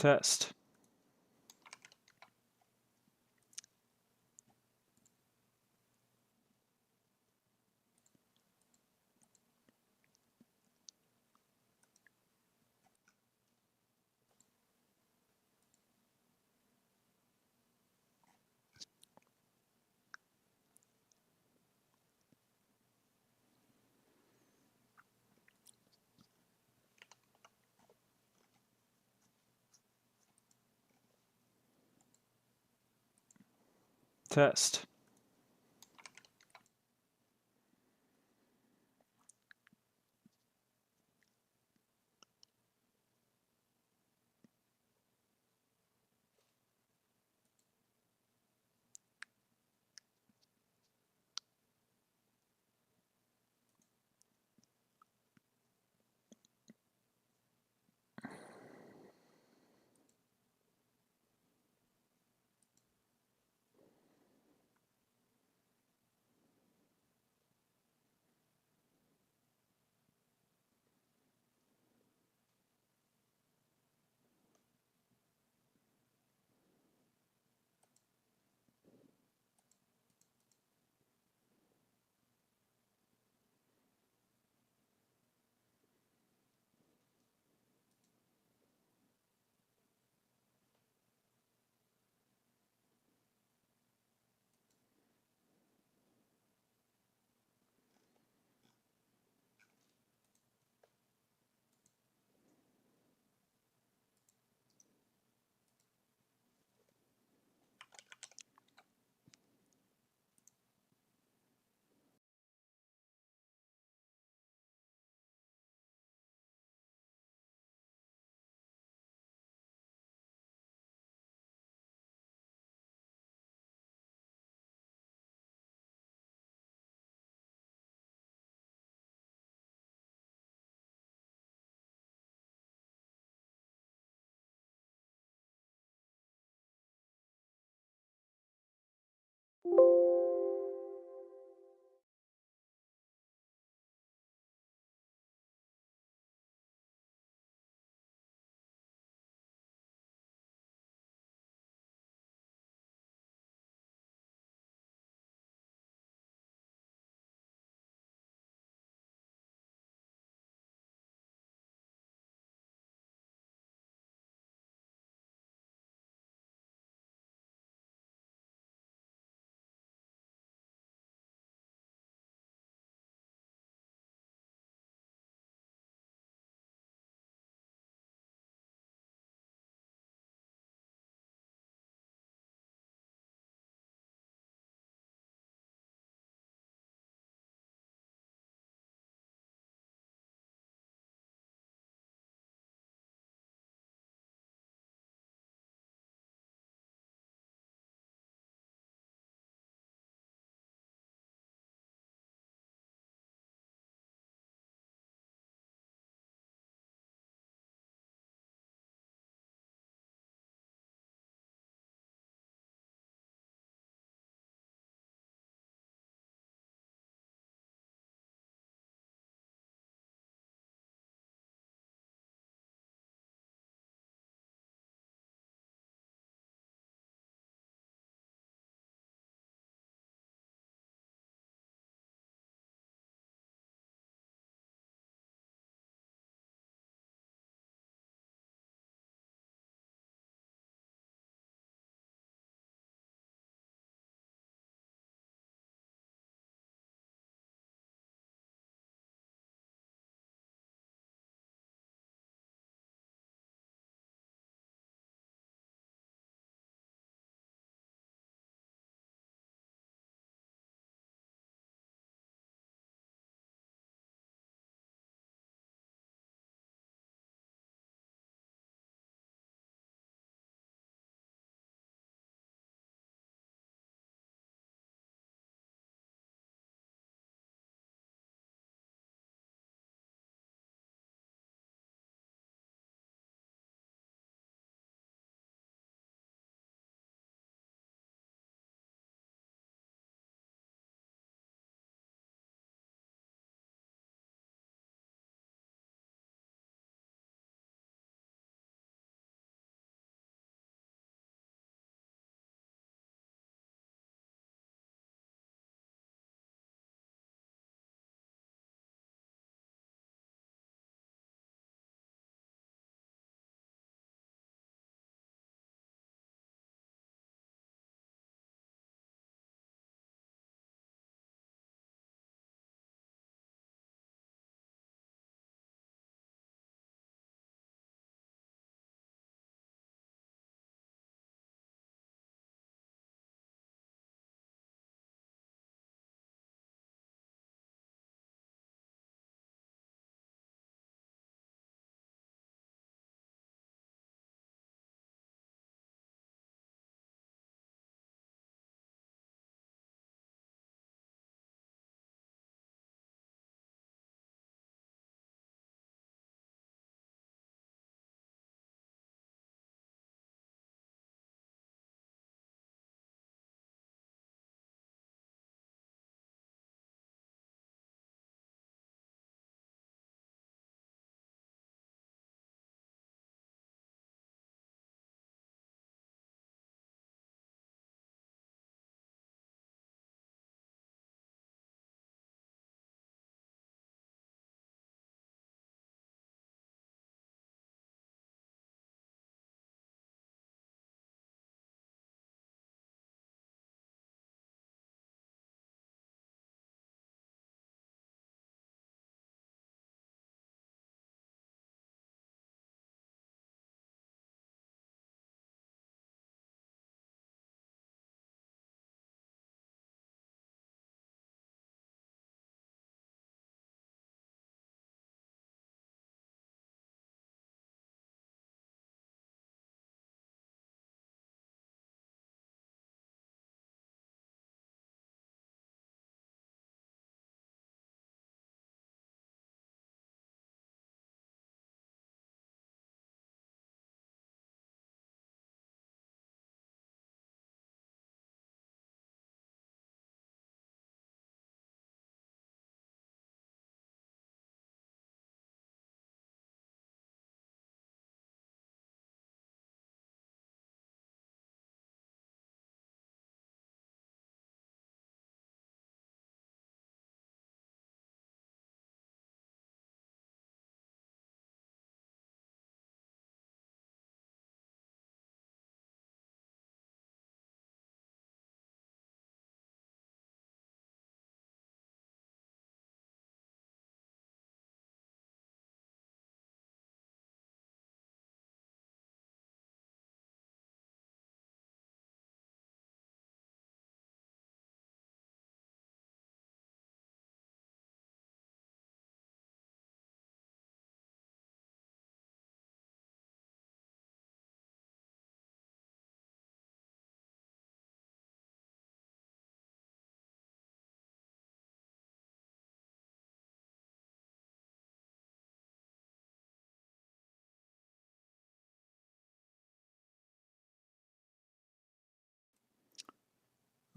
Test. Test.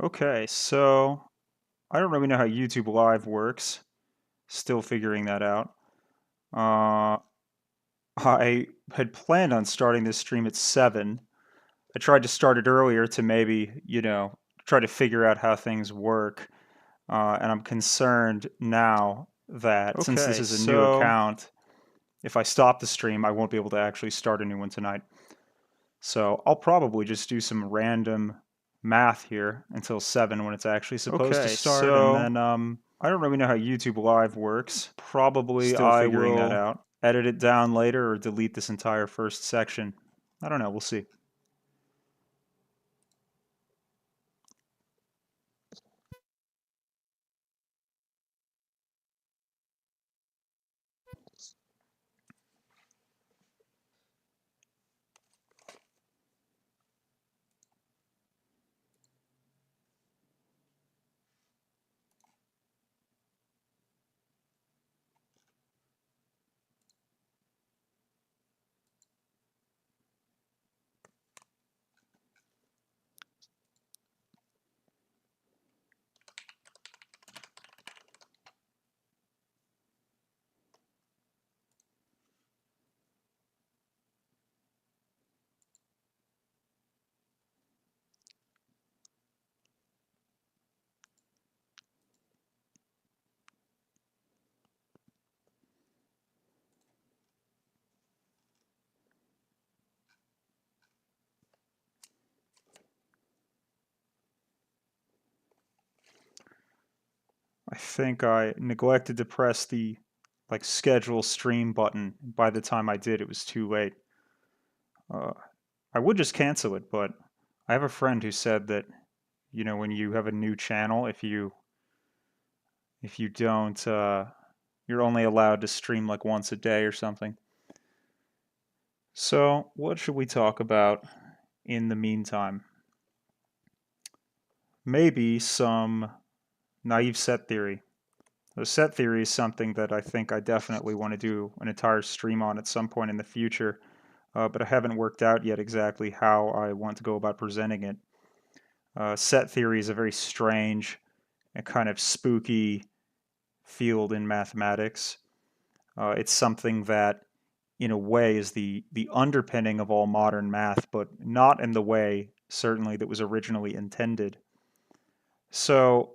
Okay, so I don't really know how YouTube Live works. Still figuring that out. Uh, I had planned on starting this stream at 7. I tried to start it earlier to maybe, try to figure out how things work. And I'm concerned now that since this Okay, is a new so account, if I stop the stream, I won't be able to actually start a new one tonight. So I'll probably just do some random math here until 7 when it's actually supposed to okay, start, and so then I don't really know how YouTube Live works. probably Still I figuring that will. out. Edit it down later or delete this entire first section. I don't know, we'll see. I think I neglected to press the schedule stream button. By the time I did, it was too late. Uh, I would just cancel it, but I have a friend who said that, when you have a new channel, if you don't, you're only allowed to stream like once a day or something. So, what should we talk about in the meantime? Maybe some naive set theory. The set theory is something that I think I definitely want to do an entire stream on at some point in the future, but I haven't worked out yet exactly how I want to go about presenting it. Set theory is a very strange and kind of spooky field in mathematics. It's something that, in a way, is the underpinning of all modern math, but not in the way, certainly, that was originally intended. So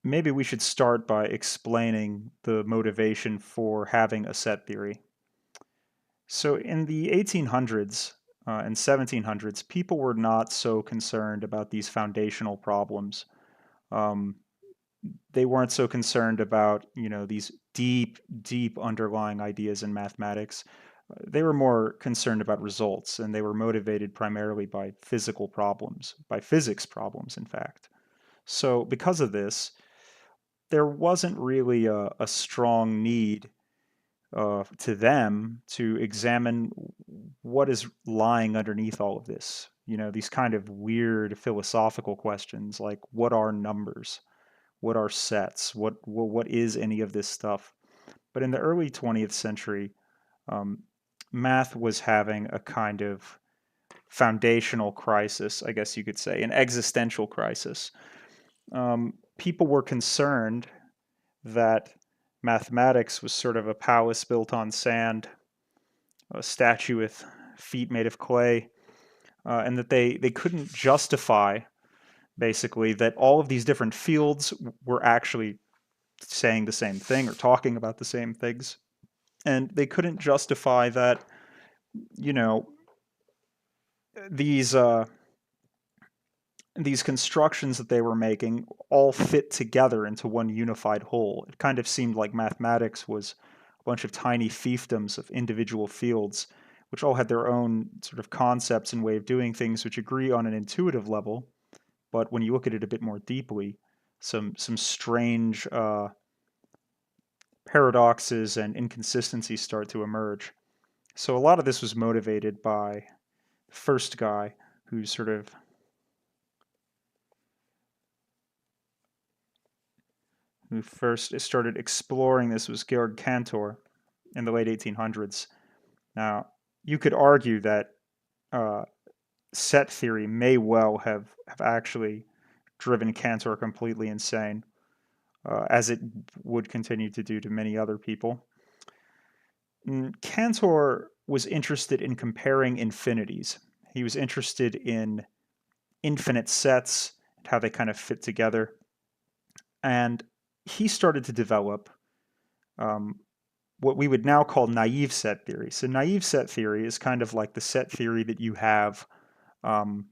maybe we should start by explaining the motivation for having a set theory. So in the 1800s and 1700s, people were not so concerned about these foundational problems. Um, they weren't so concerned about, these deep, deep underlying ideas in mathematics. They were more concerned about results, and they were motivated primarily by physical problems, by physics problems, in fact. So because of this, there wasn't really a strong need to them to examine what is lying underneath all of this. These kind of weird philosophical questions like what are numbers? What are sets? What is any of this stuff? But in the early 20th century, um, math was having a kind of foundational crisis, I guess you could say, an existential crisis. People were concerned that mathematics was sort of a palace built on sand, a statue with feet made of clay, and that they couldn't justify basically that all of these different fields were actually saying the same thing or talking about the same things. And they couldn't justify that, you know, these uh, these constructions that they were making all fit together into one unified whole. It kind of seemed like mathematics was a bunch of tiny fiefdoms of individual fields, which all had their own sort of concepts and way of doing things, which agree on an intuitive level. But when you look at it a bit more deeply, some strange paradoxes and inconsistencies start to emerge. So a lot of this was motivated by the first guy who sort of who first started exploring this was Georg Cantor in the late 1800s. Now, you could argue that uh, set theory may well have actually driven Cantor completely insane, as it would continue to do to many other people. Cantor was interested in comparing infinities. He was interested in infinite sets and how they kind of fit together. And he started to develop um, what we would now call naive set theory. So, naive set theory is kind of like the set theory that you have um,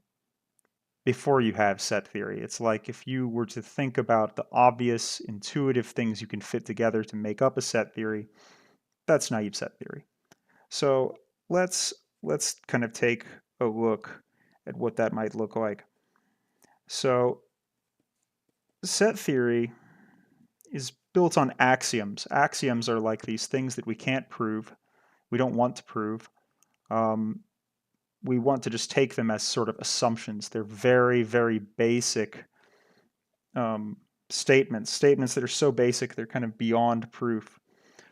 before you have set theory. It's like if you were to think about the obvious, intuitive things you can fit together to make up a set theory, that's naive set theory. So let's kind of take a look at what that might look like. So set theory is built on axioms. Axioms are like these things that we can't prove, we don't want to prove. Um, we want to just take them as sort of assumptions. They're very, very basic um, statements that are so basic they're kind of beyond proof.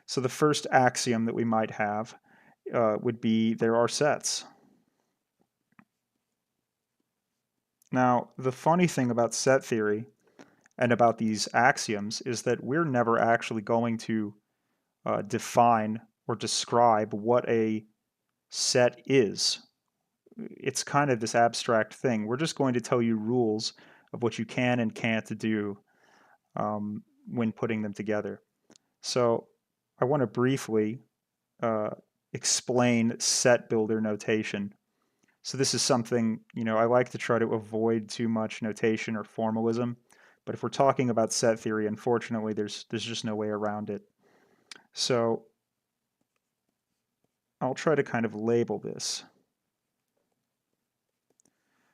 So the first axiom that we might have would be there are sets. Now, the funny thing about set theory and about these axioms is that we're never actually going to define or describe what a set is. It's kind of this abstract thing. We're just going to tell you rules of what you can and can't do when putting them together. So I want to briefly uh, explain set builder notation. So this is something, I like to try to avoid too much notation or formalism. But if we're talking about set theory, unfortunately, there's just no way around it. So I'll try to kind of label this.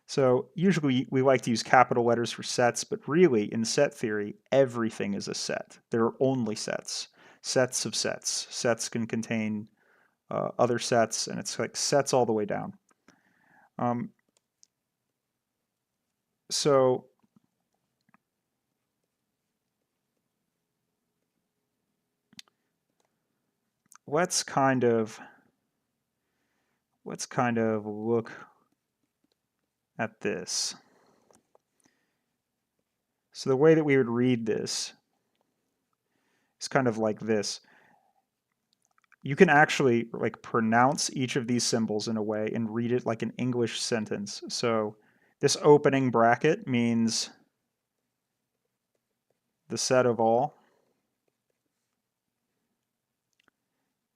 So usually we like to use capital letters for sets, but really in set theory, everything is a set. There are only sets, sets of sets. Sets can contain other sets, and it's like sets all the way down. So let's kind of look at this. So the way that we would read this is kind of like this. You can actually like pronounce each of these symbols in a way and read it like an English sentence. So this opening bracket means the set of all.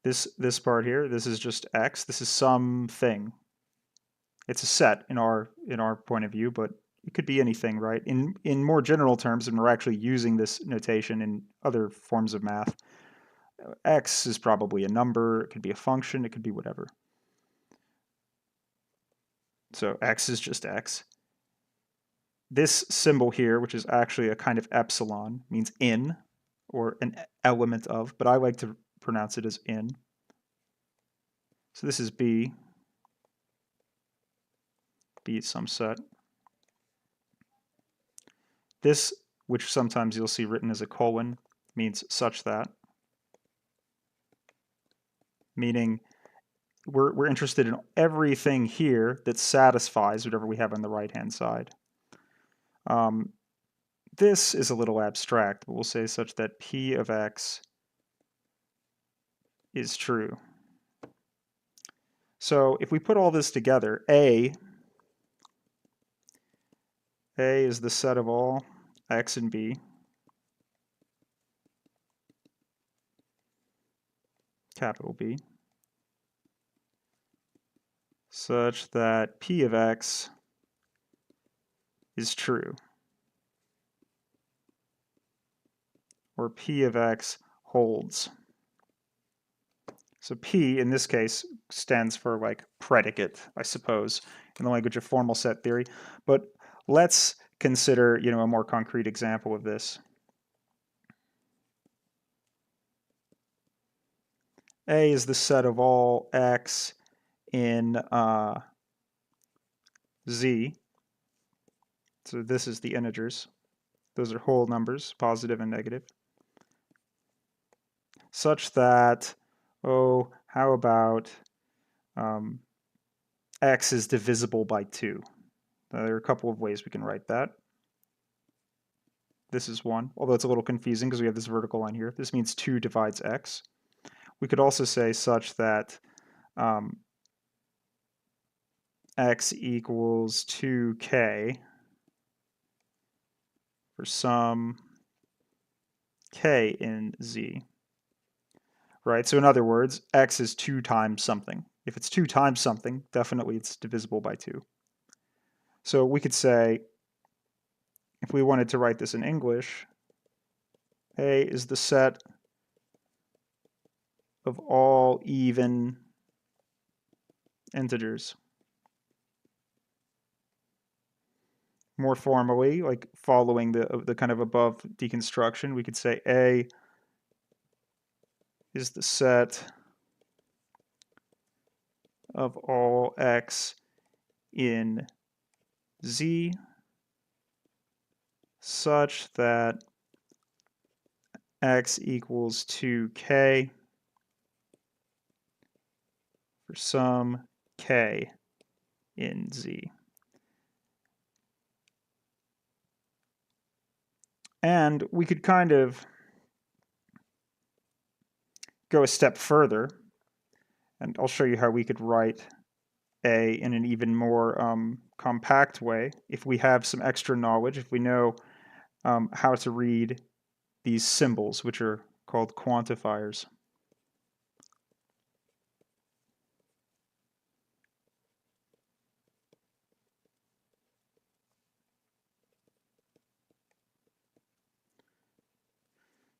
This part here, this is just X. This is something. It's a set in our point of view, but it could be anything, right? In more general terms, and we're actually using this notation in other forms of math, X is probably a number, it could be a function, it could be whatever. So X is just X. This symbol here, which is actually a kind of epsilon, means in, or an element of, but I like to pronounce it as in. So this is B. B is some set. This, which sometimes you'll see written as a colon, means such that, meaning we're interested in everything here that satisfies whatever we have on the right-hand side. This is a little abstract, but we'll say such that P of X is true. So if we put all this together, A is the set of all X and B. Capital B. Such that P of X is true. Or P of X holds. So P, in this case, stands for like predicate, I suppose, in the language of formal set theory. But let's consider, a more concrete example of this. A is the set of all X in Z. So this is the integers. Those are whole numbers, positive and negative. Such that, how about x is divisible by 2. Now, there are a couple of ways we can write that. This is one, although it's a little confusing because we have this vertical line here. This means 2 divides x. We could also say such that x equals 2k for some k in z. Right? So in other words, x is 2 times something. If it's 2 times something, definitely it's divisible by 2. So we could say, if we wanted to write this in English, A is the set of all even integers. More formally, like following the kind of above deconstruction, we could say A is the set of all x in z such that x equals 2k for some k in z. And we could kind of go a step further, and I'll show you how we could write A in an even more compact way if we have some extra knowledge, if we know how to read these symbols, which are called quantifiers.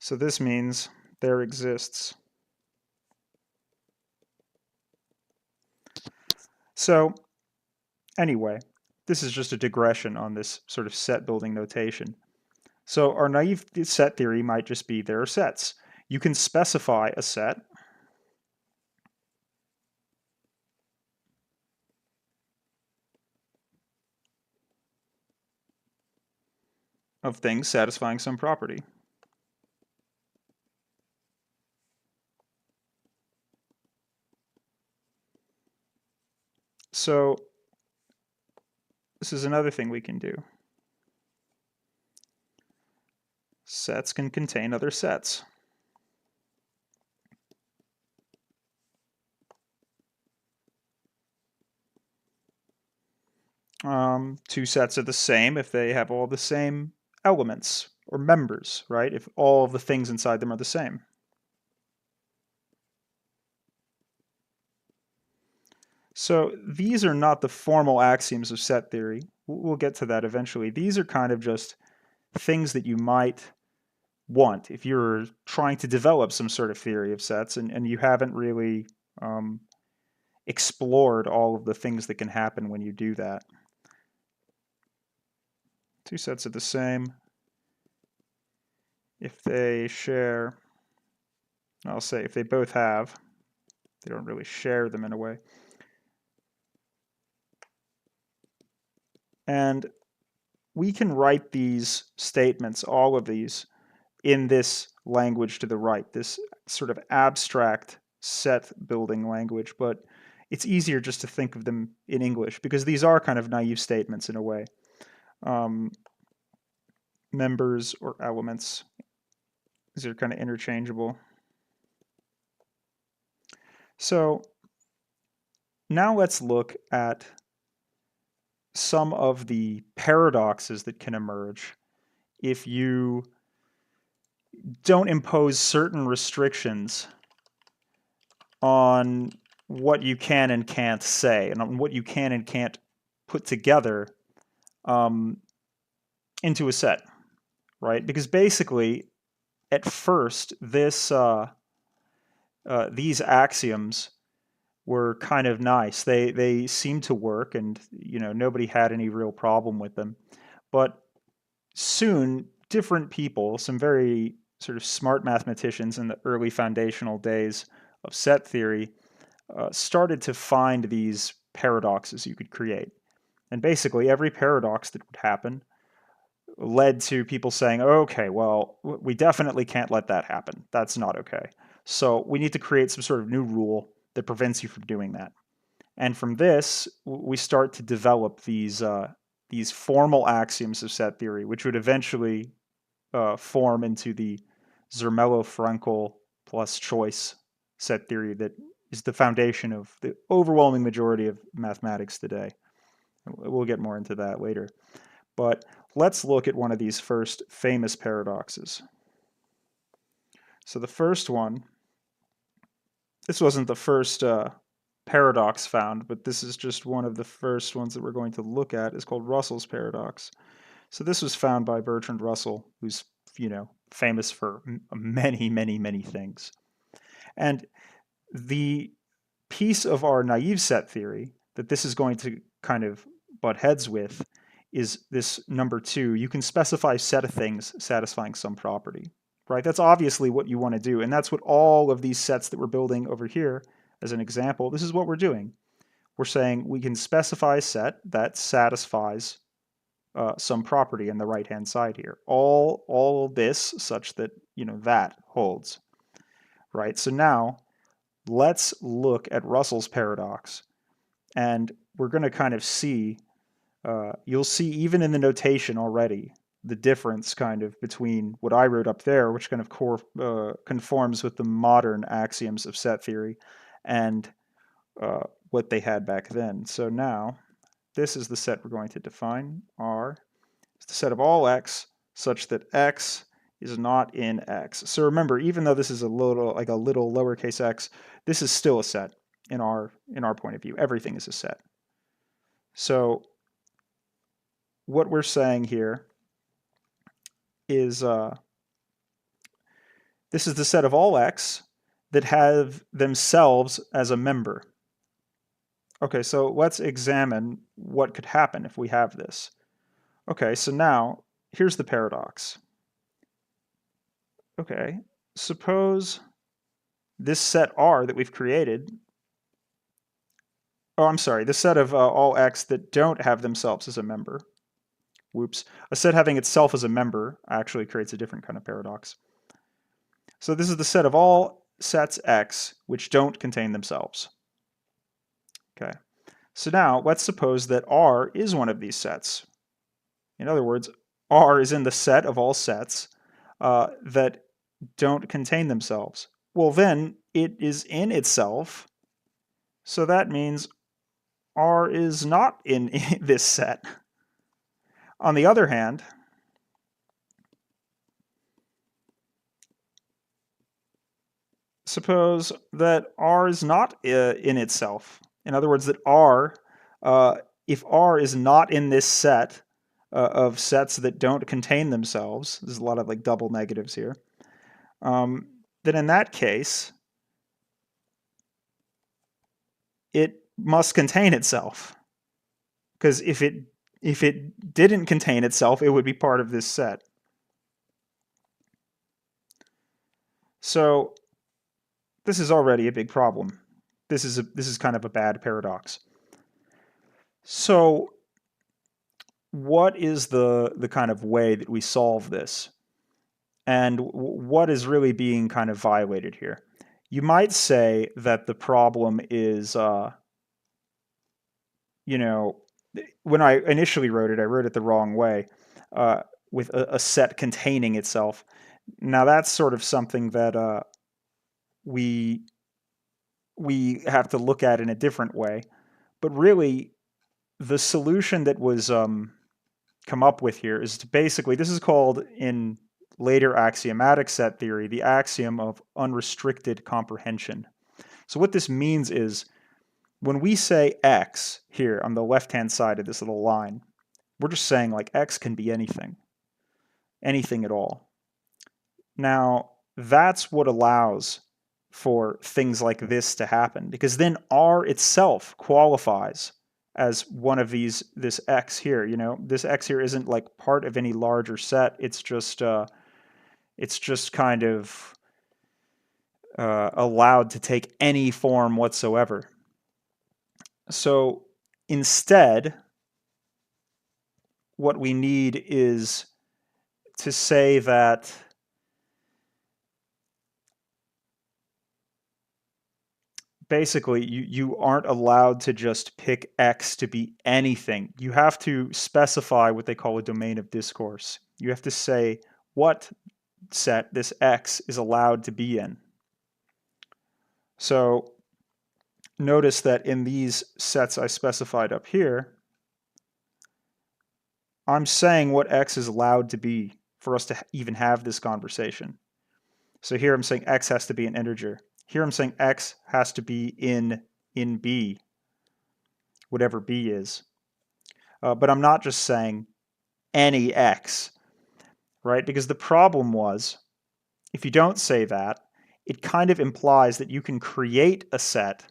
So this means there exists. So anyway, this is just a digression on this sort of set building notation. So our naive set theory might just be there are sets. You can specify a set of things satisfying some property. So this is another thing we can do. Sets can contain other sets. Two sets are the same if they have all the same elements or members, right? If all of the things inside them are the same. So these are not the formal axioms of set theory. We'll get to that eventually. These are kind of just things that you might want if you're trying to develop some sort of theory of sets and you haven't really explored all of the things that can happen when you do that. Two sets are the same if they share, I'll say if they both have, they don't really share them in a way. And we can write these statements, all of these, in this language to the right, this sort of abstract set building language, but it's easier just to think of them in English because these are kind of naive statements in a way. Members or elements, these are kind of interchangeable. So now let's look at some of the paradoxes that can emerge if you don't impose certain restrictions on what you can and can't say and on what you can and can't put together into a set, right? Because basically, at first, these axioms were kind of nice. They seemed to work, and nobody had any real problem with them. But soon, different people, some very sort of smart mathematicians in the early foundational days of set theory, started to find these paradoxes you could create. And basically, every paradox that would happen led to people saying, okay, well, we definitely can't let that happen. That's not okay. So we need to create some sort of new rule that prevents you from doing that. And from this, we start to develop these formal axioms of set theory, which would eventually form into the Zermelo-Frankel plus choice set theory that is the foundation of the overwhelming majority of mathematics today. We'll get more into that later. But let's look at one of these first famous paradoxes. So the first one, this wasn't the first paradox found, but this is just one of the first ones that we're going to look at, is called Russell's paradox. So this was found by Bertrand Russell, who's, famous for many, many, many things. And the piece of our naive set theory that this is going to kind of butt heads with is this number 2. You can specify a set of things satisfying some property, right? That's obviously what you want to do. And that's what all of these sets that we're building over here, as an example, this is what we're doing. We're saying we can specify a set that satisfies some property in the right-hand side here. All this such that, that holds, right? So now let's look at Russell's paradox. And we're going to kind of see, you'll see even in the notation already, the difference kind of between what I wrote up there, which kind of conforms with the modern axioms of set theory, and what they had back then. So now, this is the set we're going to define. R is the set of all x such that x is not in x. So remember, even though this is a little lowercase x, this is still a set in our point of view. Everything is a set. So what we're saying here is this is the set of all x that have themselves as a member. Okay, so let's examine what could happen if we have this. Okay, so now here's the paradox. Okay, suppose this set R that we've created, the set of all x that don't have themselves as a member. Whoops. A set having itself as a member actually creates a different kind of paradox. So this is the set of all sets x which don't contain themselves. Okay. So now let's suppose that R is one of these sets. In other words, R is in the set of all sets that don't contain themselves. Well, then it is in itself. So that means R is not in this set. On the other hand, suppose that R is not in itself. In other words, that R, if R is not in this set of sets that don't contain themselves, there's a lot of double negatives here, then in that case, it must contain itself. Because if it didn't contain itself, it would be part of this set. So this is already a big problem. This is kind of a bad paradox. So what is the kind of way that we solve this? And what is really being kind of violated here? You might say that the problem is, when I initially wrote it, I wrote it the wrong way, with a set containing itself. Now that's sort of something that we have to look at in a different way. But really, the solution that was come up with here is to basically, this is called in later axiomatic set theory, the axiom of unrestricted comprehension. So what this means is, when we say x here on the left-hand side of this little line, we're just saying x can be anything at all. Now, that's what allows for things like this to happen, because then R itself qualifies as one of this x here. This x here isn't part of any larger set. It's just kind of allowed to take any form whatsoever. So instead, what we need is to say that basically you aren't allowed to just pick X to be anything. You have to specify what they call a domain of discourse. You have to say what set this X is allowed to be in. So notice that in these sets I specified up here, I'm saying what X is allowed to be for us to even have this conversation. So here I'm saying X has to be an integer. Here I'm saying X has to be in B, whatever B is. But I'm not just saying any X, right? Because the problem was, if you don't say that, it kind of implies that you can create a set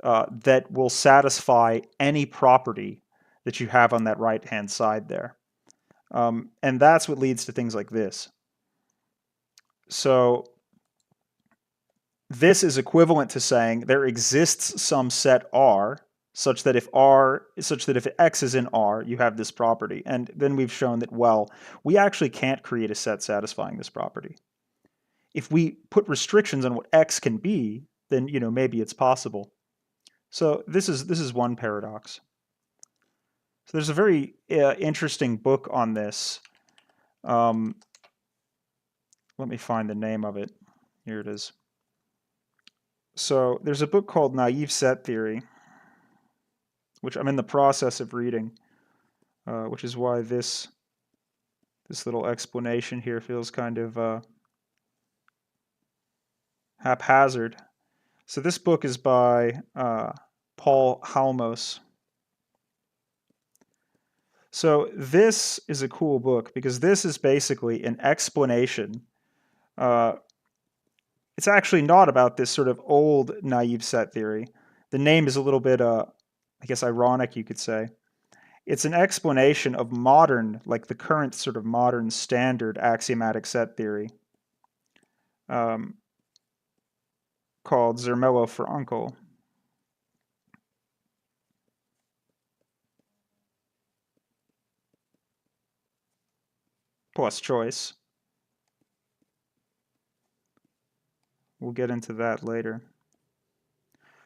that will satisfy any property that you have on that right-hand side there. And that's what leads to things like this. So this is equivalent to saying there exists some set R such that if X is in R, you have this property. And then we've shown that, well, we actually can't create a set satisfying this property. If we put restrictions on what X can be, then maybe it's possible. So this is one paradox. So there's a very interesting book on this. Let me find the name of it. Here it is. So there's a book called Naive Set Theory, which I'm in the process of reading, which is why this little explanation here feels kind of haphazard. So this book is by Paul Halmos. So this is a cool book because this is basically an explanation. It's actually not about this sort of old naive set theory. The name is a little bit, I guess, ironic, you could say. It's an explanation of modern, like the current sort of modern standard axiomatic set theory called Zermelo-Fraenkel. Plus choice. We'll get into that later.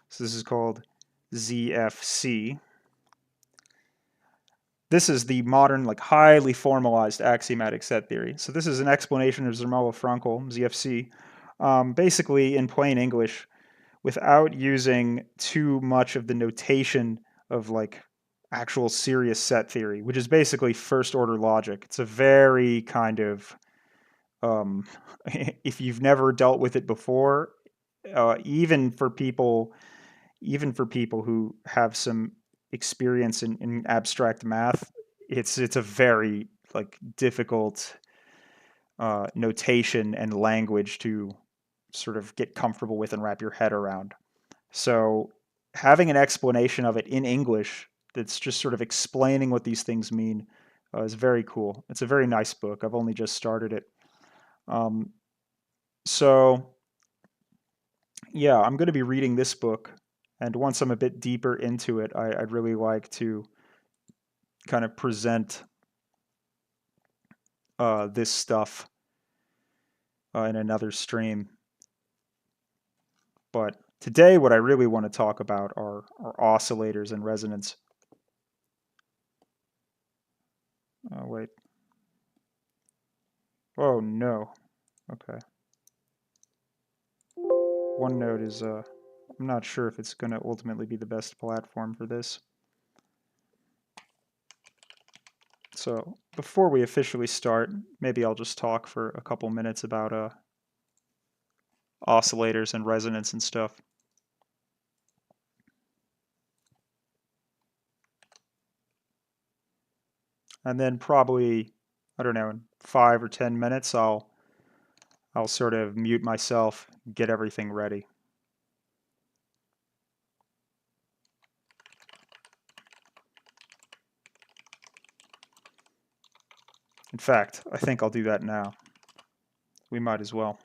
So this is called ZFC. This is the modern, like highly formalized axiomatic set theory. So this is an explanation of Zermelo-Fraenkel, ZFC, basically in plain English, without using too much of the notation of like actual serious set theory, which is basically first order logic. It's a very kind of, if you've never dealt with it before, even for people who have some experience in abstract math, it's a very like difficult notation and language to sort of get comfortable with and wrap your head around. So having an explanation of it in English that's just sort of explaining what these things mean is very cool. It's a very nice book. I've only just started it. So yeah, I'm going to be reading this book. And once I'm a bit deeper into it, I'd really like to kind of present this stuff in another stream. But today, what I really want to talk about are oscillators and resonance. Oh, wait. Oh, no. Okay. OneNote is, I'm not sure if it's going to ultimately be the best platform for this. So before we officially start, maybe I'll just talk for a couple minutes about oscillators and resonance and stuff. And then probably, I don't know, in 5 or 10 minutes, I'll sort of mute myself, get everything ready. In fact, I think I'll do that now. We might as well.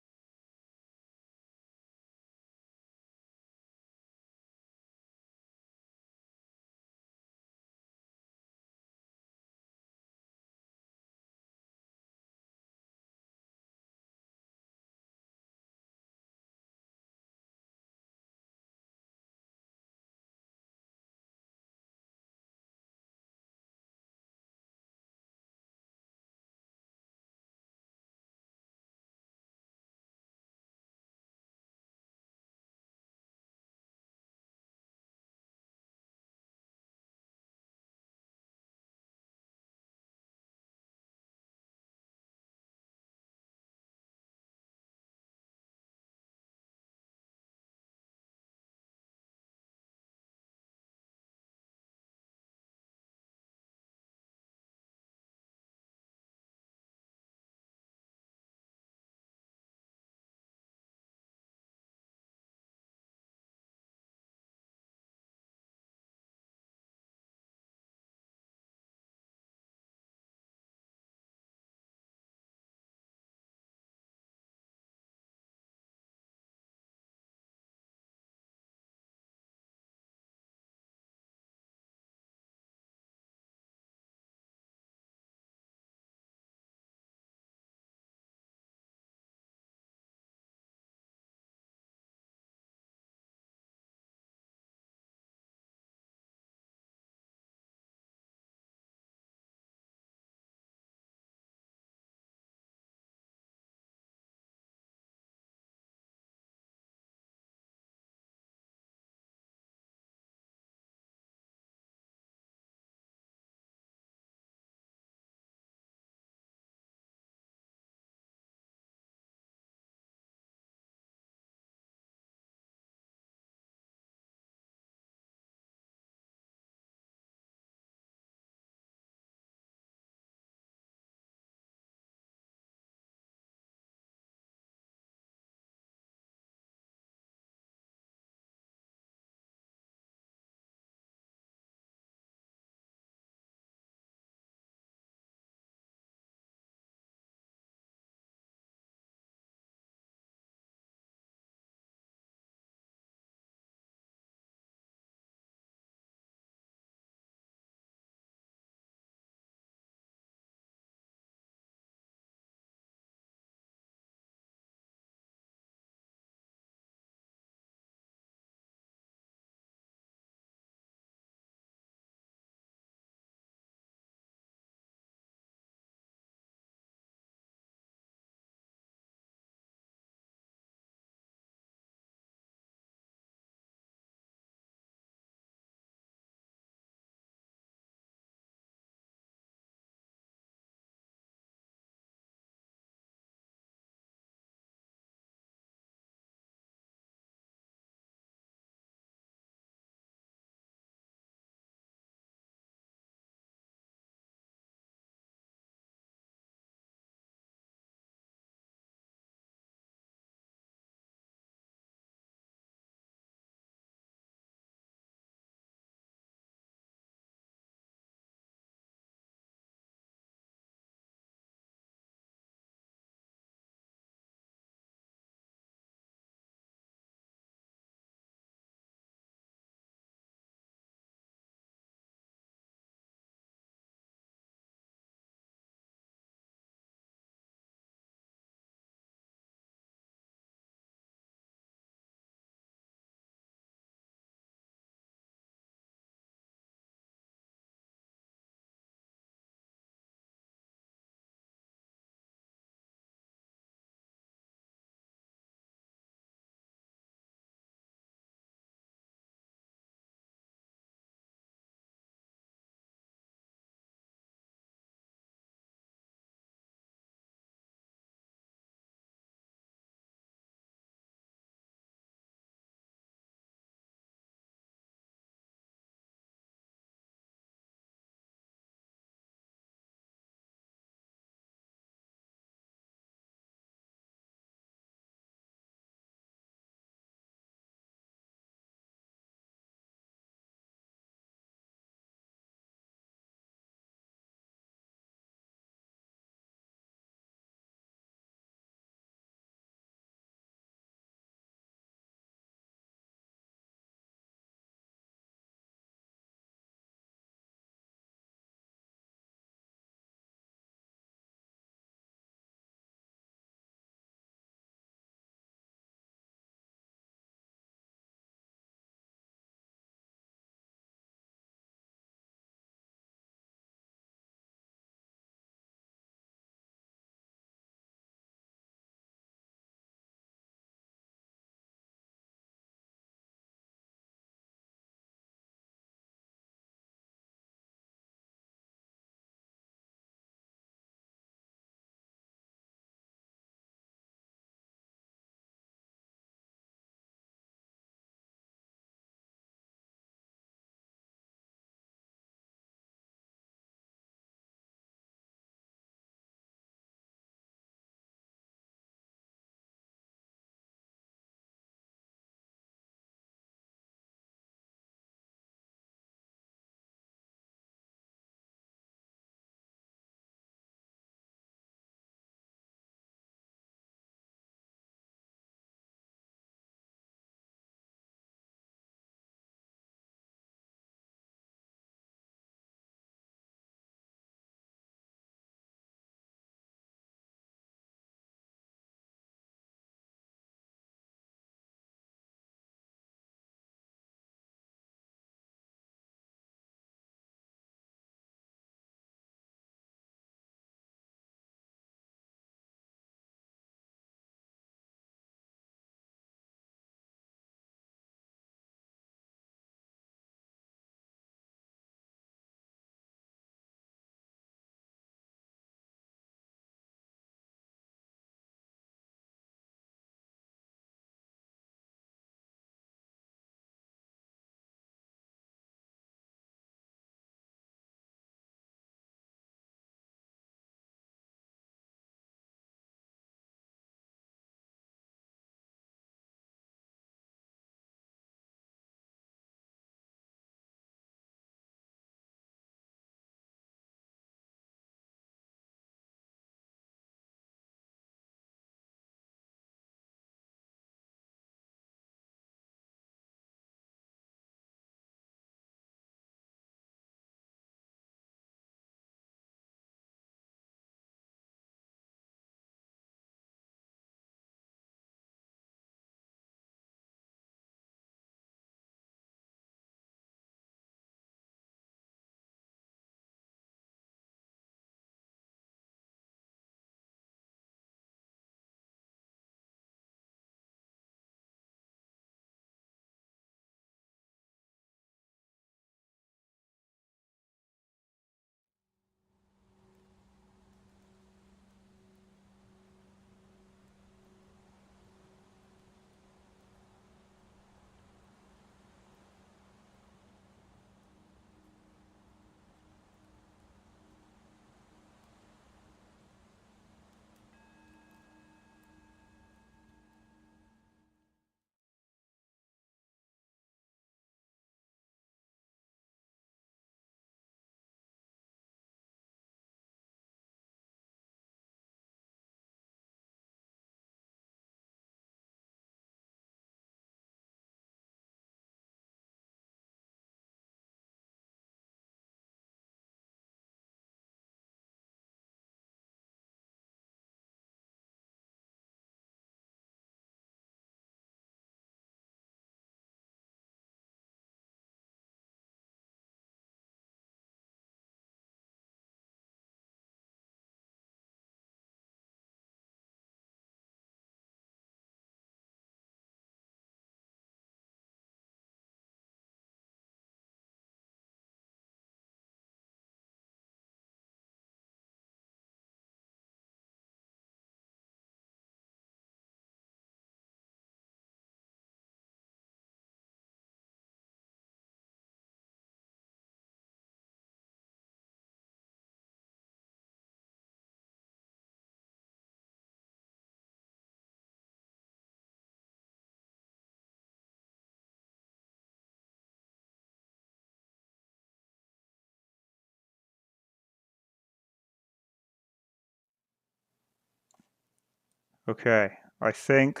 Okay, I think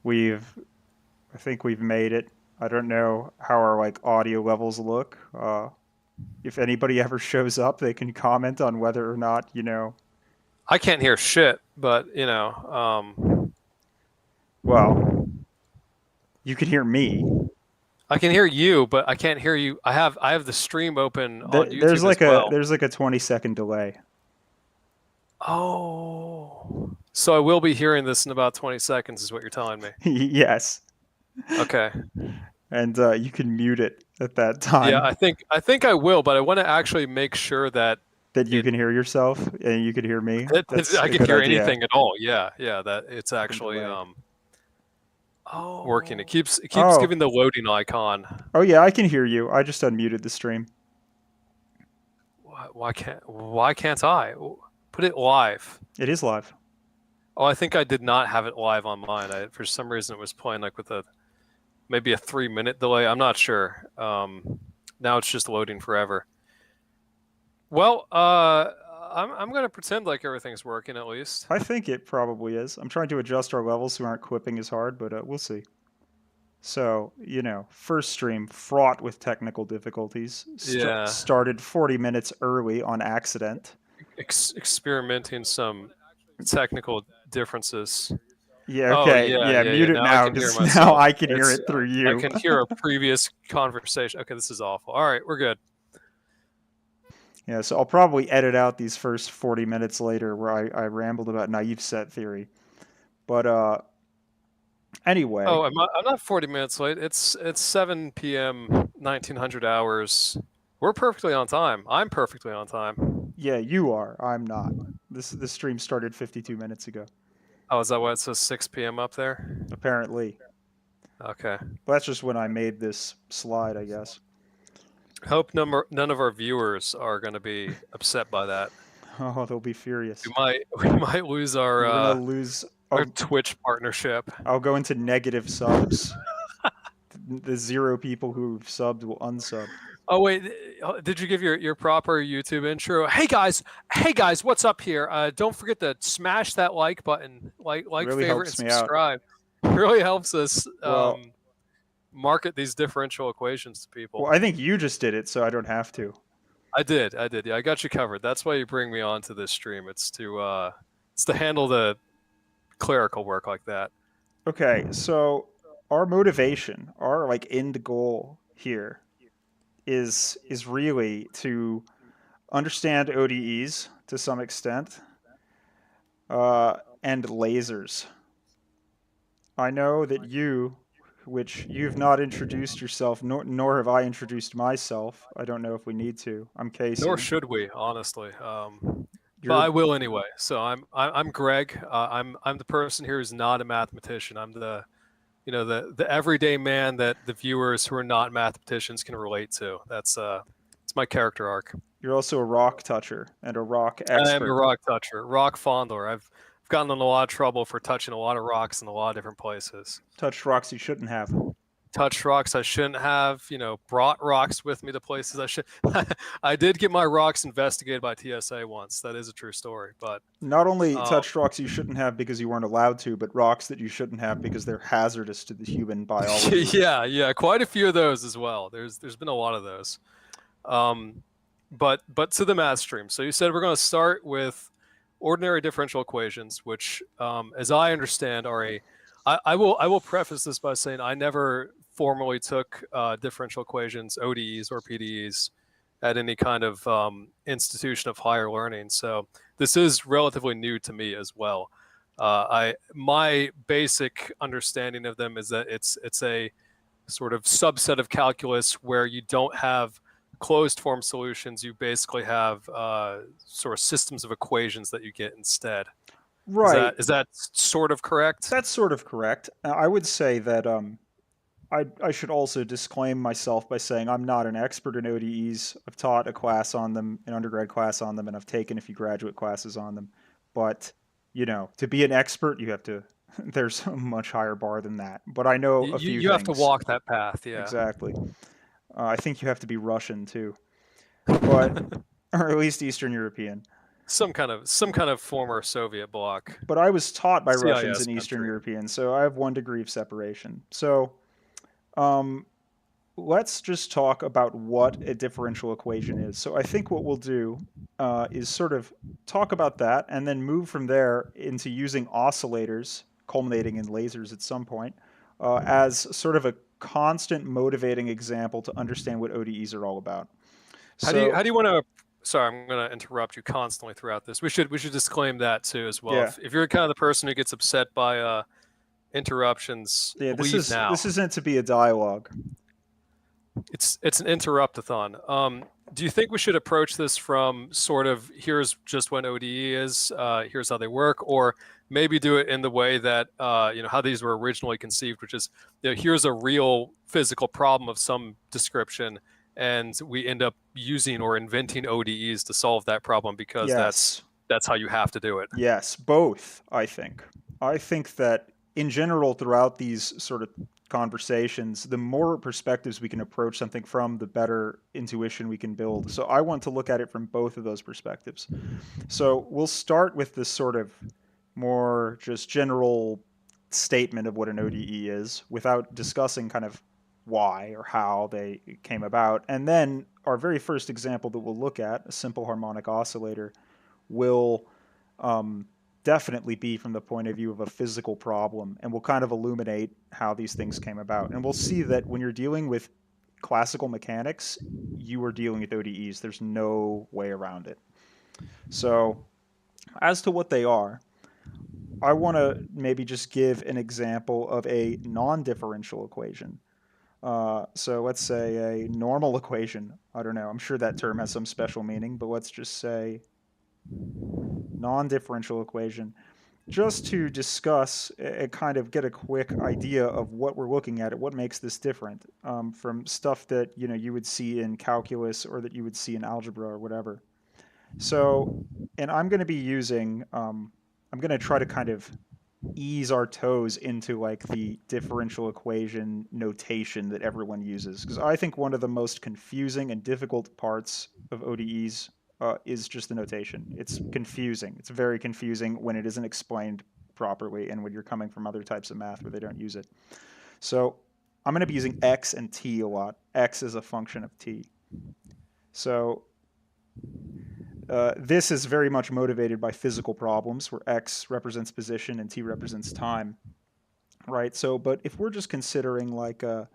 we've I think we've made it. I don't know how our like audio levels look. If anybody ever shows up, they can comment on whether or not, I can't hear shit, but well, you can hear me. I can hear you, but I can't hear you. I have the stream open on There's YouTube as like a well. there's like a 20-second delay. Oh, so I will be hearing this in about 20 seconds, is what you're telling me. Yes. Okay. And you can mute it at that Yeah, time I think I will, but I want to actually make sure that that you it can hear yourself and you can hear me. that That's I a can good hear idea. anything at all. Yeah, yeah, that it's Second actually delay. working. It Oh. keeps Oh. giving the loading icon. Oh yeah, I can hear you. I just unmuted the stream. Why can't I put it live? It is live. Oh, I think I did not have it live on mine. For some reason it was playing like with a maybe a 3 minute delay. I'm not sure. Now it's just loading forever. Well, I'm gonna pretend like everything's working at least. I think it probably is. I'm trying to adjust our levels so we aren't quipping as hard, but we'll see. So, first stream fraught with technical difficulties. Yeah, Started 40 minutes early on accident. experimenting some technical differences. Yeah, Oh okay. yeah, Yeah, yeah, yeah. mute it Now I now can hear because now myself. I can hear It's it through I you. can hear a previous conversation. Okay, this is awful. All right, we're good. Yeah, so I'll probably edit out these first 40 minutes later where I rambled about naive set theory. But anyway, Oh, I'm not 40 minutes late. It's 7 p.m. 1900 hours. We're perfectly on time. I'm perfectly on time. yeah, you are. I'm not. This stream started 52 minutes ago, Oh, is that why it says 6 p.m. up there? apparently. Okay. But that's just when I made this slide, I guess. Hope none of our viewers are going to be upset by that. Oh, they'll be furious. We might lose We're gonna lose. our I'll Twitch partnership. I'll go into negative subs. The zero people who've subbed will unsub. Oh wait, did you give your proper YouTube intro? Hey guys, what's up here? Don't forget to smash that like button, Really favorite, and helps me out. subscribe. Really helps us Well, market these differential equations to well, people. I think you just did it, so I don't have to. I did. Yeah, I got you covered. That's why you bring me on to this stream. It's to handle the clerical work like that. Okay, so our motivation, our like end goal here is really to understand ODEs to some extent, and lasers. I know that which you've not introduced yourself, nor have I introduced myself. I don't know if we need to. I'm Nor Casey. should we, honestly. But You're I will anyway. So I'm Greg. I'm the person here who's not a mathematician. I'm the everyday man that the viewers who are not mathematicians can relate to. It's my character arc. you're also a rock toucher and a rock I am a expert. rock toucher, rock fondler. I've gotten in a lot of trouble for touching a lot of rocks in a lot of different places. Touched rocks you shouldn't have. Touched rocks I shouldn't have. Brought rocks with me to places I should. I did get my rocks investigated by TSA once. That is a true story. But Not only um, touched rocks you shouldn't have because you weren't allowed to, but rocks that you shouldn't have because they're hazardous to the human biology. yeah, yeah, quite a few of those as well. There's been a lot of those. Um, but to the math stream. So you said we're going to start with ordinary differential equations, which, as I understand, are a. I will preface this by saying I never formally took differential equations, ODEs or PDEs, at any kind of institution of higher learning. So this is relatively new to me as well. My basic understanding of them is that it's a sort of subset of calculus where you don't have closed form solutions. You basically have sort of systems of equations that you get instead. Is Right. that is that sort of correct? That's sort of correct. I would say that I should also disclaim myself by saying I'm not an expert in ODEs. I've taught a class on them, an undergrad class on them, and I've taken a few graduate classes on them. But, to be an expert, you have to, there's a much higher bar than that. But I know You, a few you have to things. walk that path, yeah. Exactly. I think you have to be Russian too, but, or at least Eastern European. some kind of former Soviet bloc, But I was taught by Russians CIS and Eastern country. Europeans, so I have 1 degree of separation. So um, let's just talk about what a differential equation is. So I think what we'll do is sort of talk about that and then move from there into using oscillators, culminating in lasers at some point, as sort of a constant motivating example to understand what ODEs are all about. How So do you want to? Sorry, I'm going to interrupt you constantly throughout this. We should disclaim that too as well. yeah, If you're kind of the person who gets upset by interruptions, yeah, leave now. this isn't to be a dialogue. It's an interrupt-a-thon. Do you think we should approach this from sort of here's just what an ODE is, here's how they work, or maybe do it in the way that how these were originally conceived, which is here's a real physical problem of some description, and we end up using or inventing ODEs to solve that problem because that's Yes. that's how you have to do it. Yes, both, I think. I think that in general, throughout these sort of conversations, the more perspectives we can approach something from, the better intuition we can build. So I want to look at it from both of those perspectives. So we'll start with this sort of more just general statement of what an ODE is without discussing kind of why or how they came about. And then our very first example that we'll look at, a simple harmonic oscillator, will um, definitely be from the point of view of a physical problem, and will kind of illuminate how these things came about. And we'll see that when you're dealing with classical mechanics, you are dealing with ODEs. There's no way around it. So, as to what they are, I want to maybe just give an example of a non differential equation. So, let's say a normal equation. I don't know, I'm sure that term has some special meaning, but let's just say non differential equation, just to discuss and kind of get a quick idea of what we're looking at, what makes this different from stuff that you would see in calculus or that you would see in algebra or whatever. So, and I'm going to be using, I'm going to try to kind of ease our toes into like the differential equation notation that everyone uses, because I think one of the most confusing and difficult parts of ODEs is just the notation. It's confusing. It's very confusing when it isn't explained properly and when you're coming from other types of math where they don't use it. So I'm going to be using x and t a lot. X is a function of t. So this is very much motivated by physical problems where x represents position and t represents time, right? So, but if we're just considering like a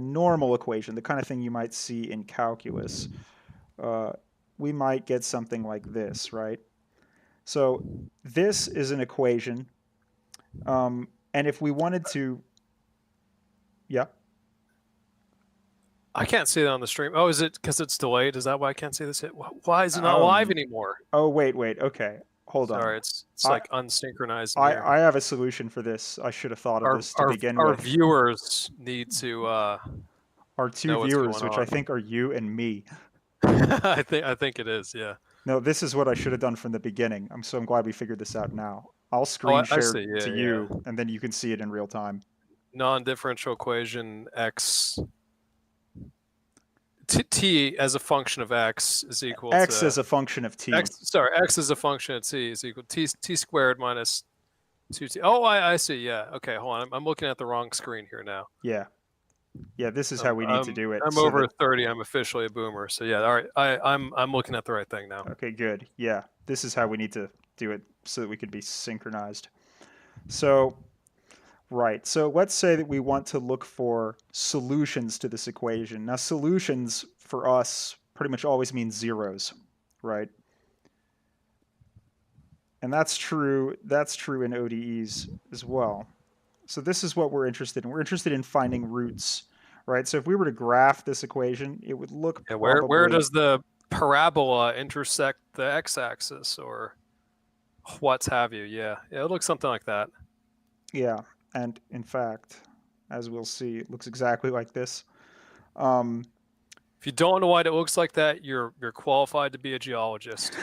normal equation, the kind of thing you might see in calculus, uh, we might get something like this, right? So this is an equation, and if we wanted to, yeah. I can't see that on the stream. Oh, is it because it's delayed? Is that why I can't see this? Why is it not live Um, anymore? oh wait, okay, hold on. Sorry, it's I like unsynchronized in here. I have a solution for this. I should have thought of Our this to our begin our with. viewers need to Our two know what's viewers, going which I on. think are you and me. I think it is. Yeah. No, this is what I should have done from the beginning. I'm glad we figured this out now. I'll Oh, screen I share see. Yeah, to yeah. you, and then you can see it in real time. Non-differential equation x t as a function of x is equal X to is a function of x. t. Sorry, x is a function of t is equal to t squared minus 2t. Oh, I see. Yeah. Okay, hold on. I'm looking at the wrong screen here now. Yeah, yeah. This is how I'm we need to I'm do it. I'm So over that 30. I'm officially a boomer. So yeah. All right. I'm looking at the right thing now. okay, good. Yeah, this is how we need to do it so that we could be synchronized. So right. So let's say that we want to look for solutions to this equation. Now, solutions for us pretty much always mean zeros, right? And that's true. That's true in ODEs as well. So this is what we're interested in. We're interested in finding roots, right? So if we were to graph this equation, it would look Yeah. Where probably, does the parabola intersect the x-axis or what's have you? Yeah. Yeah. It looks something like that. yeah. And in fact, as we'll see, it looks exactly like this. Um, If you don't know why it looks like that, you're qualified to be a geologist.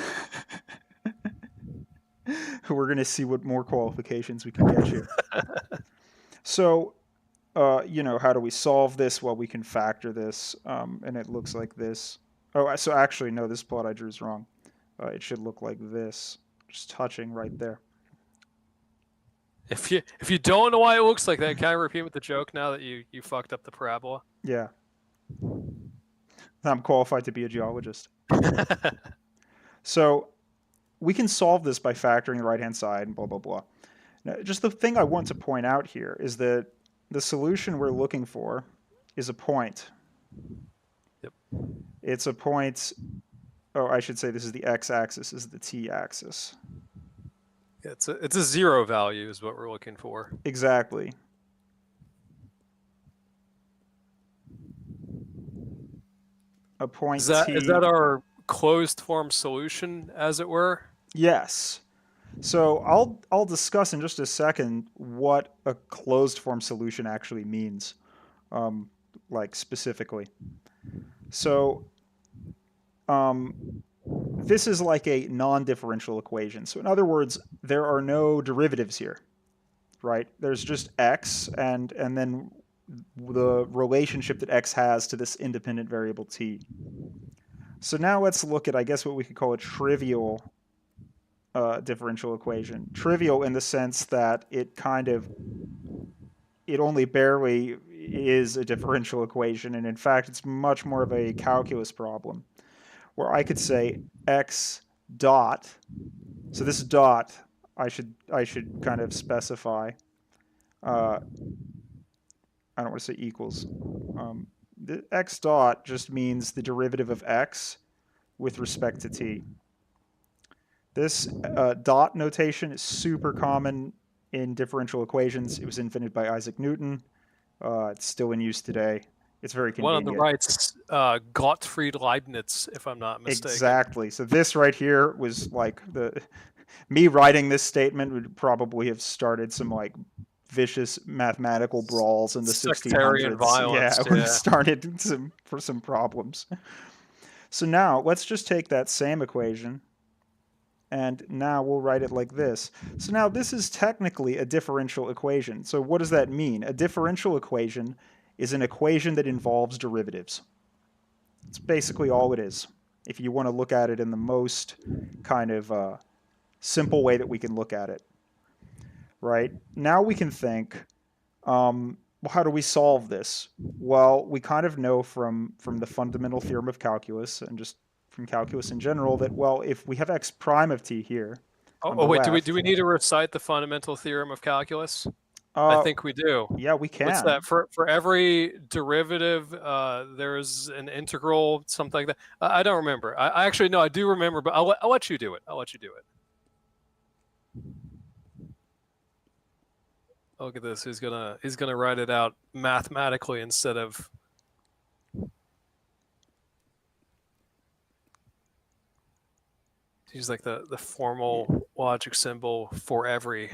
we're going to see what more qualifications we can get you. So, how do we solve this? Well, we can factor this, and it looks like this. Oh, so actually, no, this plot I drew is wrong. It should look like this, just touching right there. If you don't know why it looks like that, can I repeat with the joke now that you fucked up the parabola? Yeah, I'm qualified to be a geologist. So we can solve this by factoring the right-hand side and blah, blah, blah. Now, just the thing I want to point out here is that the solution we're looking for is a point. Yep. It's a point. Oh, I should say this is the x-axis, this is the t-axis. It's a zero value is what we're looking for. Exactly. A point Is that t. our closed form solution, as it were? Yes. So I'll discuss in just a second what a closed form solution actually means, like specifically. So this is like a non-differential equation. So in other words, there are no derivatives here, right? There's just x and then the relationship that x has to this independent variable t. So now let's look at, I guess, what we could call a trivial differential equation. Trivial in the sense that it only barely is a differential equation, and in fact, it's much more of a calculus problem, where I could say x dot. So this dot, I should kind of specify. I don't want to say equals. The x dot just means the derivative of x with respect to t. This dot notation is super common in differential equations. It was invented by Isaac Newton. It's still in use today. It's very One on the convenient. right's Gottfried Leibniz, if I'm not mistaken. Exactly. So this right here was like me writing this statement would probably have started some like vicious mathematical brawls in the Sectarian 1600s. Yeah, violence, it would have yeah. started some problems. So now let's just take that same equation and now we'll write it like this. So now this is technically a differential equation. So what does that mean? A differential equation is an equation that involves derivatives. It's basically all it is, if you want to look at it in the most kind of simple way that we can look at it. Right? Now we can think, well, how do we solve this? Well, we kind of know from the fundamental theorem of calculus and just from calculus in general that, well, if we have x prime of t here on the Wait, do left, we need to recite the fundamental theorem of calculus? I uh, think we do. yeah, we What's that? can. For every derivative, there's an integral, something like that. I don't remember. I actually no, I do remember, but I'll let you do it. I'll let you do it. Oh, look at this. He's gonna write it out mathematically instead of. Use like the formal logic symbol for every.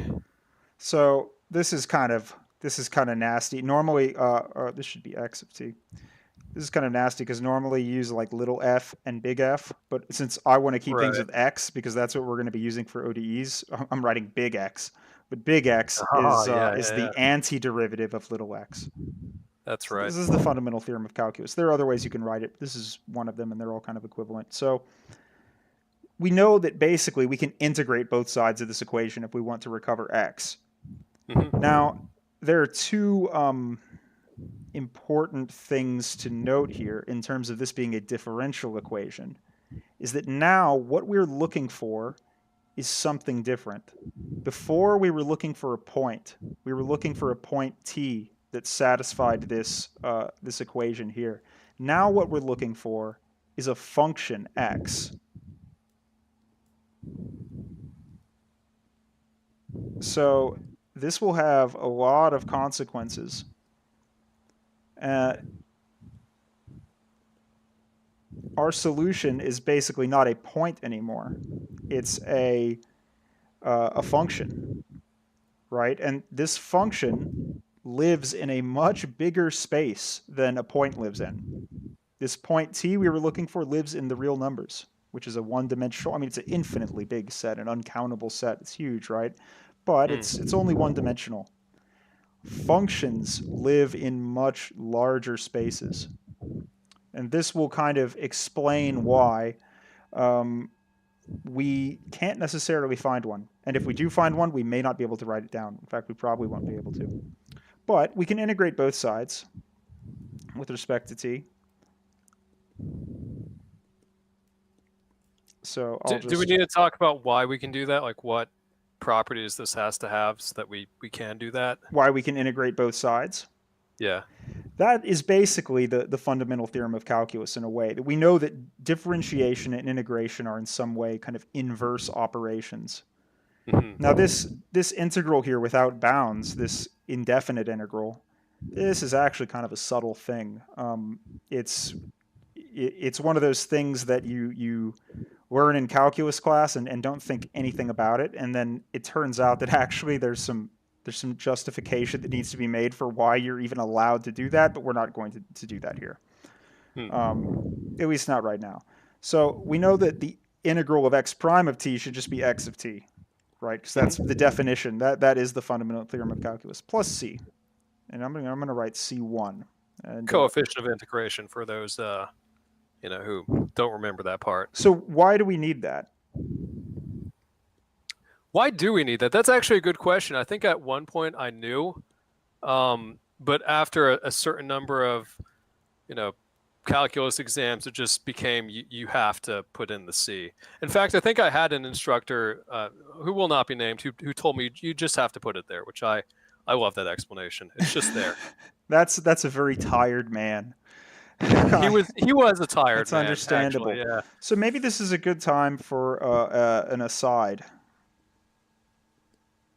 So this is kind of nasty. Normally, this should be x of t. This is kind of nasty because normally you use like little f and big F, but since I want to keep things Right. with x because that's what we're going to be using for ODEs, I'm writing big X. But big X Oh yeah, is yeah, the yeah. antiderivative of little x. That's So right. this is the fundamental theorem of calculus. There are other ways you can write it. This is one of them, and they're all kind of equivalent. So we know that basically we can integrate both sides of this equation if we want to recover x. Now, there are two important things to note here in terms of this being a differential equation is that now what we're looking for is something different. Before we were looking for a point. We were looking for a point t that satisfied this this equation here. Now what we're looking for is a function x. So this will have a lot of consequences. Our solution is basically not a point anymore. It's a function, right? And this function lives in a much bigger space than a point lives in. This point t we were looking for lives in the real numbers, which is a one-dimensional. I mean, it's an infinitely big set, an uncountable set. It's huge, right? But it's only one-dimensional. Functions live in much larger spaces. And this will kind of explain why we can't necessarily find one. And if we do find one, we may not be able to write it down. In fact, we probably won't be able to. But we can integrate both sides with respect to t. So I'll Do we just, need to talk about why we can do that? Like what properties this has to have so that we can do that? why we can integrate both sides. Yeah. That is basically the fundamental theorem of calculus in a way. That we know that differentiation and integration are in some way kind of inverse operations. Now this integral here without bounds, this indefinite integral, this is actually kind of a subtle thing. It's one of those things that you learn in calculus class and don't think anything about it, and then it turns out that actually there's some justification that needs to be made for why you're even allowed to do that, but we're not going to do that here. At least not right now. So we know that the integral of x prime of t should just be x of t, right? Because that's the definition. That is the fundamental theorem of calculus, plus c. And I'm going to write c1. And, coefficient of integration for those who don't remember that part. So why do we need that? Why do we need that? That's actually a good question. I think at one point I knew, but after a certain number of, calculus exams, it just became you have to put in the C. In fact, I think I had an instructor who will not be named who told me you just have to put it there, which I love that explanation. It's just there. That's a very tired man. He was a tired That's man. Understandable. Actually, yeah. So maybe this is a good time for an aside.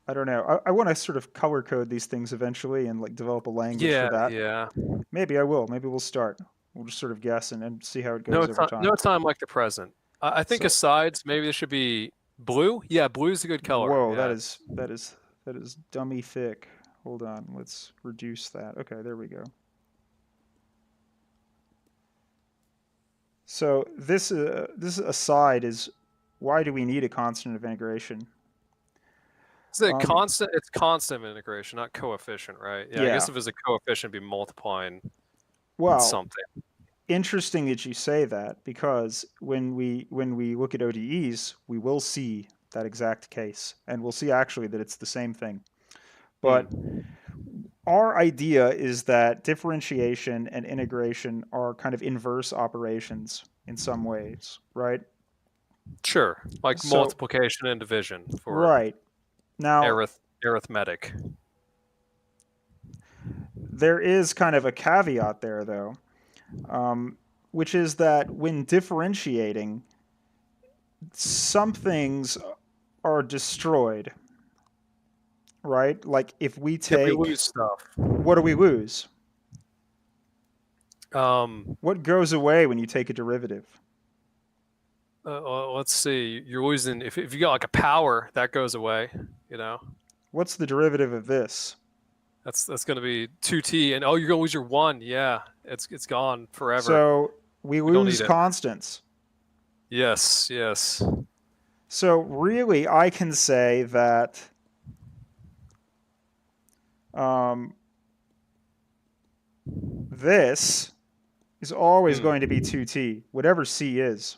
I don't know. I want to sort of color code these things eventually and like develop a language for that. Yeah. Maybe I will. Maybe we'll start. We'll just sort of guess and see how it goes over time. No time like the present. I think asides, maybe this should be blue. Yeah, blue's a good color. Whoa, yeah. that is dummy thick. Hold on, let's reduce that. Okay, there we go. So this aside is, why do we need a constant of integration? Is it constant? It's constant of integration, not coefficient, right? Yeah, I guess if it's a coefficient, it'd be multiplying something. Interesting that you say that, because when we look at ODEs, we will see that exact case, and we'll see actually that it's the same thing. But our idea is that differentiation and integration are kind of inverse operations in some ways, right? Sure, like multiplication and division for right. Now arithmetic. There is kind of a caveat there, though, which is that when differentiating, some things are destroyed, right? Like if we take... we lose stuff. What do we lose? What goes away when you take a derivative? Let's see. You're losing... If you got like a power, that goes away, What's the derivative of this? That's going to be 2t, and you're going to lose your 1. Yeah, it's gone forever. So we lose constants. Yes. So really, I can say that this is always going to be 2t, whatever c is.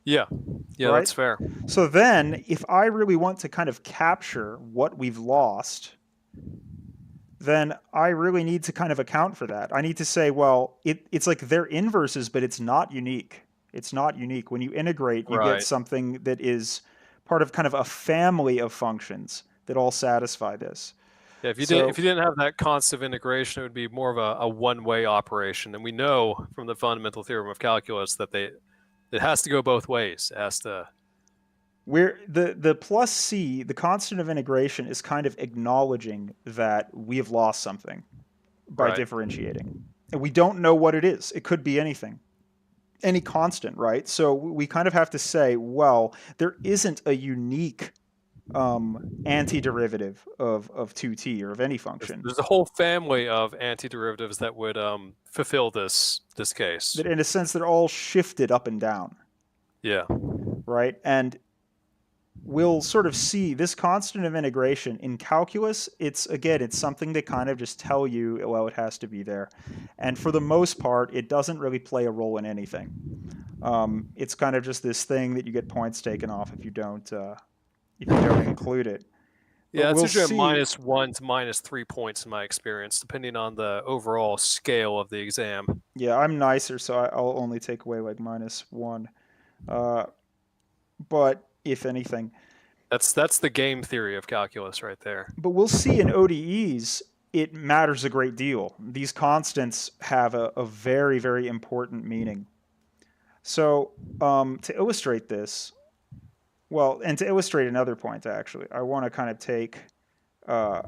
Yeah, right? That's fair. So then, if I really want to kind of capture what we've lost, then I really need to kind of account for that. I need to say, well, it's like they're inverses, but it's not unique. It's not unique. When you integrate, you get something that is part of kind of a family of functions that all satisfy this. Yeah, if you didn't have that constant integration, it would be more of a one-way operation. And we know from the fundamental theorem of calculus that it has to go both ways. It has to... Where the plus c, the constant of integration, is kind of acknowledging that we have lost something by differentiating. And we don't know what it is. It could be anything. Any constant, right? So we kind of have to say, well, there isn't a unique antiderivative of 2t or of any function. There's a whole family of antiderivatives that would fulfill this case. That in a sense, they're all shifted up and down. Yeah. Right? And we'll sort of see this constant of integration in calculus. It's something they kind of just tell you, well, it has to be there. And for the most part, it doesn't really play a role in anything. It's kind of just this thing that you get points taken off if you don't include it. But Yeah, it's we'll usually a see. -1 to -3 points in my experience, depending on the overall scale of the exam. Yeah, I'm nicer, so I'll only take away like -1. Uh, but if anything, That's the game theory of calculus right there. but we'll see in ODEs, it matters a great deal. These constants have a very, very important meaning. So to illustrate this, well, and to illustrate another point, actually, I want to kind of take uh,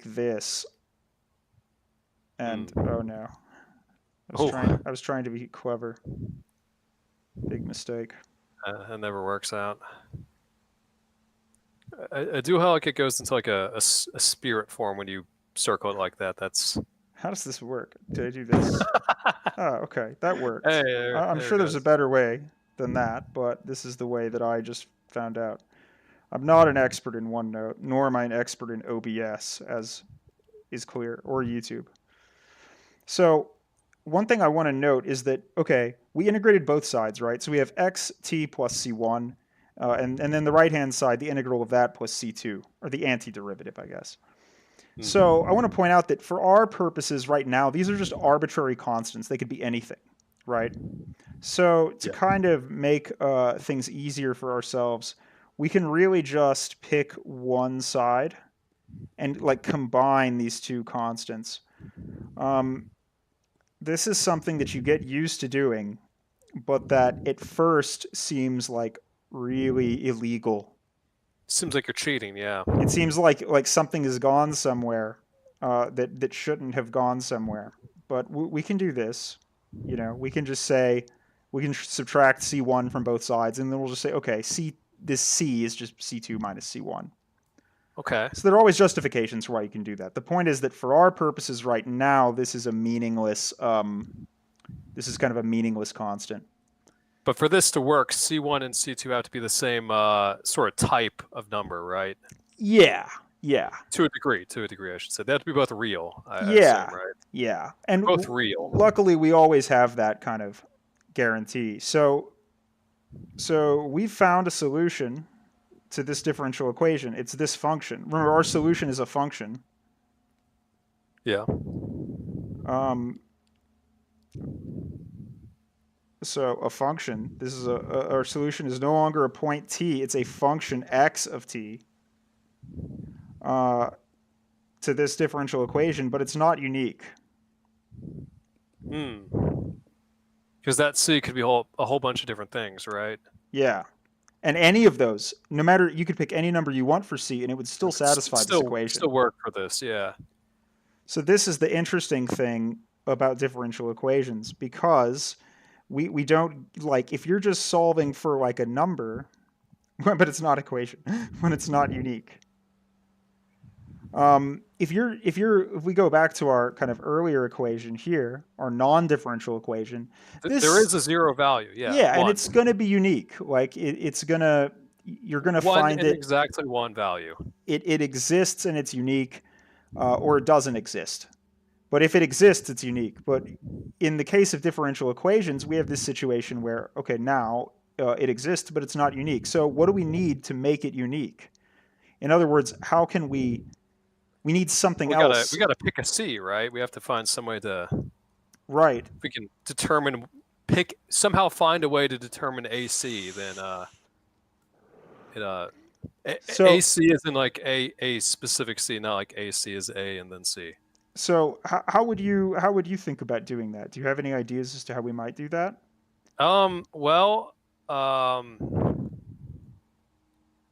this and Mm. oh no, Oh, I was trying to be clever. Big mistake. that never works out. I do how like it goes into like a spirit form when you circle it like that. That's How does this work? Did I do this? Oh, okay, that hey, worked. I'm there it sure there's a goes. better way than that, but this is the way that I just found out. I'm not an expert in OneNote, nor am I an expert in OBS, as is clear, or YouTube. So one thing I want to note is that, okay, we integrated both sides, right? So we have xt plus c1, and then the right-hand side, the integral of that plus c2, or the antiderivative, I guess. So I Mm. want to point out that for our purposes right now, these are just arbitrary constants. They could be anything, right? So to Yeah. kind of make things easier for ourselves, we can really just pick one side and like combine these two constants. Um, this is something that you get used to doing, but that at first seems like really illegal. Seems like you're cheating. Yeah. It seems like something has gone somewhere that shouldn't have gone somewhere. But we can do this. You know, we can just say we can subtract c1 from both sides, and then we'll just say, okay, this c is just c2 minus c1. Okay. So there are always justifications for why you can do that. The point is that for our purposes right now, this is a meaningless. This is kind of a meaningless constant. But for this to work, C1 and C2 have to be the same sort of type of number, right? Yeah, yeah, To a degree, I should say. They have to be both real, I assume, yeah, right? yeah. And Both real. luckily, we always have that kind of guarantee. So we found a solution to this differential equation. It's this function. Remember, our solution is a function. Yeah. Um, so a function. This is our solution is no longer a point t. It's a function x of t uh, to this differential equation, but it's not unique. Because that C could be a whole bunch of different things, right? Yeah. And any of those, no matter, you could pick any number you want for c, and it would still satisfy this equation. Still work for this, yeah. So this is the interesting thing about differential equations, because we don't, like, if you're just solving for like a number, but it's not equation, when it's not unique. If we go back to our kind of earlier equation here, our non-differential equation, There this, is a zero value, yeah. yeah, and One. it's going to be unique. Like it's gonna, you're gonna One find and it. exactly one value. It exists and it's unique, or it doesn't exist. But if it exists, it's unique. But in the case of differential equations, we have this situation where, okay, now it exists, but it's not unique. So what do we need to make it unique? In other words, how can we need something We else, gotta pick a C, right? We have to find some way to right? if we can determine somehow find a way to determine AC, then it So AC is in like a specific C, not like AC is A and then C. so how would you think about doing that? Do you have any ideas as to how we might do that? Well, um,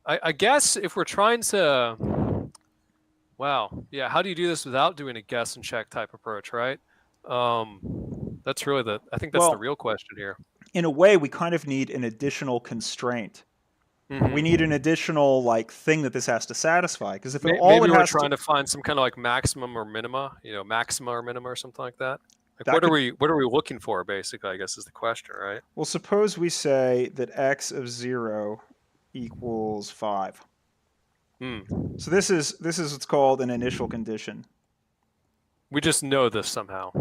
I guess if we're trying to, wow, yeah, how do you do this without doing a guess and check type approach, right? That's really I think that's the Well, real question here. in a way, we kind of need an additional constraint. We need an Mm-hmm. additional like thing that this has to satisfy. Because if all Maybe it we're has to, trying to find some kind of like maximum or minima, maxima or minima or something like that. Like that could, what are we looking for basically, I guess is the question, right? well, suppose we say that x of 0 equals 5. Hmm. So this is what's called an initial condition. We just know this somehow.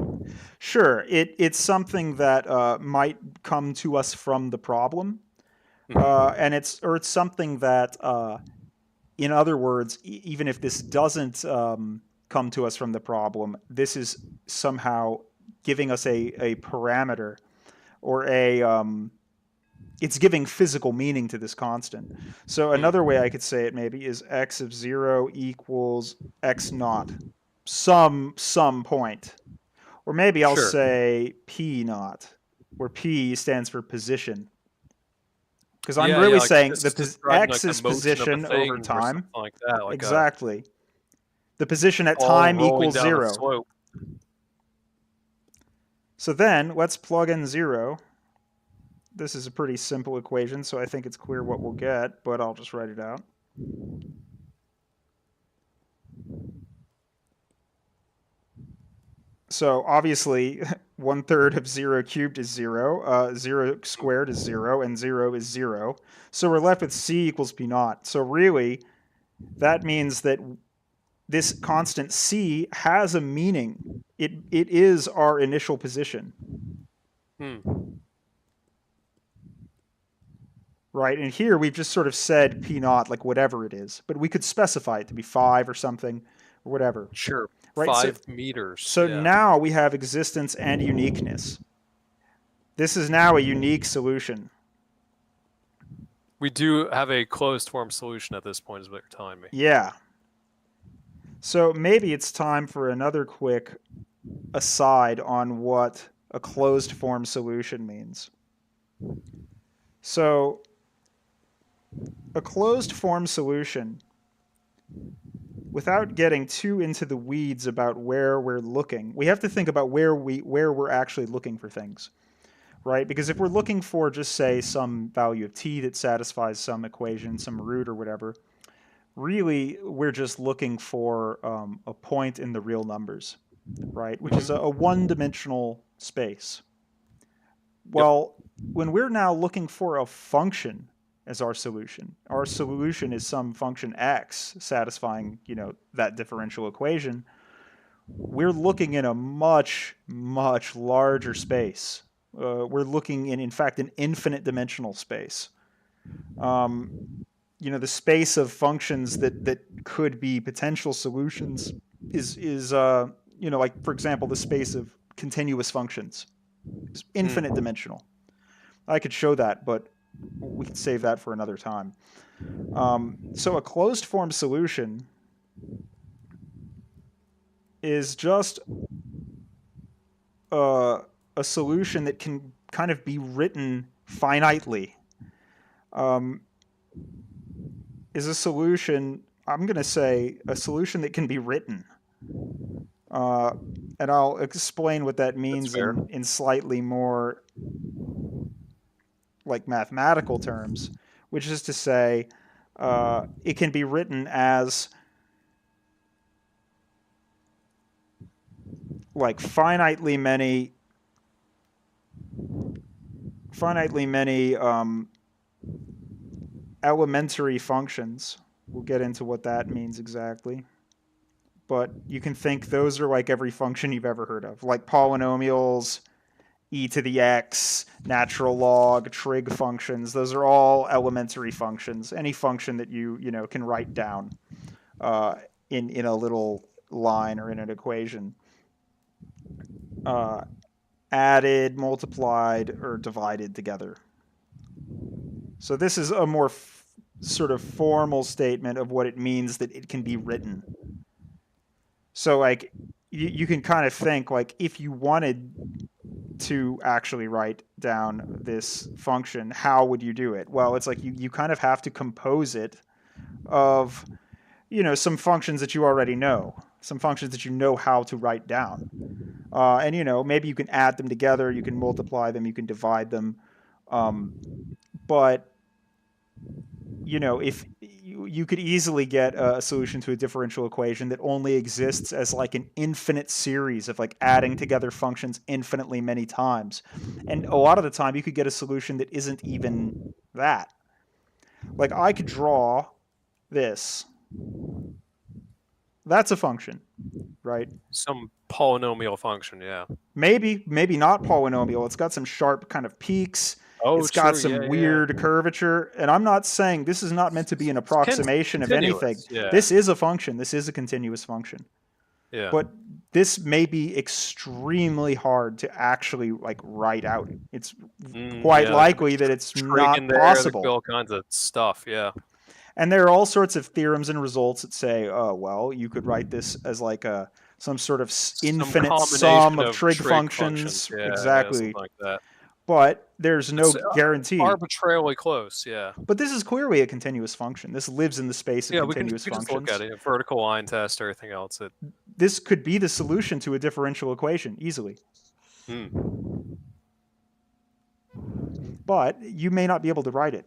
Sure, it's something that might come to us from the problem, Hmm. and it's something that, in other words, even if this doesn't come to us from the problem, this is somehow giving us a parameter or it's giving physical meaning to this constant. So another way I could say it maybe is x of 0 equals x naught, some point. Or maybe I'll Sure. say p naught, where p stands for position. Because I'm Yeah, yeah. really Like saying this is describing like x the is motion of a position over thing or time. something like that, like a Exactly. The position at ball time rolling equals down a 0. slope. So then let's plug in 0. This is a pretty simple equation, so I think it's clear what we'll get, but I'll just write it out. So obviously, 1/3 of 0 cubed is 0, 0 squared is 0, and 0 is 0. So we're left with c equals p naught. So really, that means that this constant c has a meaning. It is our initial position, Hmm. right? And here we've just sort of said p naught, like whatever it is, but we could specify it to be 5 or something, or whatever, Sure. right? So, 5 meters. so Yeah. now we have existence and uniqueness. This is now a unique solution. We do have a closed form solution at this point, is what you're telling me. Yeah. So maybe it's time for another quick aside on what a closed form solution means. So a closed form solution, without getting too into the weeds about where we're looking, we have to think about where we're actually looking for things, right? Because if we're looking for just say some value of t that satisfies some equation, some root or whatever, really we're just looking for a point in the real numbers, right? Which is a Hmm. one-dimensional space. Yep. Well, when we're now looking for a function as our solution is some function x satisfying, that differential equation. We're looking in a much, much larger space. We're looking in fact, an infinite dimensional space. Um, the space of functions that could be potential solutions is like for example, the space of continuous functions is infinite Hmm. dimensional. I could show that, but we can save that for another time. So a closed form solution is just uh, a solution that can kind of be written finitely. Um, is a solution, I'm going to say, a solution that can be written. Uh, and I'll explain what that That's means fair. in slightly more like mathematical terms, which is to say, it can be written as like finitely many elementary functions. We'll get into what that means exactly. But you can think those are like every function you've ever heard of, like polynomials, e to the x, natural log, trig functions. Those are all elementary functions. Any function that you can write down uh, in a little line or in an equation, uh, added, multiplied, or divided together. So this is a more sort of formal statement of what it means that it can be written. So like you can kind of think like if you wanted to actually write down this function, how would you do it? Well, it's like you kind of have to compose it of some functions that you already know, some functions that you know how to write down, and maybe you can add them together, you can multiply them, you can divide them, um, but if you could easily get a solution to a differential equation that only exists as like an infinite series of like adding together functions infinitely many times. And a lot of the time you could get a solution that isn't even that. Like I could draw this. That's a function, right? Some polynomial function. Yeah. maybe not polynomial. It's got some sharp kind of peaks. Oh, It's got true. Yeah, some yeah. weird curvature. And I'm not saying this is not meant to be an approximation of anything. Continuous. Yeah, This is a function. This is a continuous function. yeah. But this may be extremely hard to actually like write out. It's quite Yeah, there could be likely that it's trig not in there. There could be possible. all kinds of stuff. Yeah. And there are all sorts of theorems and results that say, oh, well, you could write this as like a some sort of Some infinite sum combination of of trig trig functions. functions. Yeah, yeah, Exactly. something like that. But there's no It's guarantee. arbitrarily close. Yeah. But this is clearly a continuous function. This lives in the space of Yeah, continuous we can just look at functions. it. Vertical line test, everything else. This could be the solution to a differential equation easily. Hmm. But you may not be able to write it.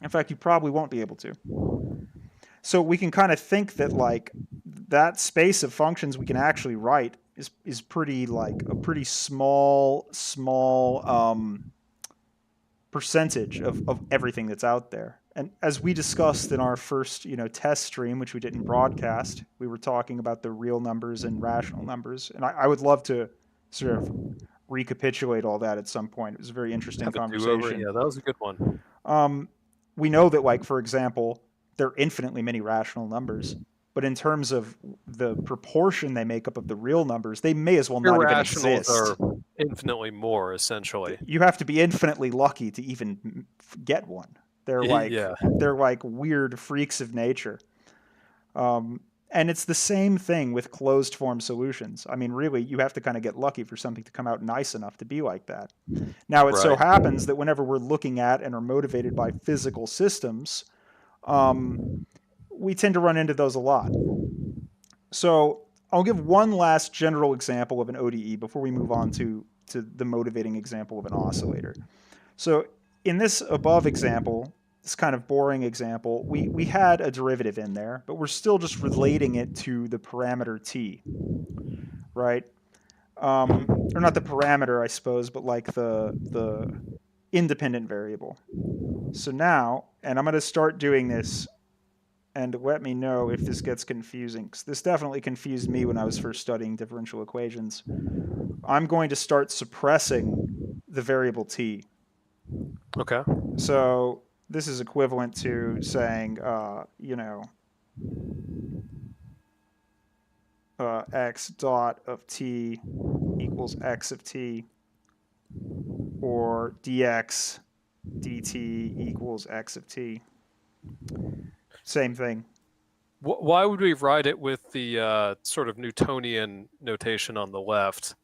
In fact, you probably won't be able to. So we can kind of think that like that space of functions we can actually write is pretty like a pretty small percentage of everything that's out there. And as we discussed in our first, test stream, which we didn't broadcast, we were talking about the real numbers and rational numbers. And I would love to sort of recapitulate all that at some point. It was a very interesting Have a do-over. conversation. Yeah, that was a good one. We know that, like, for example, there are infinitely many rational numbers, but in terms of the proportion they make up of the real numbers, they may as well not even Irrationals are exist. infinitely more, essentially. You have to be infinitely lucky to even get one. They're like Yeah. they're like weird freaks of nature. And it's the same thing with closed form solutions. I mean, really, you have to kind of get lucky for something to come out nice enough to be like that. Now, it so Right. happens that whenever we're looking at and are motivated by physical systems, we tend to run into those a lot. So I'll give one last general example of an ODE before we move on to the motivating example of an oscillator. So in this above example, this kind of boring example, we had a derivative in there, but we're still just relating it to the parameter t, right? Or not the parameter, I suppose, but like the independent variable. So now, and I'm going to start doing this, and let me know if this gets confusing, because this definitely confused me when I was first studying differential equations. I'm going to start suppressing the variable t. Okay. So this is equivalent to saying, x dot of t equals x of t, or dx dt equals x of t. Same thing. Why would we write it with the sort of Newtonian notation on the left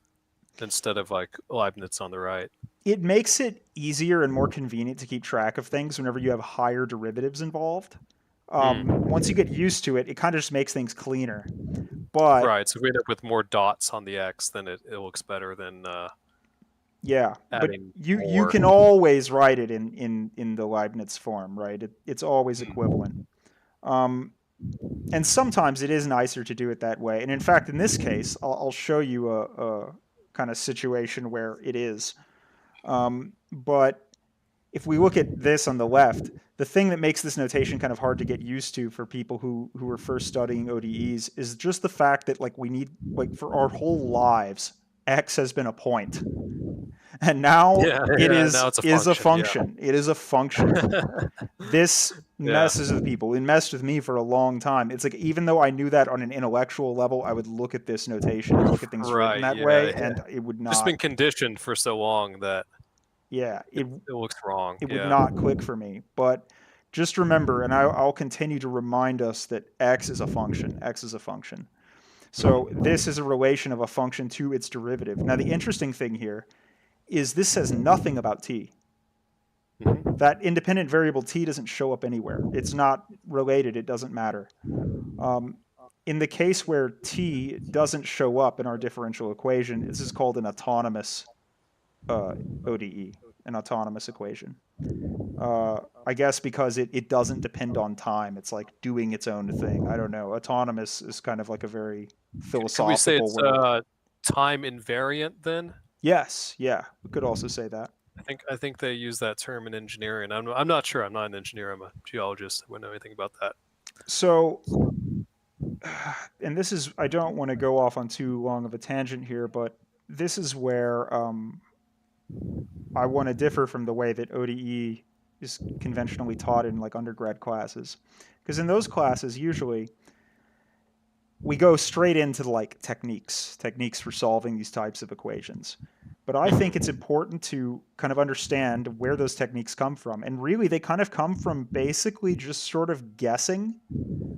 instead of like Leibniz on the right? It makes it easier and more convenient to keep track of things whenever you have higher derivatives involved. Once you get used to it, it kind of just makes things cleaner. But Right. So if we end up with more dots on the x, then it looks better than yeah, but adding you more. can always write it in the Leibniz form, right? It's always equivalent. Um, and sometimes it is nicer to do it that way. And in fact, in this case, I'll show you a kind of situation where it is. But if we look at this on the left, the thing that makes this notation kind of hard to get used to for people who are first studying ODEs is just the fact that like we need like for our whole lives, x has been a point, and now Yeah, it yeah. Now it's a is a function. Yeah. function. It is a function. This Yeah. messes with people. It messed with me for a long time. It's like even though I knew that on an intellectual level, I would look at this notation and look at things written Right. that Yeah. way, Yeah. and it would Just not. been conditioned for so long that Yeah, it looks wrong. it would Yeah. not click for me. But just remember, and I'll continue to remind us that x is a function. X is a function. So this is a relation of a function to its derivative. Now the interesting thing here is this says nothing about t. Mhm. That independent variable t doesn't show up anywhere. It's not related. It doesn't matter. In the case where t doesn't show up in our differential equation, this is called an autonomous ODE, an autonomous equation. I guess because it doesn't depend on time. It's like doing its own thing. I don't know. Autonomous is kind of like a very Could we say philosophical it's word. time invariant then? Yes, yeah, we could also say that. I think they use that term in engineering. I'm not sure. I'm not an engineer. I'm a geologist. I wouldn't know anything about that. So, and this is, I don't want to go off on too long of a tangent here, but this is where I want to differ from the way that ODE is conventionally taught in like undergrad classes, because in those classes usually we go straight into like techniques for solving these types of equations. But I think it's Mhm. important to kind of understand where those techniques come from. And really, they kind of come from basically just sort of guessing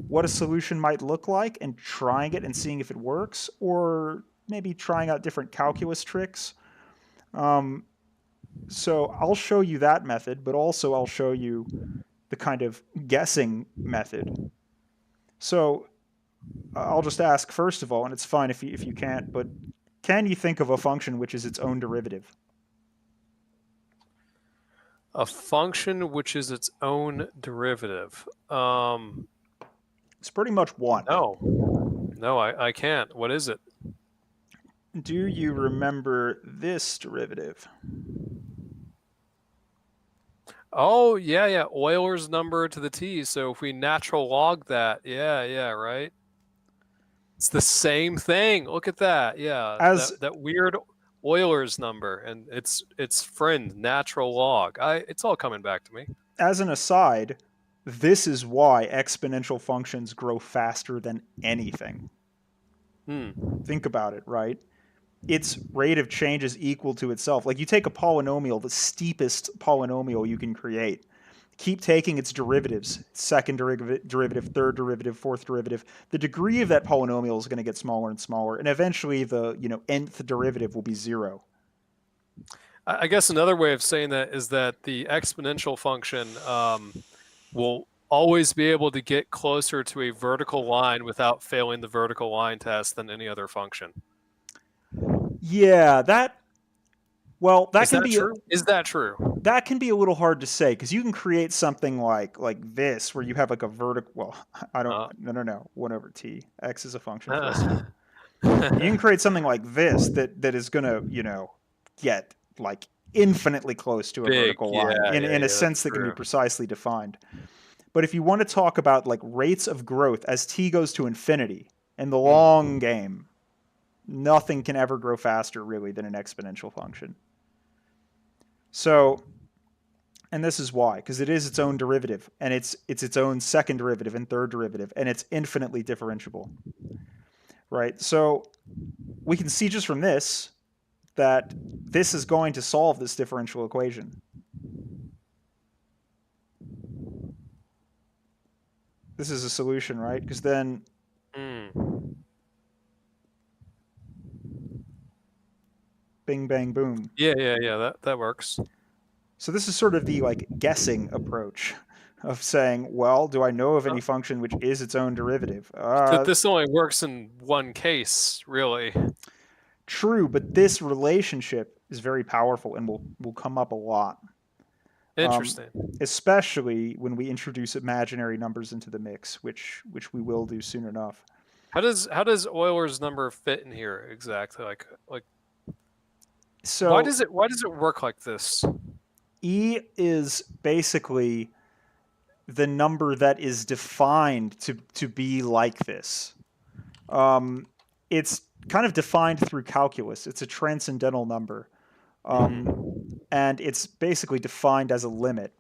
what a solution might look like and trying it and seeing if it works, or maybe trying out different calculus tricks. Um, so I'll show you that method, but also I'll show you the kind of guessing method. So I'll just ask first of all, and it's fine if you can't, but can you think of a function which is its own derivative? A function which is its own derivative. It's pretty much one. No, no, I can't. What is it? Do you remember this derivative? Oh, yeah, yeah. Euler's number to the t. So if we natural log that, yeah, yeah, right. It's the same thing. Look at that. Yeah, As that weird Euler's number and its friend natural log. It's all coming back to me. as an aside, this is why exponential functions grow faster than anything. Hmm. Think about it, right? Its rate of change is equal to itself. Like you take a polynomial, the steepest polynomial you can create, keep taking its derivatives, second derivative, third derivative, fourth derivative. The degree of that polynomial is going to get smaller and smaller, and eventually the nth derivative will be zero. I guess another way of saying that is that the exponential function will always be able to get closer to a vertical line without failing the vertical line test than any other function. Yeah, that well, Is that true? Is that true? that can be a little hard to say because you can create something like this where you have like a vertical. Well, I don't. Uh, No. 1/t. X is a function for us now. You can create something like this that is gonna get like infinitely close to a Big. vertical Yeah, line yeah, in a yeah. That's sense that can be true. precisely defined. But if you want to talk about like rates of growth as t goes to infinity in the long Hmm. game, nothing can ever grow faster really than an exponential function. So, and this is why, because it is its own derivative, and it's its own second derivative and third derivative, and it's infinitely differentiable, right? So we can see just from this that this is going to solve this differential equation. This is a solution, right? Because then Mm. bing, bang, boom. Yeah, yeah, yeah. That works. So this is sort of the like guessing approach of saying, well, do I know of any function which is its own derivative? This only works in one case, really. True, but this relationship is very powerful and will come up a lot, um, Interesting. especially when we introduce imaginary numbers into the mix, which we will do soon enough. How does Euler's number fit in here exactly? Like So why does it work like this? E is basically the number that is defined to be like this. Um, it's kind of defined through calculus. It's a transcendental number, um, Hmm. and it's basically defined as a limit.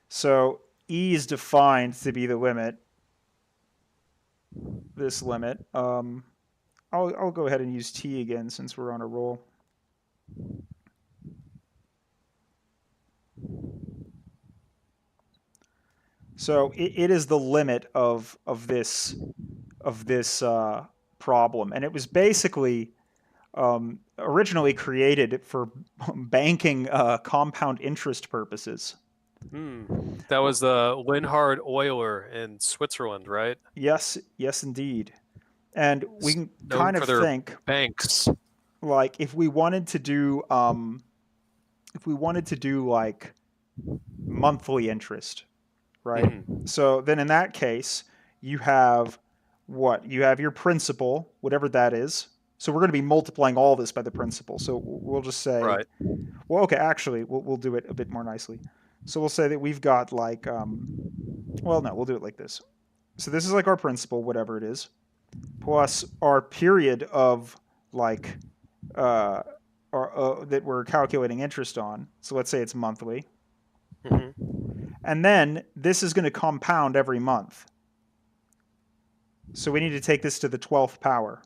So E is defined to be the limit. This limit. I'll go ahead and use T again since we're on a roll. So it is the limit of this problem, and it was basically originally created for banking compound interest purposes. Hmm. That was Linhard Euler in Switzerland, right? Yes, yes, indeed. And we can Known kind for of their think banks. like if we wanted to do like monthly interest, right? Hmm. So then in that case, you have what? You have your principal, whatever that is. So we're going to be multiplying all this by the principal. So we'll just say, Right. well, okay, actually, we'll do it a bit more nicely. So we'll say that we've got like, well, no, we'll do it like this. So this is like our principal, whatever it is, plus our period of like uh, or that we're calculating interest on. So let's say it's monthly, and then this is going to compound every month. So we need to take this to the 12th power.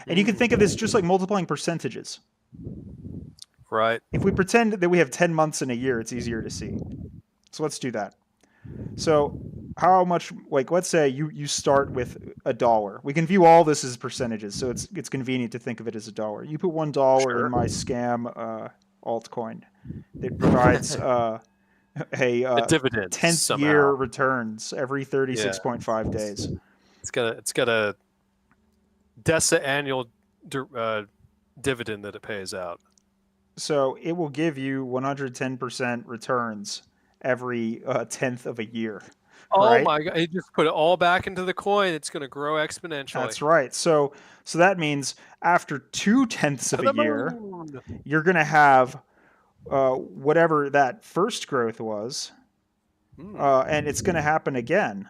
And you can think of this just like multiplying percentages. Right. If we pretend that we have 10 months in a year, it's easier to see. So let's do that. So how much, like, let's say you start with $1. We can view all this as percentages, so it's convenient to think of it as $1. You put $1 in Sure. my scam altcoin that provides A a dividend 10th year somehow. returns every Yeah. 36.5 days. It's got a DESA annual dividend that it pays out. So it will give you 110% returns every 10th of a year, Oh right? my god! You just put it all back into the coin. It's going to grow exponentially. That's right. So that means after 2/10 To of a the year, moon. you're going to have whatever that first growth was, and it's going to happen again.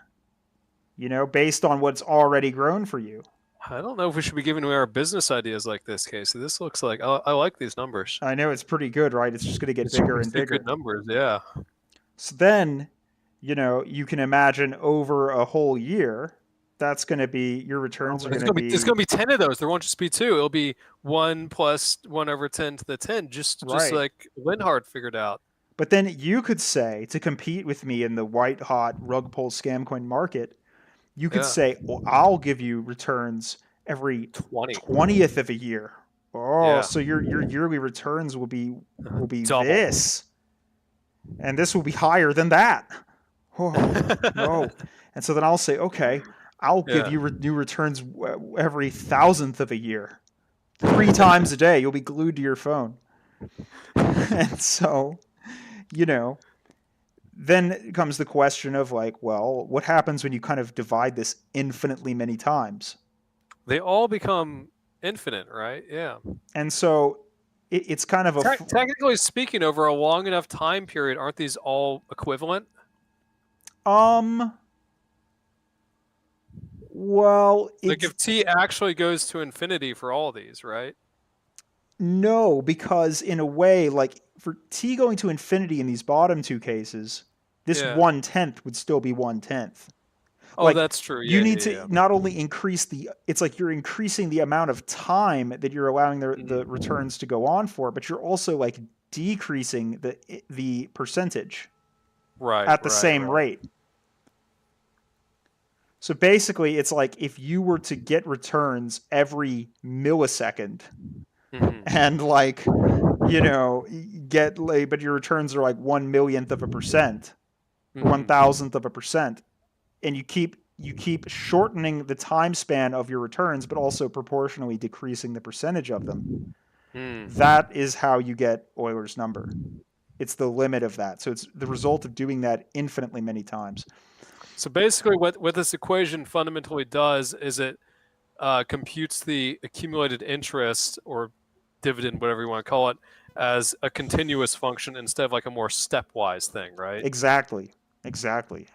Based on what's already grown for you. I don't know if we should be giving away our business ideas like this, Casey. This looks like I like these numbers. I know it's pretty good, right? It's just going to get It's, bigger and they're good bigger. numbers, yeah. So then, you can imagine over a whole year, that's going to be your Oh, returns are there's going to gonna be there's be gonna be 10 of those. There won't just be two. It'll be 1 + 1/10 to the 10, just right. like Linhart figured out. But then you could say, to compete with me in the white hot rug pull scam coin market, you could Yeah, say, well, I'll give you returns every 20. 20th of a year. Oh, Yeah, so your yearly returns will be double. this, and this will be higher than that. Oh no! And so then I'll say, okay, I'll give Yeah. you new returns every 1,000th of a year, 3 times a day. You'll be glued to your phone, and so you know then comes the question of like, well, what happens when you kind of divide this infinitely many times? They all become infinite, right? Yeah. And so it's kind of Technically speaking, over a long enough time period, aren't these all equivalent? um well, Like it's if t actually goes to infinity for all these, right? no, because in a way, like for t going to infinity in these bottom two cases, this Yeah. 1/10 would still be 1/10. Oh, Like that's true. you Yeah, need yeah, to yeah. not only increase it's like you're increasing the amount of time that you're allowing the Mhm. returns to go on for, but you're also like decreasing the percentage Right, at the right, same right. rate. So basically, it's like if you were to get returns every millisecond Hmm. and like, get like, but your returns are like 1 millionth of a percent or one Hmm. thousandth of a percent, and you keep shortening the time span of your returns, but also proportionally decreasing the percentage of them. Mm. That is how you get Euler's number. It's the limit of that. So it's the result of doing that infinitely many times. So basically, what this equation fundamentally does is it computes the accumulated interest or dividend, whatever you want to call it, as a continuous function instead of like a more stepwise thing, right? Exactly. Exactly.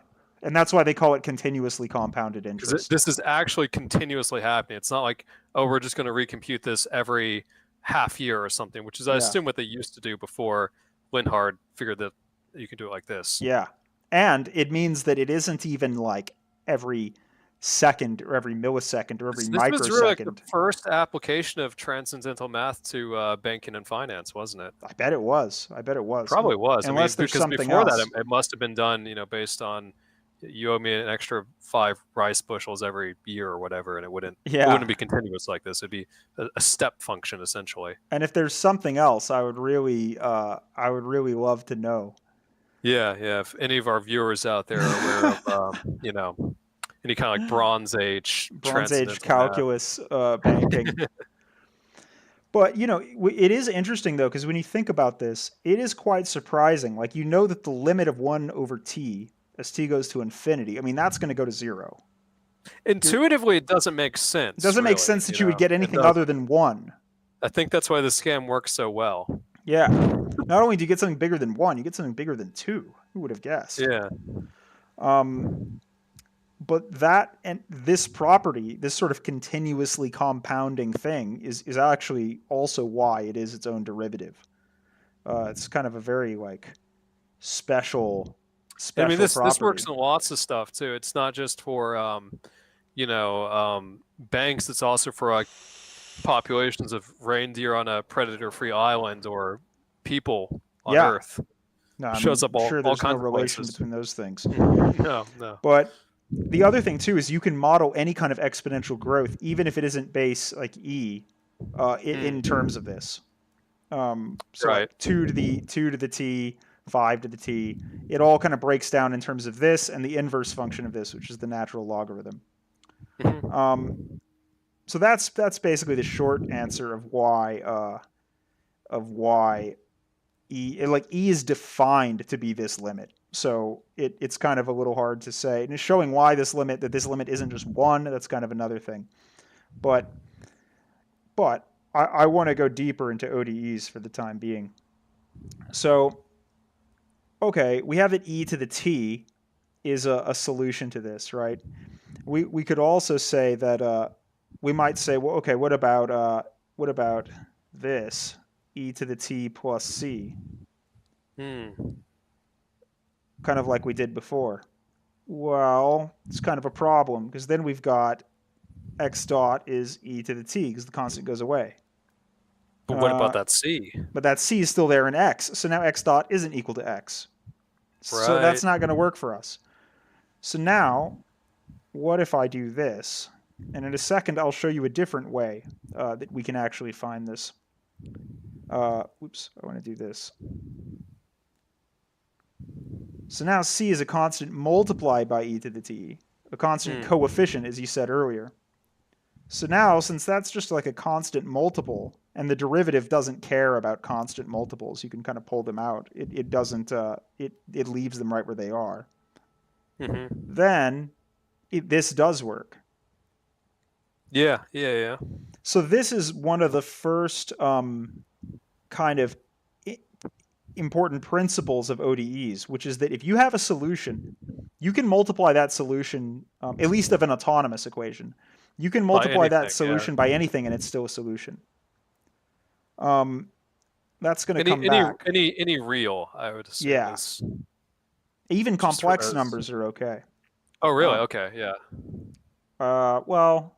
And that's why they call it continuously compounded Because interest. this is actually continuously happening. It's not like, oh, we're just going to recompute this every half year or something, which is, I Yeah. assume, what they used to do before Linhard figured that you can do it like this. Yeah. And it means that it isn't even like every second or every millisecond or every This was really like the microsecond. first application of transcendental math to banking and finance, wasn't it? I bet it was. I bet it was. Probably was. I mean, Unless there's because something before that, else. it must have been done, based on you owe me an extra 5 rice bushels every year or whatever, and it wouldn't Yeah. be continuous like this. It'd be a step function essentially. And if there's something else, I would really love to know. Yeah, yeah. If any of our viewers out there are aware of, any kind of like Bronze Age Bronze Age transcendental math. calculus banking. But it is interesting though, because when you think about this, it is quite surprising. Like that the limit of 1/t as t goes to infinity. I mean, that's going to go to zero. You're, it Intuitively, it doesn't make sense, doesn't make really. sense that you would get It anything other doesn't. than one. I think that's why the scam works so well. Yeah. Not only do you get something bigger than one, you get something bigger than two. Who would have guessed? Yeah. Um, but that and this property, this sort of continuously compounding thing, is actually also why it is its own derivative. It's kind of a very like special I mean, special this works property. in lots of stuff too. It's not just for banks. It's also for like populations of reindeer on a predator-free island or people on Yeah, Earth. no, I Shows mean, up sure, all there's no kinds of relation places. between those things, No, no. but the other thing too is you can model any kind of exponential growth, even if it isn't base like e, in Mm, terms of this. So right. like two to the t, 5 to the t, it all kind of breaks down in terms of this and the inverse function of this, which is the natural logarithm. Mm-hmm. Um, so that's basically the short answer of why like e is defined to be this limit. So it's kind of a little hard to say, and it's showing why this limit isn't just one. That's kind of another thing. But I want to go deeper into ODEs for the time being. So okay, we have that e to the t is a solution to this, right? We could also say that we might say, well, okay, what about this e to the t plus c, Mm. kind of like we did before. Well, it's kind of a problem because then we've got x dot is e to the t because the constant goes away. But what about Uh, that C? but that c is still there in x, so now x dot isn't equal to x. So Right. that's not going to work for us. So now, what if I do this? And in a second, I'll show you a different way that we can actually find this. Oops, I want to do this. So now c is a constant multiplied by e to the t, a constant Mm. coefficient, as you said earlier. So now, since that's just like a constant multiple, and the derivative doesn't care about constant multiples, you can kind of pull them out. It doesn't. It leaves them right where they are. Mm-hmm. Then this does work. Yeah, yeah, yeah. So this is one of the first kind of important principles of ODEs, which is that if you have a solution, you can multiply that solution, at least of an autonomous equation. You can By multiply that anything, yeah. solution by anything, and it's still a solution. Um, that's going to come back. Any real, I would assume, Yeah, is even just for complex as. numbers are okay. Oh, really? Um, Okay, yeah. well,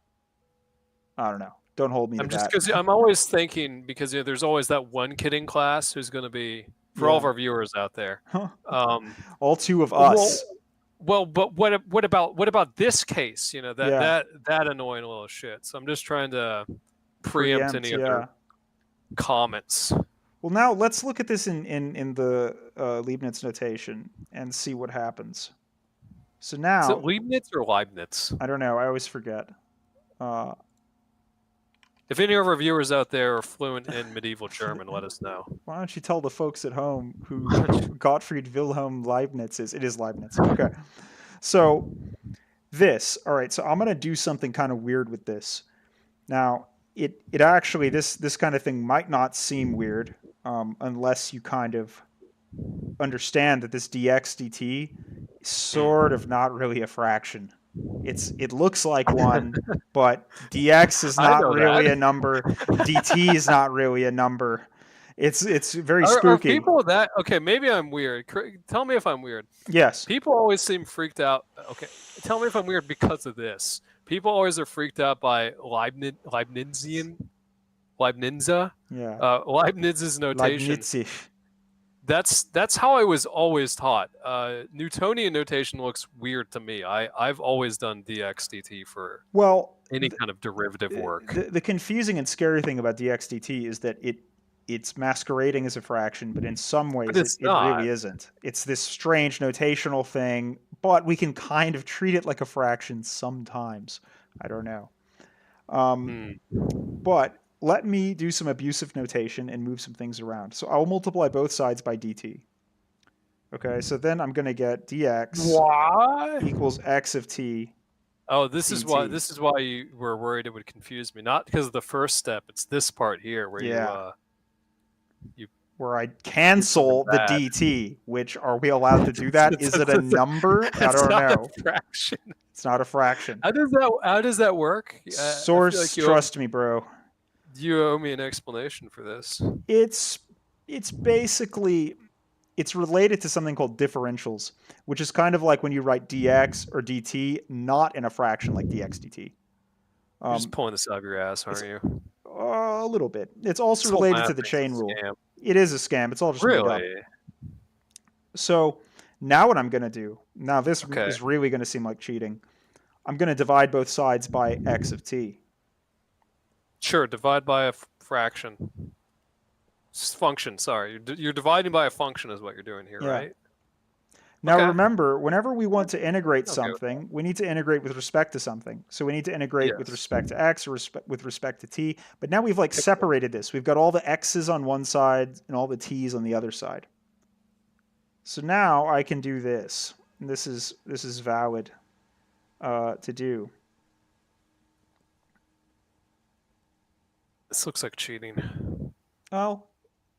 I don't know. Don't hold me to I'm just that. because I'm always thinking because there's always that one kid in class who's going to be for all of Yeah, our viewers out there. Um, all two of well, us. but what about this case? That Yeah, that annoying little shit. So I'm just trying to preempt preempt. any other Yeah. comments. Well, now let's look at this in the Leibniz notation and see what happens. So Is it now, Leibniz or Leibniz? I don't know. I always forget. Uh, If any of our viewers out there are fluent in medieval German, let us know. why don't you tell the folks at home who Gottfried Wilhelm Leibniz is? It is Leibniz. Okay. So this. All right. So I'm gonna do something kind of weird with this. Now, it actually this kind of thing might not seem weird unless you kind of understand that this dx dt is sort Hmm. of not really a fraction. It looks like one, but dx is I not know that. really a number. Dt is not really a number. It's very Are spooky. people that okay? Maybe I'm weird. Tell me if I'm weird. Yes. People always seem freaked out. Okay, tell me if I'm weird because of this. People always are freaked out by Leibniza, Yeah. Leibniz's notation. Leibnizisch. That's how I was always taught. Newtonian notation looks weird to me. I've always done dx dt for Well, any kind of derivative work. the confusing and scary thing about dx/dt is that it's masquerading as a fraction, but in some But ways it's it really not. isn't. It's this strange notational thing, but we can kind of treat it like a fraction sometimes. I don't know. Um, Hmm. but let me do some abusive notation and move some things around. So I'll multiply both sides by dt. Okay, so then I'm going to get dx Why? equals x of t Oh, this is why dt. this is why you were worried it would confuse me. Not because of the first step. It's this part here where you Yeah, you where I do something cancel the bad. dt, which are we allowed to do that? Is it a number? I That's don't not a know. fraction. It's not a fraction. How does that work? I feel Source, like trust me, bro. you owe me an explanation for this. It's it's basically it's related to something called differentials, which is kind of like when you write dx or dt not in a fraction like dx dt. You're just Um, pulling this out of your ass, it's aren't you? a little bit. It's also This whole related to math the thing's chain a rule. scam. It is a scam. It's all just made up. Really? So now what I'm going to do, now this Okay. is really going to seem like cheating. I'm going to divide both sides by x of t. Sure. Divide by a fraction. Function. Sorry, you're dividing by a function, is what you're doing here, Yeah. right? Now Okay. remember, whenever we want to integrate Okay with that. something, we need to integrate with respect to something. So we need to integrate with Yes. respect to x or with respect to t. But now we've like Yep. separated this. We've got all the x's on one side and all the t's on the other side. So now I can do this. And this is valid to do. This looks like cheating. Well,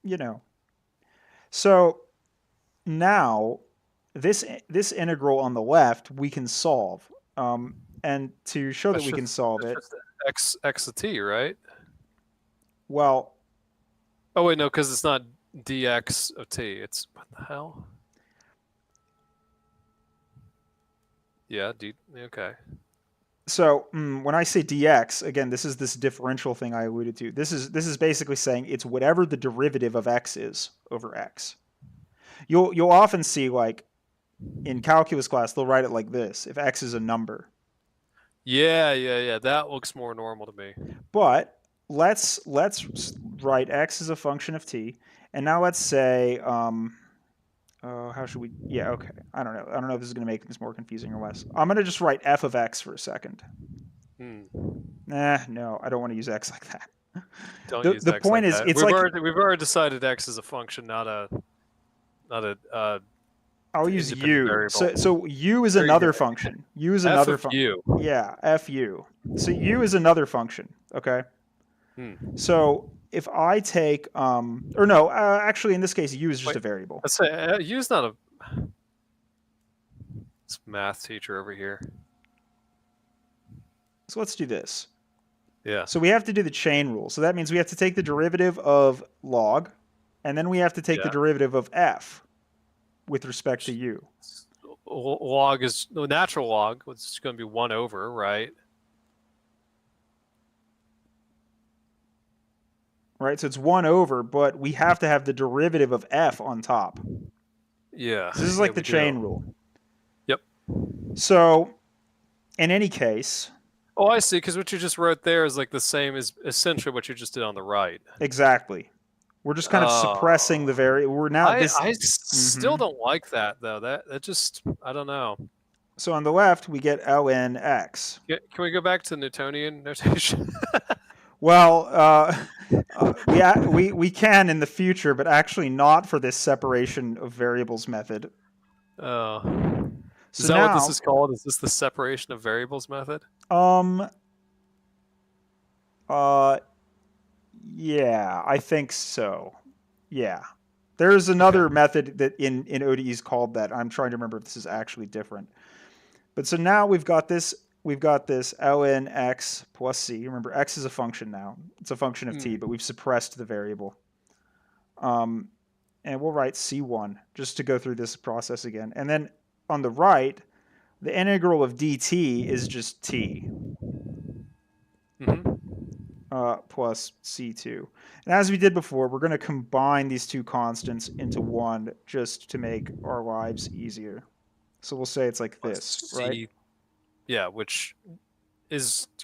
you know. So now this integral on the left we can solve. And to show that That's we can just solve that's it, just x of t, right? well, Oh wait, no, because it's not dx of t. It's what the hell? Yeah, okay. so when I say dx, again, this is this differential thing I alluded to. This is basically saying it's whatever the derivative of x is over x. You'll often see like in calculus class they'll write it like this if x is a number. Yeah. That looks more normal to me. But let's write x as a function of t, and now let's say how should we? Yeah, okay. I don't know. I don't know if this is going to make things more confusing or less. I'm going to just write f of x for a second. Hmm. No, I don't want to use x like that. Don't the use The x point like is, that. it's We've like already we've already decided x is a function, not a I'll use independent u. variable. So u is There you go. another function. U is F another of function. u. Yeah, f u. So u is another function. Okay. Hmm. So if I take or no, actually in this case u is just Wait, a variable. let's say u's not a this math teacher over here. So let's do this. Yeah. So we have to do the chain rule. So that means we have to take the derivative of log, and then we have to take the Yeah. derivative of f with respect to u. Log is the natural log, which is going to be 1 over, right? Right? So it's 1 over, but we have to have the derivative of f on top. Yeah. So this is Yeah, like the we chain do. rule. Yep. So in any case, Oh, I see. Because what you just wrote there is like the same as essentially what you just did on the right. exactly. We're just kind of suppressing the Oh, we're now this I still don't like that though. That just I don't know. So on the left we get ln x. Can we go back to Newtonian notation? Well, we can in the future, but actually not for this separation of variables method. Oh, is So that what this is now, called? Is this the separation of variables method? um, uh, yeah, I think so. Yeah, there's Okay. another method that in ODE is called that. I'm trying to remember if this is actually different. But so now we've got this. We've got this ln x plus c. Remember, x is a function now. It's a function of t, Hmm. but we've suppressed the variable. Um, and we'll write c1 just to go through this process again. And then on the right, the integral of dt is just t Mm-hmm. plus c2. And as we did before, we're going to combine these two constants into one just to make our lives easier. So we'll say it's like this, right? C, yeah, which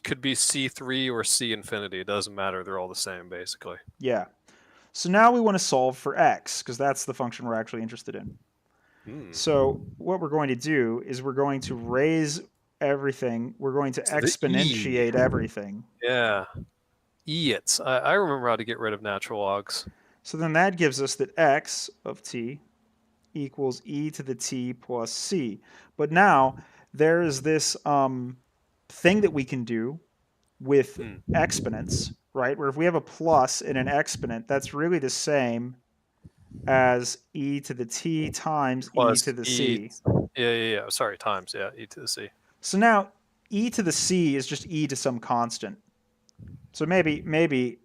could be C3 or C infinity. It doesn't matter. They're all the same, basically. Yeah. So now we want to solve for x, because that's the function we're actually interested in. Hmm. So what we're going to do is we're going to raise everything. We're going to To the E. exponentiate everything. Yeah. I remember how to get rid of natural logs. So then that gives us that x of t equals e to the t plus c. But now there is this thing that we can do with exponents, right? Where if we have a plus in an exponent, that's really the same as e to the t times e Plus to the E. c. Yeah. Sorry, times. Yeah, E to the C. So now e to the c is just e to some constant. So maybe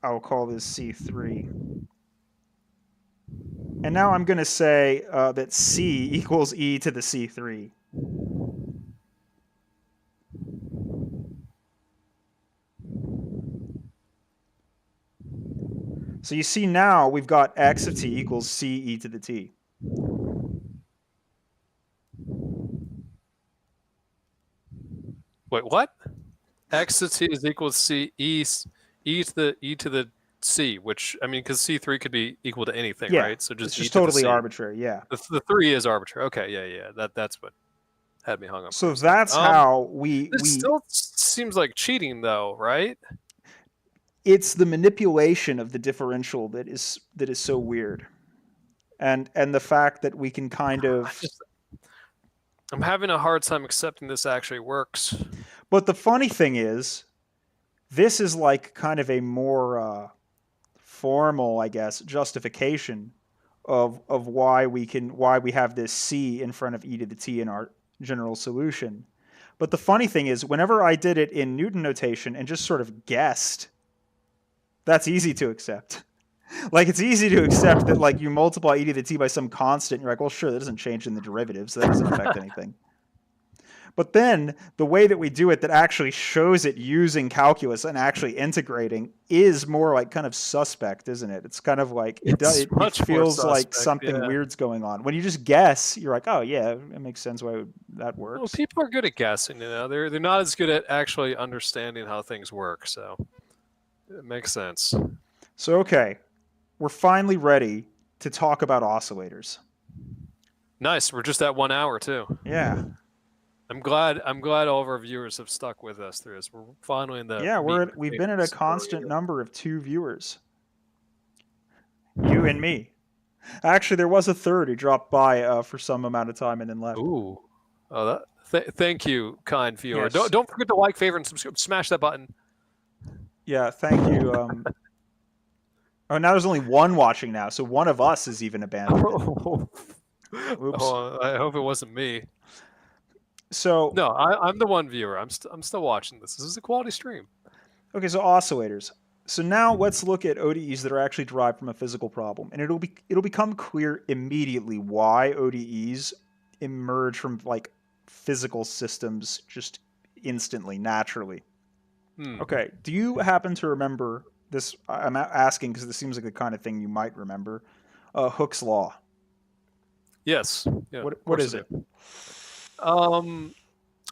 I'll call this c3. And now I'm going to say that c equals e to the c3. So you see now we've got x of t equals c e to the t. Wait, what? X to t is equal to c e to the c, which I mean, because c3 could be equal to anything, Yeah, right? So it's just e just to the totally c. arbitrary. Yeah. The three is arbitrary. Okay, yeah. That's what had me hung up for So a second. that's how This still seems like cheating, though, right? it's the manipulation of the differential that is so weird. And the fact that we can kind I of. just I'm having a hard time accepting this actually works. But the funny thing is, this is like kind of a more formal, I guess, justification of why we have this c in front of e to the t in our general solution. But the funny thing is, whenever I did it in Newton notation and just sort of guessed, that's easy to accept. Like, it's easy to accept that, like, you multiply e to the t by some constant. You're like, well, sure, that doesn't change in the derivative, so that doesn't affect anything. But then the way that we do it that actually shows it using calculus and actually integrating is more like kind of suspect, isn't it? It's kind of like It's it much more feels like suspect. something Yeah. weird's going on. When you just guess, you're like, oh yeah, it makes sense why that Well, works. people are good at guessing. They're not as good at actually understanding how things work. So it makes sense. So okay, we're finally ready to talk about oscillators. Nice. We're just at 1 hour too. Yeah. I'm glad all of our viewers have stuck with us through this. We're finally in the Yeah, meat and we've been at a potatoes early constant here. number of 2 viewers. You and me. Actually, there was a third who dropped by for some amount of time and then left. Ooh. Oh, thank you, kind viewer. Don't Yes. don't forget to like, favorite, and subscribe. Smash that button. Yeah, thank you. Oh, now there's only one watching now, so one of us has even abandoned it. Oh, Oops. I hope it wasn't me. So, No, I'm the one viewer. I'm still watching this. This is a quality stream. okay, so oscillators. So now let's look at ODEs that are actually derived from a physical problem, and it'll become clear immediately why ODEs emerge from like physical systems just instantly, naturally. Hmm. Okay, do you happen to remember this? I'm asking because this seems like the kind of thing you might remember. Hooke's law. Yes. Yeah. Of What course is I it? do. Um.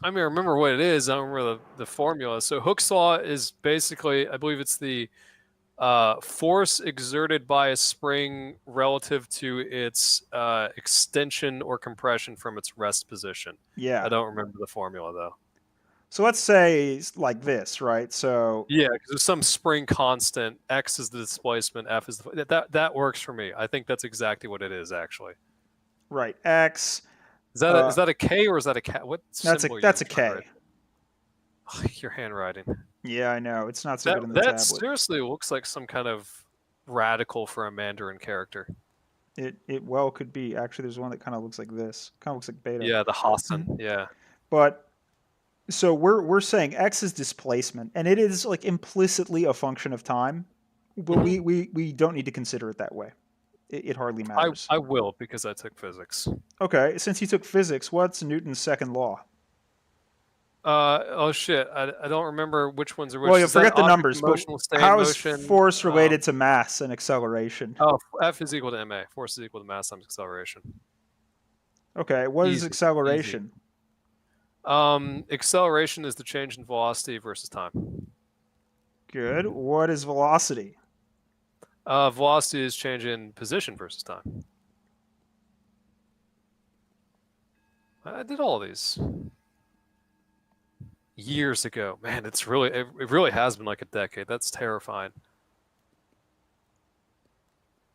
I mean, I remember what it is. I don't remember the formula. So Hooke's law is basically, I believe it's the force exerted by a spring relative to its extension or compression from its rest position. I Yeah. don't remember the formula though. So let's say it's like this, right? So Yeah, because there's some spring constant. X is the displacement. F is that works for me. I think that's exactly what it is. Actually, right, X. is that a K or is that a cat? What symbol are you That's a trying to write? K. Oh, your handwriting. Yeah, I know. It's not so That good in the that tablet. seriously looks like some kind of radical for a Mandarin character. It well could be. Actually, there's one that kind of looks like this. Kind of looks like beta. Yeah, the Hassan. Yeah. But so we're saying X is displacement, and it is like implicitly a function of time. But Hmm. we don't need to consider it that way. It hardly matters. I will because I took physics. Okay, since you took physics, what's Newton's second law? Oh shit, I don't remember which ones are Well, which. you Is that forget the object numbers, in but motion will stay in how is motion? force related to mass and acceleration? Oh, F is equal to ma. Force is equal to mass times acceleration. Okay, what is Easy, easy. acceleration? Acceleration is the change in velocity versus time. Good. What is velocity? Velocity is change in position versus time. I did all of these years ago. Man, it really has been like a decade. That's terrifying.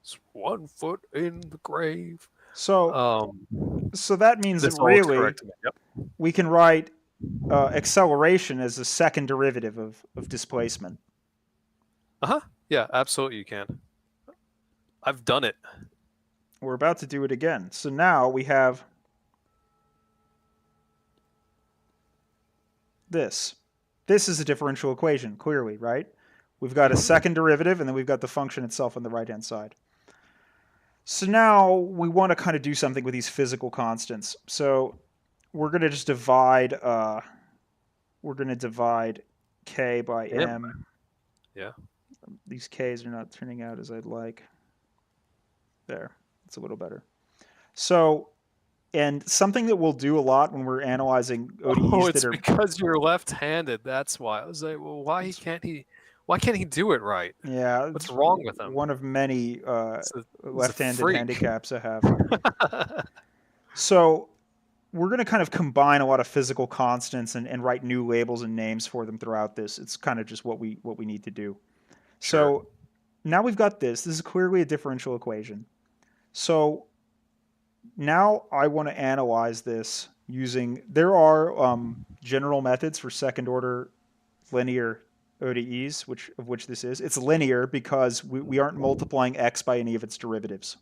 It's 1 foot in the grave. So that means that This all looks really correct to me. Yep. we can write acceleration as the second derivative of displacement. Yeah, absolutely you can. I've done it. We're about to do it again. So now we have this. This is a differential equation, clearly, right? We've got a Mm-hmm. second derivative, and then we've got the function itself on the right-hand side. So now we want to kind of do something with these physical constants. So we're going to just divide. We're going to divide k by M. m. Yeah. These k's are not turning out as I'd like. There, it's a little better. So, and something that we'll do a lot when we're analyzing Oh, ODEs that it's are, because you're left-handed. That's why. I was like, well, it's, why can't he do it right? yeah, What's it's wrong with him? one of many He's a left-handed freak. handicaps I have. So we're going to kind of combine a lot of physical constants and write new labels and names for them throughout this. It's kind of just what we need to do. Sure. So now we've got this. This is clearly a differential equation. So now I want to analyze this using, there are general methods for second order linear ODEs, which this is. It's linear because we aren't multiplying x by any of its derivatives.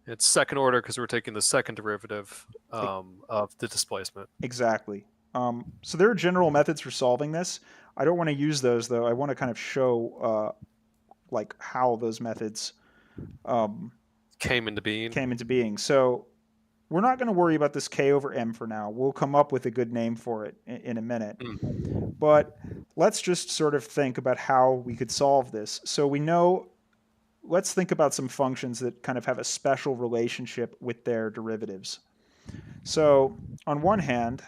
It's second order because we're taking the second derivative of the displacement. Exactly. So there are general methods for solving this. I don't want to use those though. I want to kind of show like how those methods um, Came into being. came into being. So we're not going to worry about this k over m for now. We'll come up with a good name for it in a minute. Mm. But let's just sort of think about how we could solve this. So we know, let's think about some functions that kind of have a special relationship with their derivatives. So on one hand,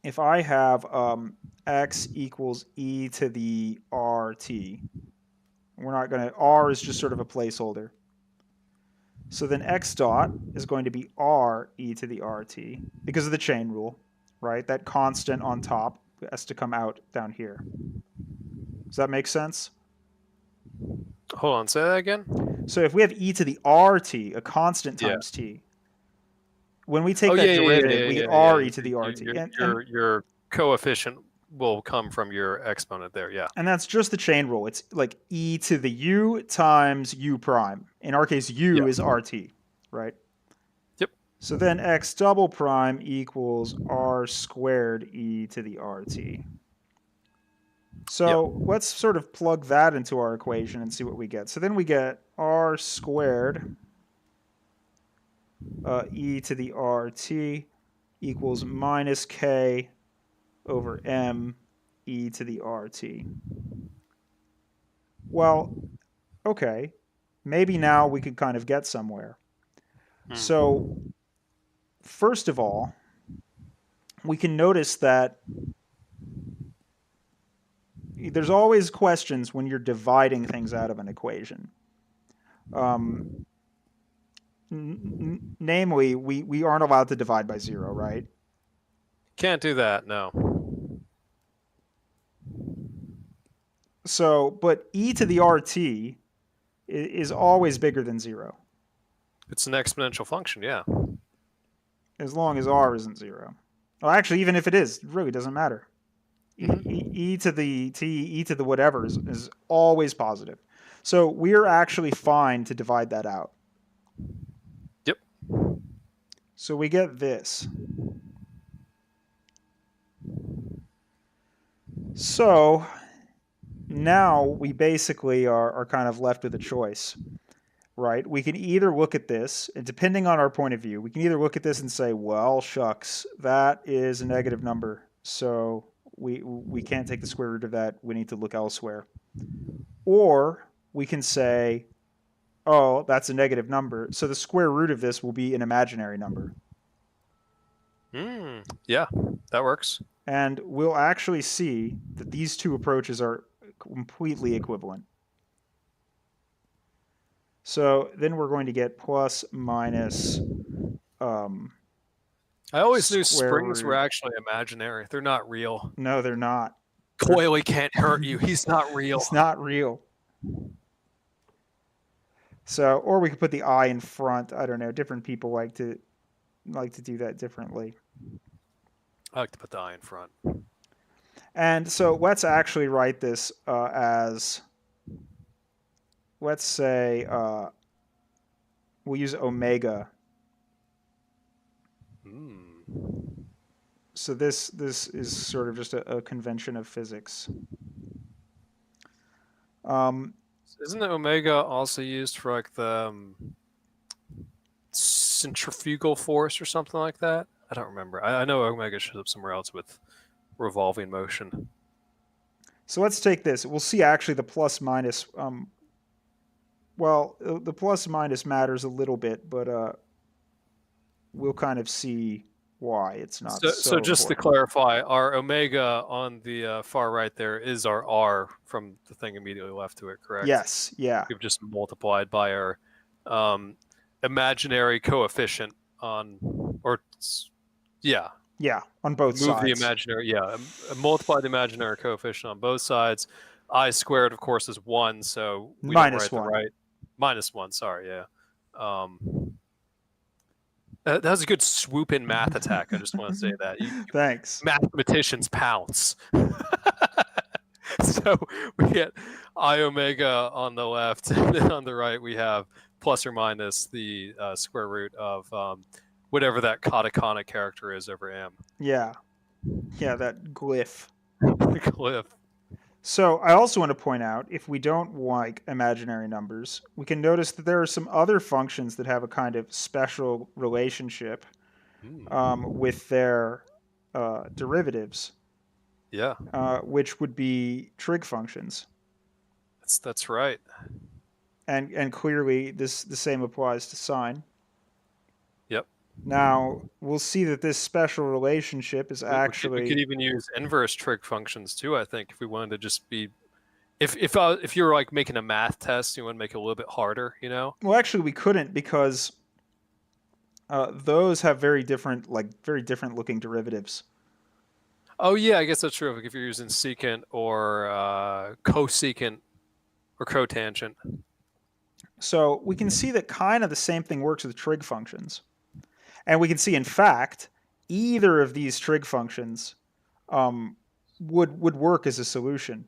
if I have x equals e to the rt, we're not going to, r is just sort of a placeholder. So then x dot is going to be r e to the rt because of the chain rule, right? That constant on top has to come out down here. Does that make sense? Hold on, say that again. So if we have e to the rt, a constant Yeah. times t, when we take Oh that yeah, yeah, derivative, yeah, we yeah, get yeah, r yeah. e to the rt. Your coefficient will come from your exponent there. Yeah. And that's just the chain rule. It's like e to the u times u prime. In our case, u is Yeah. rt, right? Yep. So then x double prime equals r squared e to the rt. Yep. So let's sort of plug that into our equation and see what we get. So then we get r squared e to the rt equals minus k over m e to the rt. Well, okay, maybe now we could kind of get somewhere. So Hmm. first of all, we can notice that there's always questions when you're dividing things out of an equation. Um, namely, we aren't allowed to divide by zero, right? Can't do that. No. So, but e to the rt is always bigger than zero, It's an exponential function. Yeah. as long as r isn't zero. Well, actually, even if it is, it really doesn't matter. Mm-hmm. E to the t, e to the whatever is always positive. So we're actually fine to divide that out. Yep. So we get this. So now we basically are kind of left with a choice, right? We can either look at this, and depending on our point of view, we can either look at this and say, well, shucks, that is a negative number. So we can't take the square root of that. We need to look elsewhere. Or we can say, oh, that's a negative number. So the square root of this will be an imaginary number. Yeah, that works. And we'll actually see that these two approaches are completely equivalent. So then we're going to get plus minus I always knew square springs were root. actually imaginary. They're not real. No, they're not. Coily can't hurt you. He's not real. He's not real. So, or we could put the I in front. I don't know. Different people like to do that differently. I like to put the I in front. And so let's actually write this as, let's say, we'll use omega. So this is sort of just a convention of physics. Um, Isn't the omega also used for like the centrifugal force or something like that? I don't remember. I know omega shows up somewhere else with revolving motion. so let's take this. We'll see actually the plus minus. Well, the plus minus matters a little bit, but we'll kind of see why it's not So so just to important. clarify, our omega on the far right there is our r from the thing immediately left to it, correct? Yes, yeah, We've just multiplied by our um, imaginary coefficient on, or yeah, yeah, on both move the sides. imaginary, yeah, multiply the imaginary coefficient on both sides. I squared, of course, is 1, so we don't Minus write the one. right. -1, sorry, yeah. That was a good swoop in math attack. I just want to say that. Thanks. Mathematicians pounce. So we get I omega on the left, and then on the right we have plus or minus the square root of whatever that cataconic character is over m. Yeah, yeah, that glyph. The cliff. So I also want to point out, if we don't like imaginary numbers, we can notice that there are some other functions that have a kind of special relationship with their derivatives, Yeah, which would be trig functions. that's right. And clearly, the same applies to sine. Yep. Now we'll see that this special relationship is We could actually even use inverse trig functions too. I think if we wanted to just be if you were like making a math test, you want to make it a little bit harder, you know. well, actually, we couldn't because those have very different looking derivatives. Oh yeah, I guess that's true. Like if you're using secant or cosecant or cotangent. So we can see that kind of the same thing works with trig functions. And we can see, in fact, either of these trig functions would work as a solution.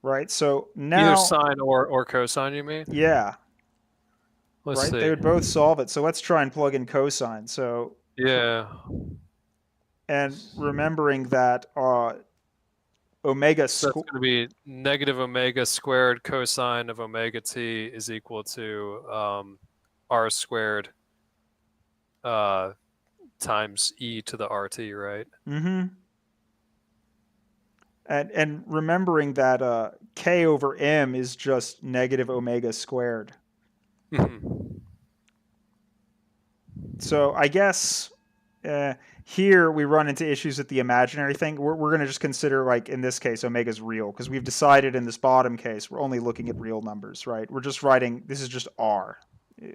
Right? So Either now, sine or cosine, you mean? yeah, Let's right? They see. would both solve it. So let's try and plug in cosine. So, Yeah. and remembering that omega So that's squared. going to be negative omega squared cosine of omega t is equal to r squared times e to the rt, right? Mm-hmm. And remembering that k over m is just negative omega squared. Mm-hmm. So I guess here we run into issues with the imaginary thing. We're going to just consider, like in this case, omega's real, because we've decided in this bottom case we're only looking at real numbers, right? We're just writing, this is just r,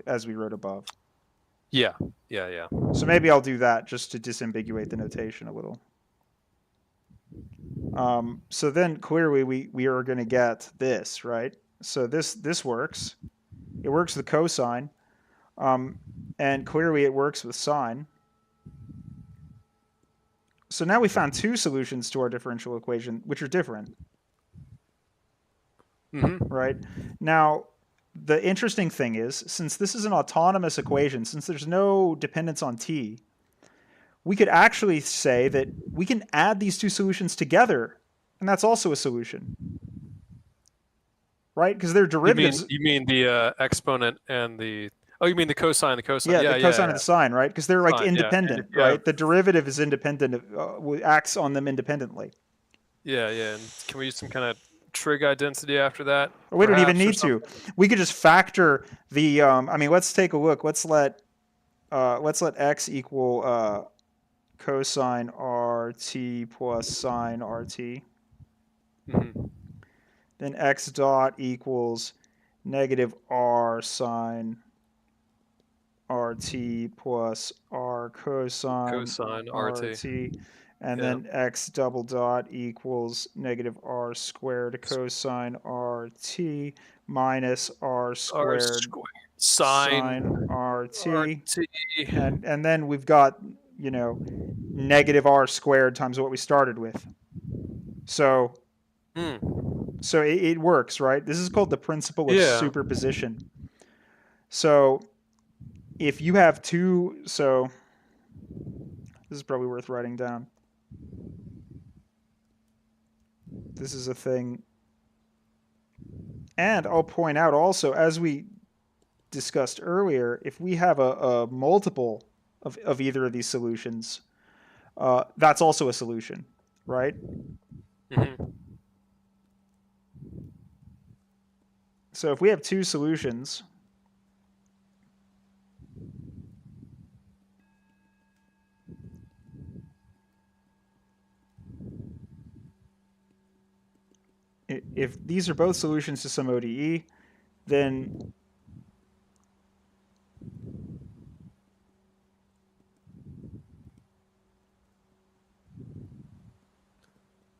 as we wrote above. Yeah, yeah. So maybe I'll do that just to disambiguate the notation a little. So then clearly we are going to get this, right? So this works. It works with cosine, and clearly it works with sine. So now we found two solutions to our differential equation, which are different. Mm-hmm. Right? Now, the interesting thing is, since this is an autonomous equation, since there's no dependence on t, we could actually say that we can add these two solutions together, and that's also a solution. Right? Because they're derivatives. You mean the exponent and the you mean the cosine, the cosine. Yeah, Yeah, the yeah, cosine of yeah. the sine, right? Because they're like Sine, yeah. And if independent, you have right? The derivative is independent, acts on them independently. yeah, yeah. And can we use some kind of trig identity after that, Or we don't even perhaps, or need to. something? We could just factor the. I mean, let's take a look. Let's let x equal cosine rt plus sine rt. Mm-hmm. Then x dot equals negative r sine rt plus r cosine Cosine RT. rt. And Yeah. then x double dot equals negative r squared cosine rt minus r R squared squared sine sine rt. RT. And then we've got, negative r squared times what we started with. So so it works, right? This is called the principle of Yeah. superposition. So if you have two, so This is probably worth writing down. This is a thing. And I'll point out also, as we discussed earlier, if we have a multiple of either of these solutions, that's also a solution, right? Mm-hmm. So if we have two solutions, if these are both solutions to some ODE, then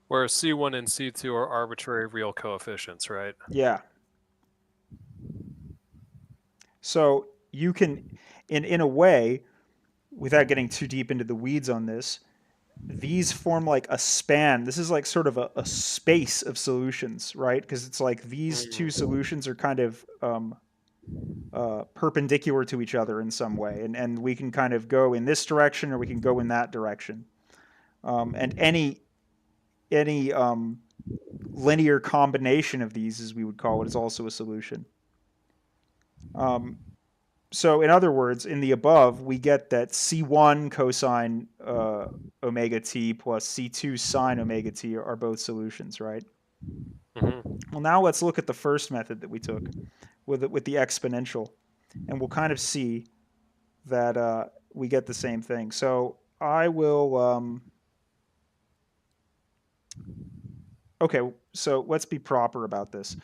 Where C1 and C2 are arbitrary real coefficients, right? yeah. So you can, in a way, without getting too deep into the weeds on this, these form like a span. This is like sort of a space of solutions, right? Because it's like these two solutions are kind of perpendicular to each other in some way, and we can kind of go in this direction or we can go in that direction. And any linear combination of these, as we would call it, is also a solution. So in other words, in the above, we get that C1 cosine omega t plus C2 sine omega t are both solutions, right? Mm-hmm. Well, now let's look at the first method that we took with the exponential, and we'll kind of see that we get the same thing. So I will. Okay, so let's be proper about this.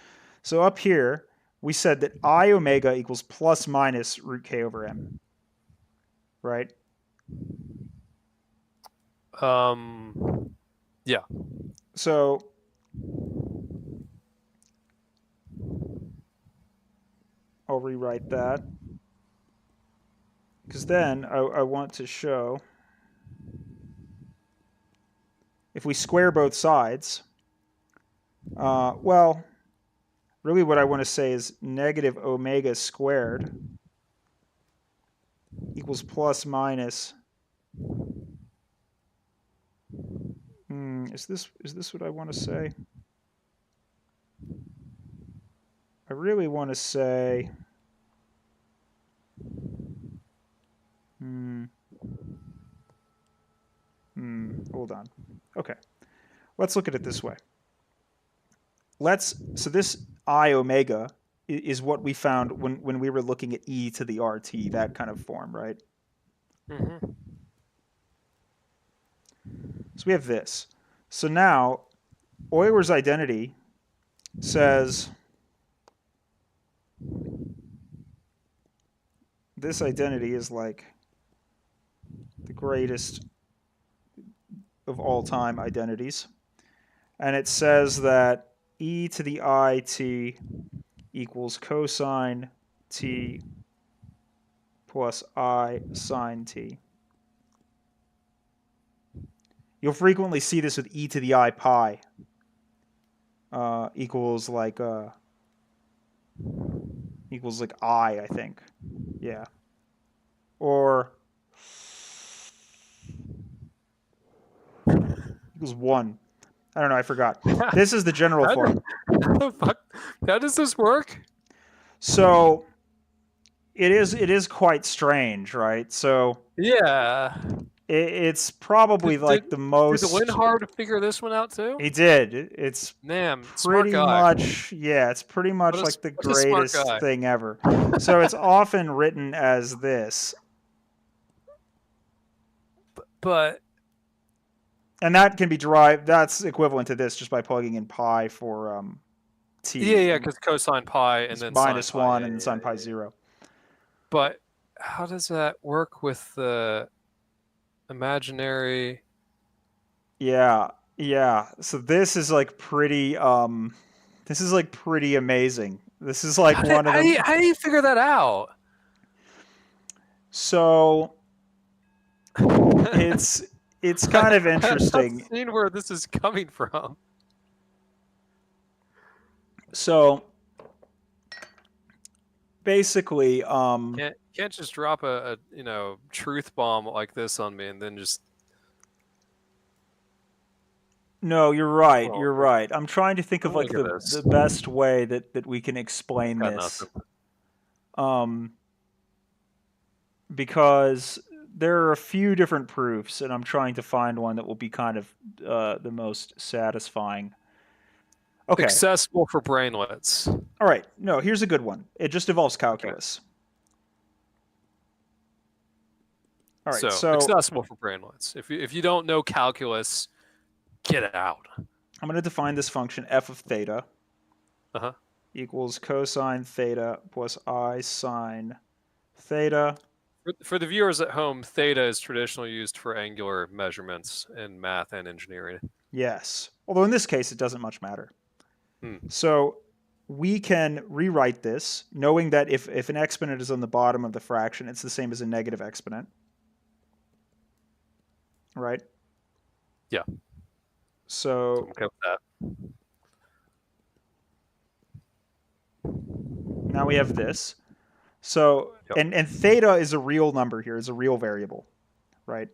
So up here, we said that I omega equals plus minus root k over m, right? Yeah. So I'll rewrite that because then I want to show if we square both sides, well, really what I want to say is negative omega squared equals plus minus. Is this what I want to say? I really want to say. Hold on. Okay, let's look at it this way. So this I omega is what we found when we were looking at e to the rt, that kind of form, right? Mm-hmm. So we have this. So now Euler's identity says this identity is like the greatest of all time identities. And it says that e to the it equals cosine t plus I sine t. You'll frequently see this with e to the I pi equals like I think. Yeah. Or equals 1. I don't know, I forgot. This is the general form. How does this work? So it is quite strange, right? So yeah, it's probably like the did most. Linhard figure this one out too? He did. It's Damn, smart pretty guy. much, yeah, it's pretty much like the What a smart greatest guy. thing ever. So it's often written as this. But and that can be derived. That's equivalent to this just by plugging in pi for t. yeah, because cosine pi and then minus sine pi. 1 Yeah, and sine pi 0. But how does that work with the imaginary? Yeah, yeah. So this is like pretty. This is like pretty amazing. This is like one of the. How do you figure that out? So it's kind of interesting. I've seen where this is coming from. So basically, Can't just drop a truth bomb like this on me and then just No, you're right. Oh, You're right. I'm trying to think of oh, like look at the this. best way that we can explain Got this. nothing. Um, because there are a few different proofs, and I'm trying to find one that will be kind of the most satisfying. Okay. Accessible for brainlets. All right. No, here's a good one. It just involves Okay. calculus. All right. So So accessible for brainlets. If you don't know calculus, get out. I'm going to define this function f of theta Uh-huh. equals cosine theta plus I sine theta. For the viewers at home, theta is traditionally used for angular measurements in math and engineering. Yes. Although in this case, it doesn't much matter. Hmm. So we can rewrite this knowing that if an exponent is on the bottom of the fraction, it's the same as a negative exponent. Right? Yeah. So I'm okay with that. now we have this. So Yep. and theta is a real number here, is a real variable, right?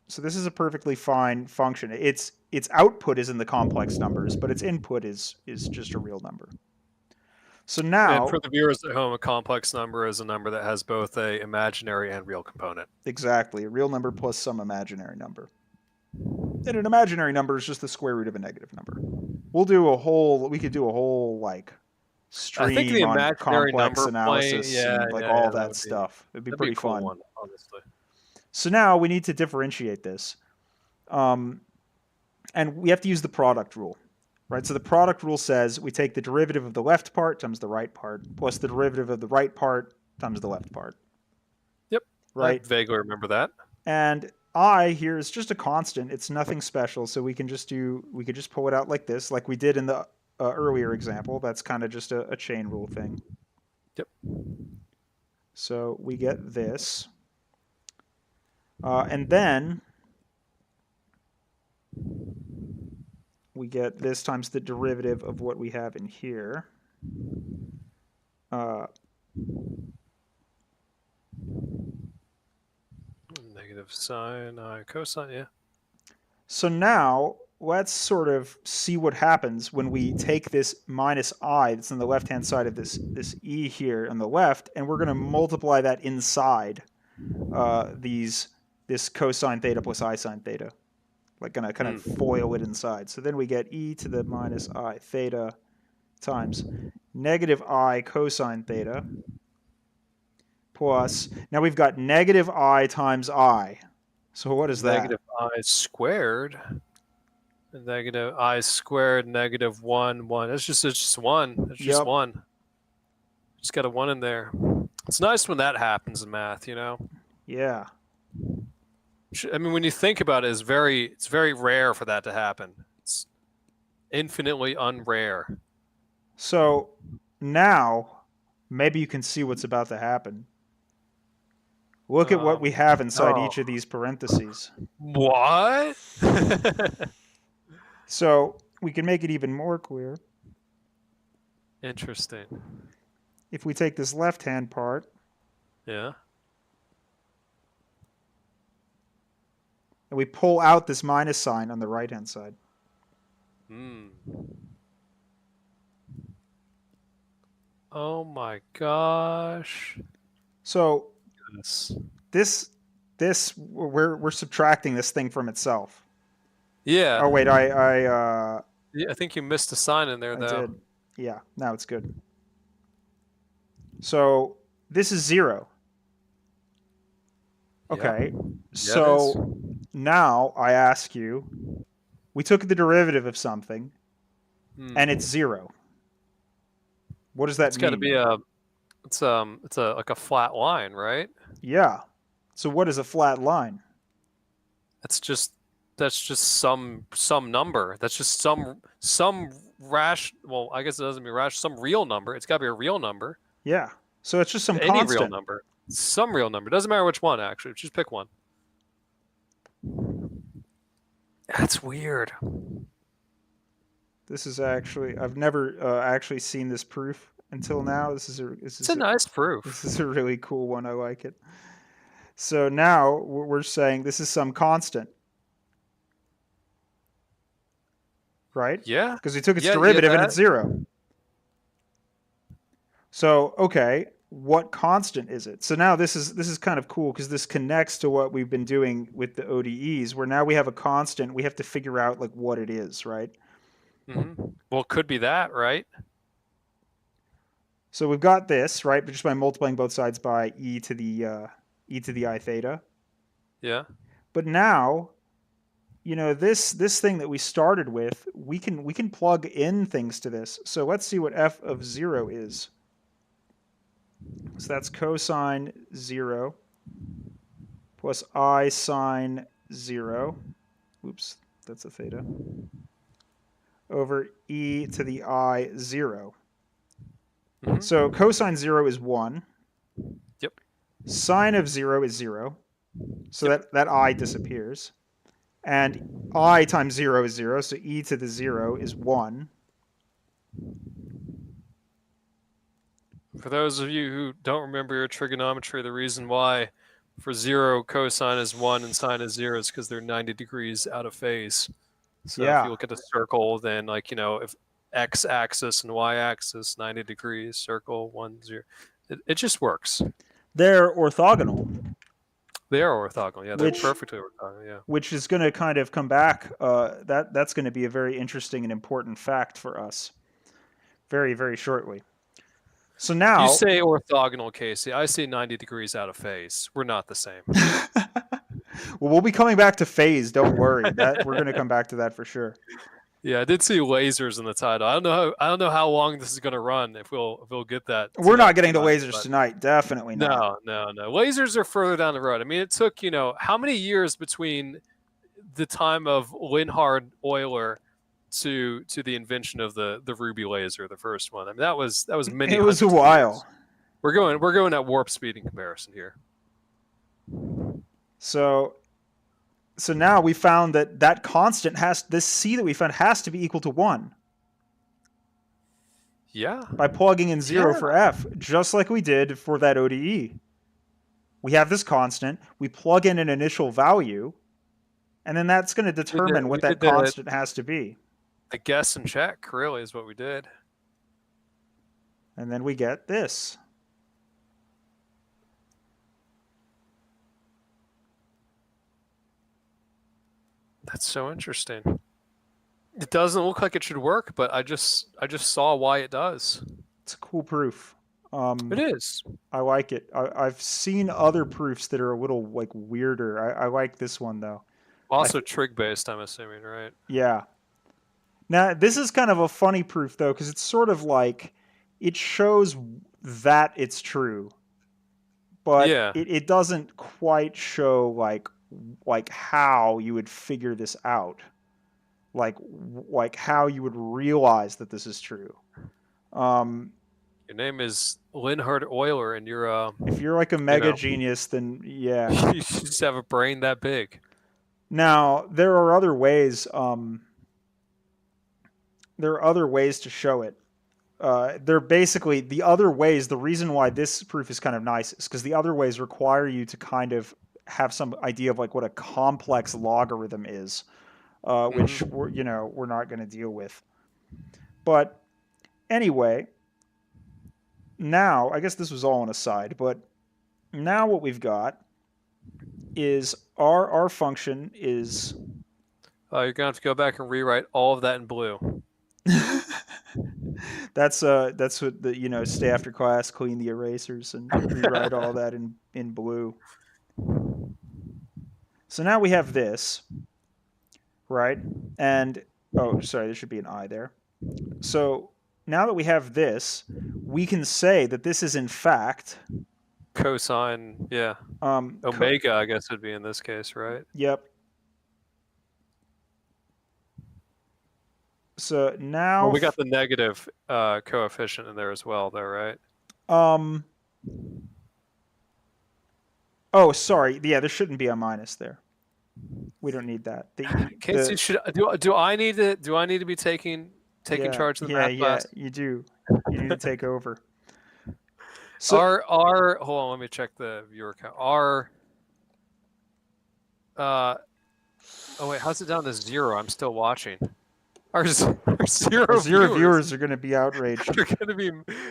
So this is a perfectly fine function. Its output is in the complex numbers, but its input is just a real number. So And now, for the viewers at home, a complex number is a number that has both a imaginary and real component. exactly, a real number plus some imaginary number. And an imaginary number is just the square root of a negative number. We could do a whole like I think the stream on imaginary complex number plane, analysis yeah, and like yeah, all yeah, that stuff. It'd be that'd be pretty a cool fun. one, honestly. So now we need to differentiate this. And we have to use the product rule, right? So the product rule says we take the derivative of the left part times the right part plus the derivative of the right part times the left part. Yep, I Right? vaguely remember that. And I here is just a constant. It's nothing special, so we could just pull it out like this, like we did in the earlier example. That's kind of just a chain rule thing. Yep. So we get this, and then we get this times the derivative of what we have in here. Negative sine, cosine, yeah. So now let's sort of see what happens when we take this minus I that's on the left-hand side of this E here on the left, and we're going to multiply that inside this cosine theta plus I sine theta. Like going to kind of foil it inside. So then we get e to the minus I theta times negative I cosine theta plus, now we've got negative I times I. So what is that? Negative I squared. Negative I squared, negative 1, 1. It's just one. It's just Yep. one. Just got a 1 in there. It's nice when that happens in math, you know? Yeah. I mean, when you think about it, it's very rare for that to happen. It's infinitely unrare. So now maybe you can see what's about to happen. Look at what we have inside each of these parentheses. What? So we can make it even more clear. Interesting. If we take this left-hand part, Yeah. and we pull out this minus sign on the right-hand side. Oh my gosh. So yes. this we're subtracting this thing from itself. Yeah. Oh wait, yeah, I think you missed a sign in there, though. I did. Yeah, now it's good. So this is 0. Okay. Yeah. So now I ask you, we took the derivative of something, and it's 0. What does that mean? It's got to be it's like a flat line, right? Yeah. So what is a flat line? That's just some number. That's just some well, I guess it doesn't mean rational, some real number. It's got to be a real number. Yeah. So it's just some Any constant. real number. Some real number. Doesn't matter which one, actually. Just pick one. That's weird. This is actually, I've never actually seen this proof until now. It's a nice proof. This is a really cool one. I like it. So now we're saying this is some constant. right? Yeah. Because we took its Yeah, you get derivative and that. it's 0. So, okay, what constant is it? So now this is kind of cool because this connects to what we've been doing with the ODEs, where now we have a constant. We have to figure out like what it is, right? Well, it could be that, right? So we've got this, right? But just by multiplying both sides by e to the I theta. Yeah. But now, this thing that we started with, we can plug in things to this. So let's see what f of 0 is. So that's cosine 0 plus I sine 0. Oops, that's a theta. Over e to the I 0. So cosine 0 is 1. Yep. Sine of 0 is 0. So Yep. that I disappears. And I times 0 is 0. So e to the 0 is 1. For those of you who don't remember your trigonometry, the reason why for 0 cosine is 1 and sine is 0 is because they're 90 degrees out of phase. So if you Yeah. look at a circle, then if x-axis and y-axis 90 degrees, circle 1 0, it just works. They're orthogonal. They are orthogonal. Yeah, they're which perfectly orthogonal. Yeah. which is going to kind of come back. That's going to be a very interesting and important fact for us very, very shortly. So You now, say orthogonal, Casey. I say 90 degrees out of phase. We're not the same. well, we'll be coming back to phase. Don't worry. That we're going to come back to that for sure. Yeah, I did see lasers in the title. I don't know how long this is going to run. If we'll get that. We're not getting to tonight, lasers tonight. Definitely not. no. Lasers are further down the road. I mean, it took how many years between the time of Linhard Euler to the invention of the Ruby laser, the first one. I mean, that was many It was a hundreds of while. years. We're going at warp speed in comparison here. So now we found that constant this c that we found has to be equal to 1. Yeah. By plugging in 0 Yeah. for f, just like we did for that ODE. We have this constant, we plug in an initial value, and then that's going to determine We what that did constant has to be. the guess and check, really, is what we did. And then we get this. That's so interesting. It doesn't look like it should work, but I just saw why it does. It's a cool proof. It is. I like it. I've seen other proofs that are a little like weirder. I like this one though. Also trig based, I'm assuming, right? Yeah. Now this is kind of a funny proof though, because it's sort of like it shows that it's true, but Yeah. it doesn't quite show like how you would figure this out, like how you would realize that this is true. Your name is Linhard Euler, and you're If you're like a mega genius, then yeah. you just have a brain that big. Now there are other ways. There are other ways to show it. They're basically the other ways. The reason why this proof is kind of nice is because the other ways require you to kind of have some idea of like what a complex logarithm is, which we're not going to deal with. But anyway, now I guess this was all an aside, but now what we've got is our function is. You're gonna have to go back and rewrite all of that in blue. That's what the stay after class, clean the erasers, and rewrite all that in blue. So now we have this, right? And oh, sorry, there should be an I there. So now that we have this, we can say that this is in fact Cosine, yeah. Omega, I guess would be in this case, right? Yep. So now we got the negative coefficient in there as well, though, right? Oh, sorry. Yeah, there shouldn't be a minus there. We don't need that. Casey, do I need to be taking charge of the math class? Yeah, you do. You need to take over. So hold on, let me check the viewer count. Oh wait, how's it down to 0? I'm still watching. Our, our Our zero 0 viewers viewers are going to be outraged. are going to be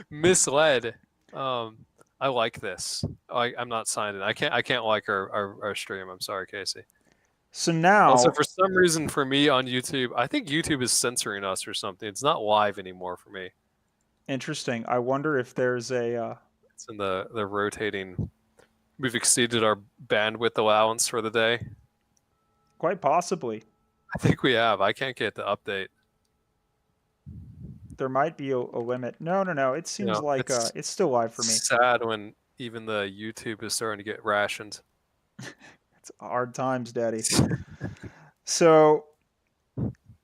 misled. I like this. I'm not signed in. I can't like our stream. I'm sorry, Casey. So Also, now, for some reason, for me on YouTube, I think YouTube is censoring us or something. It's not live anymore for me. interesting. I wonder if there's a. It's in the rotating. We've exceeded our bandwidth allowance for the day. Quite possibly. I think we have. I can't get the update. There might be a limit. No, no, no. It You seems know, like it's it's still live for me. sad when even the YouTube is starting to get rationed. It's hard times, Daddy. So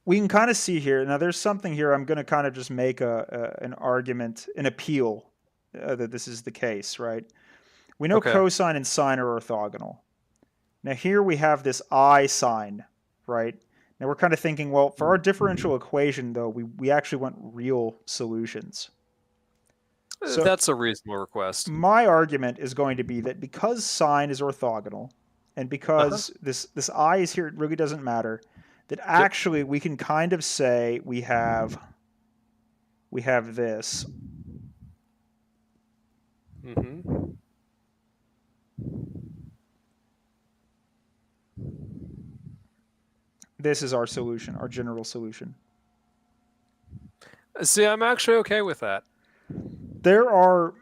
we can kind of see here. Now, there's something here. I'm going to kind of just make an argument, an appeal that this is the case, right? We know Okay. cosine and sine are orthogonal. Now, here we have this I sign, right? Now, we're kind of thinking, well, for our differential equation, though, we actually want real solutions. So That's a reasonable request. my argument is going to be that because sine is orthogonal, and Uh-huh. because this I is here, it really doesn't matter, that Yep. actually we can kind of say we have this. Mm-hmm. This is our solution, our general solution. See, I'm actually okay with that. There are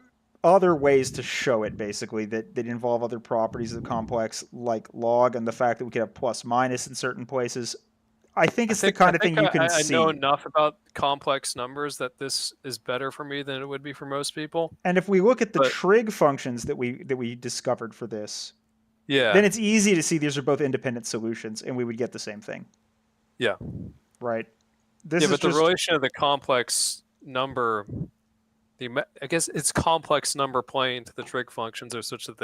other ways to show it, basically, that involve other properties of the complex, like log and the fact that we could have plus minus in certain places. I think I it's the think I kind of thing think you I, can I know see. enough about complex numbers that this is better for me than it would be for most people. And if we look at the But trig functions that we discovered for this, then yeah, it's easy to see these are both independent solutions, and we would get the same thing, yeah, right? This yeah. is But the just relation of the complex number, I guess it's complex number plane to the trig functions are such that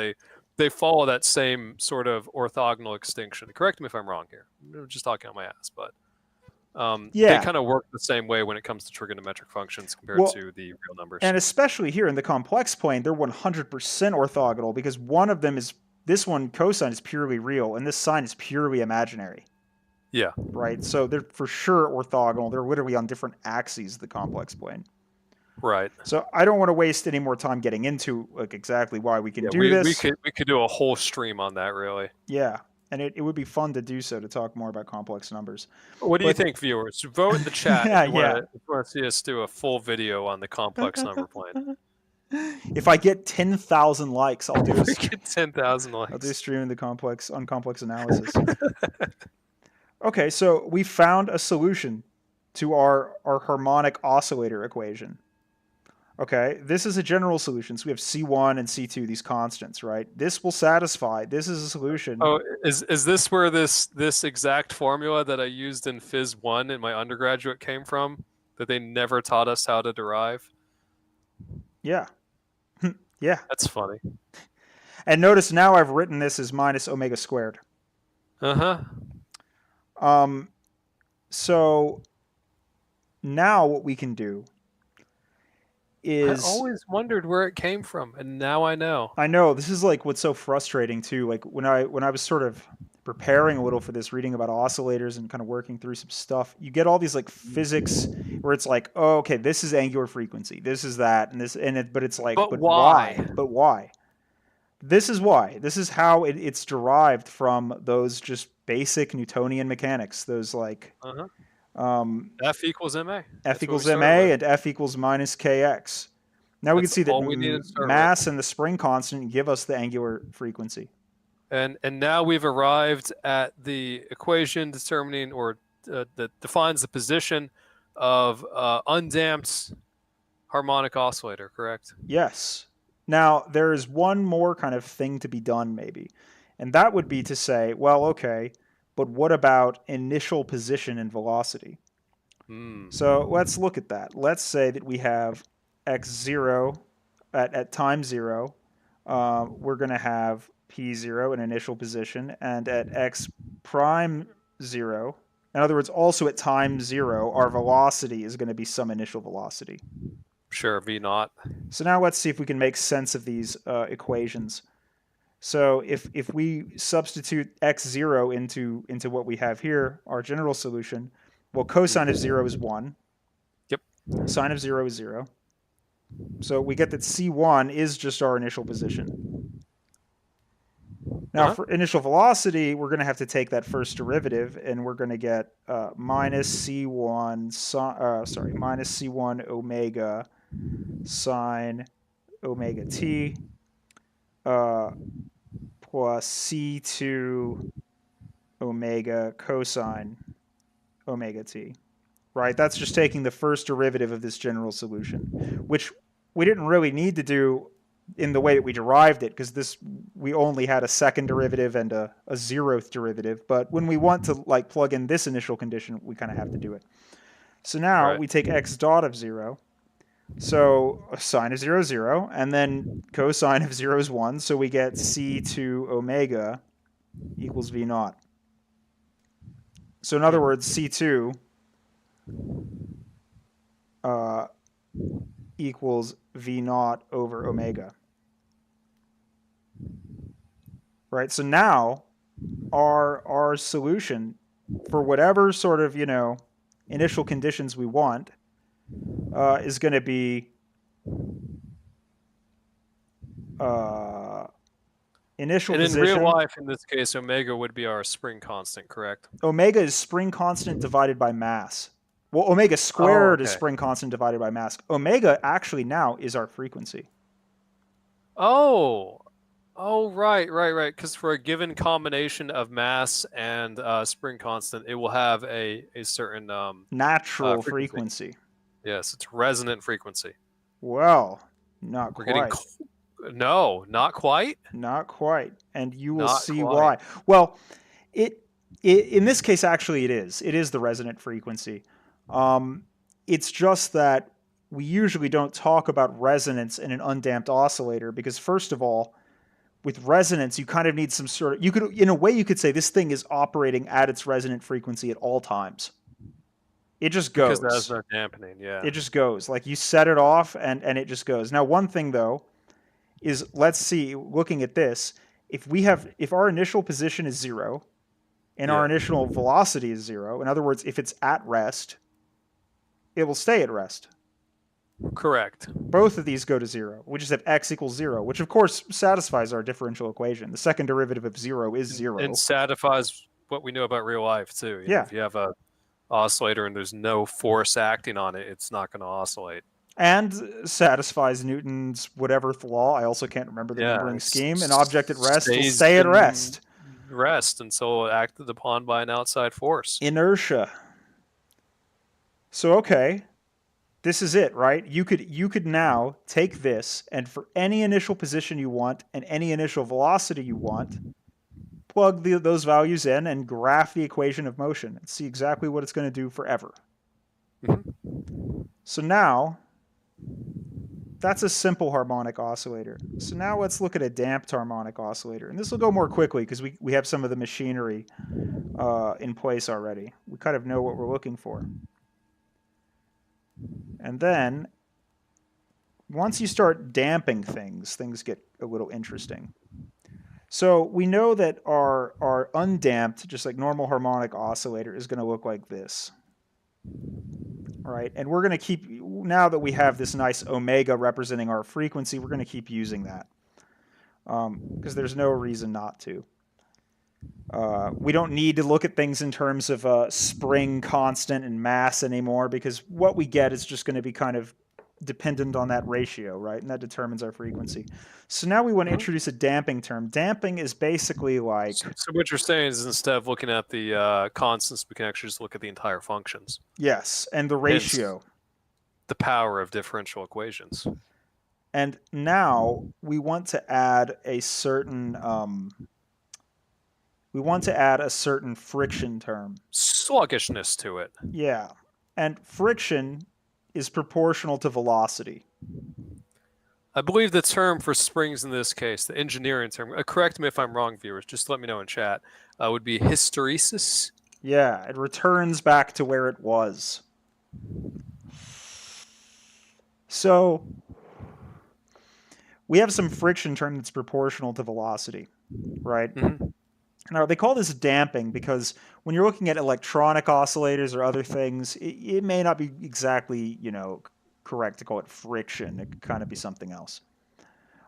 they follow that same sort of orthogonal extinction. Correct me if I'm wrong here. I'm just talking on my ass, but they yeah. kind of work the same way when it comes to trigonometric functions compared Well, to the real numbers. and especially here in the complex plane, they're 100% orthogonal because one of them is this one cosine is purely real, and this sine is purely imaginary, Yeah, right? So they're for sure orthogonal. They're literally on different axes of the complex plane. right. So I don't want to waste any more time getting into like exactly why we can Yeah, do we this. could do a whole stream on that really. Yeah, and it would be fun to do so, to talk more about complex numbers. What do you But think, viewers? Vote in the chat yeah, yeah. if you want to see us do a full video on the complex number plane. If I get 10,000 likes, I'll do a We get 10,000 I'll do a likes. stream in the complex analysis. Okay, so we found a solution to our harmonic oscillator equation. Okay, this is a general solution. So we have C1 and C2, these constants, right? This will satisfy. This is a solution. Oh, is this where this exact formula that I used in Phys 1 in my undergraduate came from? That they never taught us how to derive? Yeah. Yeah. That's funny. And notice now I've written this as minus omega squared. Uh-huh. So now what we can do I is, always wondered where it came from, and now I know. I know this is like what's so frustrating too. Like when I was sort of preparing a little for this, reading about oscillators and kind of working through some stuff, you get all these like physics where it's like, oh, okay, this is angular frequency, this is that, and this, and it, but it's like, But but why? why? But why? This is why. This is how it's derived from those just basic Newtonian mechanics. Those like Uh-huh. um, F equals MA. F That's what we equals ma started with. and F equals minus kx. Now we can That's see that all we needed to start with. mass and the spring constant give us the angular frequency. And now we've arrived at the equation determining or that defines the position of undamped harmonic oscillator, correct? Yes. Now there is one more kind of thing to be done maybe, and that would be to say, well, okay, but what about initial position and velocity? So let's look at that. Let's say that we have x0 at time 0. We're going to have p0 in initial position, and at x prime 0, in other words, also at time 0, our velocity is going to be some initial velocity. Sure, V naught. So now let's see if we can make sense of these equations. So if we substitute x0 into what we have here, our general solution, Well, cosine of 0 is 1. Yep. Sine of 0 is 0. So we get that C1 is just our initial position. Now, for initial velocity, we're going to have to take that first derivative, and we're going to get minus C1, minus C1 omega sine omega t plus C2 omega cosine omega t. Right? That's just taking the first derivative of this general solution, which we didn't really need to do in the way that we derived it, because we only had a second derivative and a 0th derivative. But when we want to like plug in this initial condition, we kind of have to do it. So now we take x dot of 0. So sine of 0 is 0, and then cosine of 0 is 1. So we get C2 omega equals V naught. So in other words, C2 equals V naught over omega. Right? So now our solution for whatever sort of, initial conditions we want is going to be initial and position. in real life, in this case, omega would be our spring constant, correct? Omega is spring constant divided by mass. Well, omega squared is spring constant divided by mass. Omega actually now is our frequency. Oh, right. Because for a given combination of mass and spring constant, it will have a certain natural frequency. Yes, it's resonant frequency. Well, not quite. No, not quite. Not quite, and you will see why. Well, it in this case actually it is. It is the resonant frequency. It's just that we usually don't talk about resonance in an undamped oscillator because, first of all, with resonance, you kind of need some sort of, in a way, you could say this thing is operating at its resonant frequency at all times. It just goes. Because there's no dampening, yeah. It just goes. Like you set it off and it just goes. Now, one thing though is, let's see, looking at this, if our initial position is 0 and our initial velocity is 0, in other words, if it's at rest, it will stay at rest. Correct. Both of these go to 0. We just have x equals 0, which of course satisfies our differential equation. The second derivative of 0 is 0. And satisfies what we know about real life too. You know, if you have a oscillator and there's no force acting on it, it's not going to oscillate. And satisfies Newton's whatever law. I also can't remember the numbering scheme. An object at rest will stay at rest. Rest until acted upon by an outside force. Inertia. So okay, this is it, right? You could now take this, and for any initial position you want and any initial velocity you want, plug those values in and graph the equation of motion and see exactly what it's going to do forever. So now, that's a simple harmonic oscillator. So now let's look at a damped harmonic oscillator. And this will go more quickly because we have some of the machinery in place already. We kind of know what we're looking for. And then, once you start damping things, things get a little interesting. So we know that our undamped, just like normal harmonic oscillator, is going to look like this. Right? And we're going to keep, now that we have this nice omega representing our frequency, we're going to keep using that. Because there's no reason not to. We don't need to look at things in terms of spring constant and mass anymore, because what we get is just going to be kind of dependent on that ratio, right? And that determines our frequency. So now we want to introduce a damping term. Damping is basically like... So what you're saying is, instead of looking at the constants, we can actually just look at the entire functions. Yes, and the ratio. Hence, the power of differential equations. And now we want to add a certain... friction term. Sluggishness to it. Yeah. And friction is proportional to velocity. I believe the term for springs in this case, the engineering term, correct me if I'm wrong, viewers, just let me know in chat, would be hysteresis. Yeah, it returns back to where it was. So we have some friction term that's proportional to velocity, right? Now, they call this damping because when you're looking at electronic oscillators or other things, it may not be exactly, correct to call it friction. It could kind of be something else.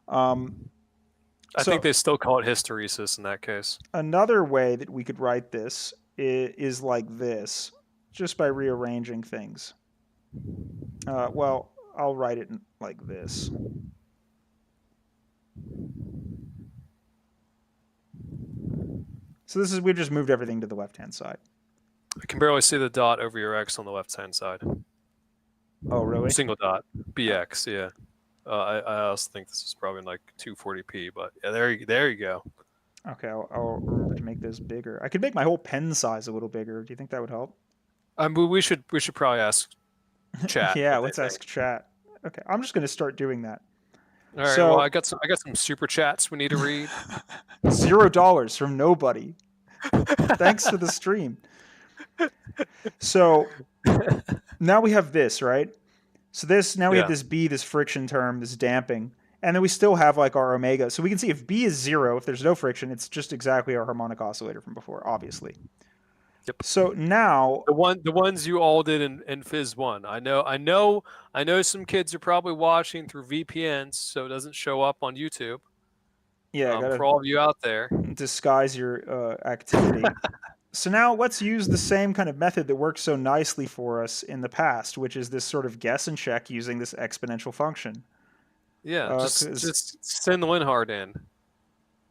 Um, I think so they still call it hysteresis in that case. another way that we could write this is like this, just by rearranging things. Well, I'll write it like this. So we've just moved everything to the left-hand side. I can barely see the dot over your x on the left-hand side. Oh, really? Single dot, bx, yeah. I also think this is probably like 240p, but yeah, there you go. Okay, I'll remember to make this bigger. I could make my whole pen size a little bigger. Do you think that would help? We should probably ask chat Yeah, what they let's think. ask chat. Okay, I'm just going to start doing that. All right. Well, So, I got some super chats we need to read. $0 from nobody. Thanks for the stream. So now we have this, right? So now we have Yeah. this B, this friction term, this damping, and then we still have like our omega. So we can see if B is 0, if there's no friction, it's just exactly our harmonic oscillator from before, obviously. Yep. So now The ones you all did in Phys 1. I know some kids are probably watching through VPNs, so it doesn't show up on YouTube. yeah, I For gotta all of you out there. disguise your activity. So now let's use the same kind of method that worked so nicely for us in the past, which is this sort of guess and check using this exponential function. Yeah, 'Cause just send the Linhard in.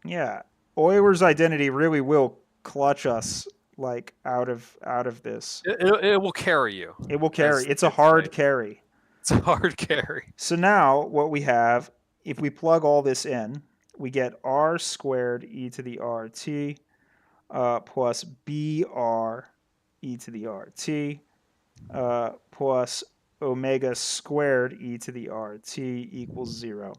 yeah, Euler's identity really will clutch us like out of this. It will carry you. It will carry. As It's a kids hard say. carry. It's a hard carry. So now what we have, if we plug all this in, we get r squared e to the rt plus br e to the rt plus omega squared e to the rt equals 0.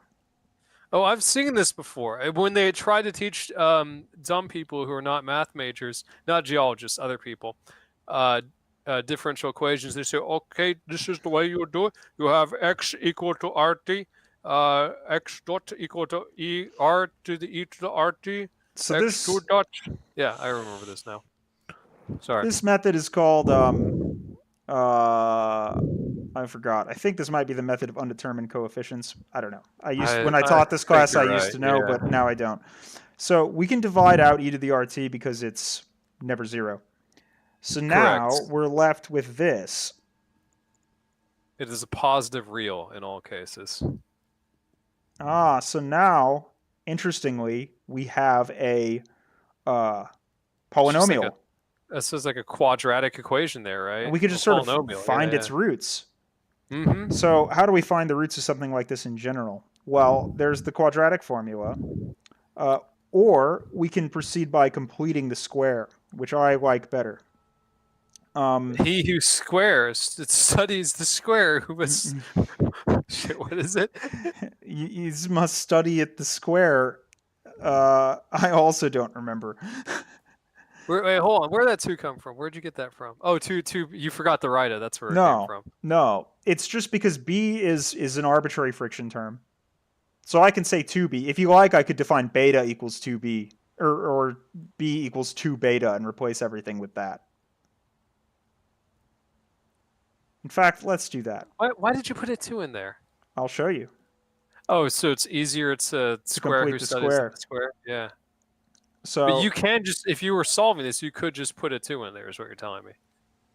Oh, I've seen this before. When they try to teach dumb people who are not math majors, not geologists, other people, differential equations, they say, okay, this is the way you do it. You have x equal to rt, x dot equal to e r to the e to the rt, So x2 dot. Yeah, I remember this now. Sorry. this method is called I forgot. I think this might be the method of undetermined coefficients. I don't know. When I I taught this think class, I you're used right. to know, Yeah. but now I don't. So we can divide out e to the rt because it's never 0. So now Correct. we're left with this. It is a positive real in all cases. So now, interestingly, we have a polynomial. This is like a quadratic equation there, right? And we could just sort of find its roots. Mm-hmm. So how do we find the roots of something like this in general? Well, there's the quadratic formula. Or we can proceed by completing the square, which I like better. He who squares, it studies the square. Who must... Shit, what is it? You must study at the square. I also don't remember. Wait, hold on. Where did that 2 come from? Where'd you get that from? Oh, 2. You forgot the writer. That's where it came from. No. It's just because B is an arbitrary friction term. So I can say 2B. If you like, I could define beta equals 2B. Or B equals 2 beta and replace everything with that. In fact, let's do that. Why did you put a 2 in there? I'll show you. Oh, so it's easier to square who studies the square? Yeah. So, but you can just, if you were solving this, you could just put a 2 in there, is what you're telling me.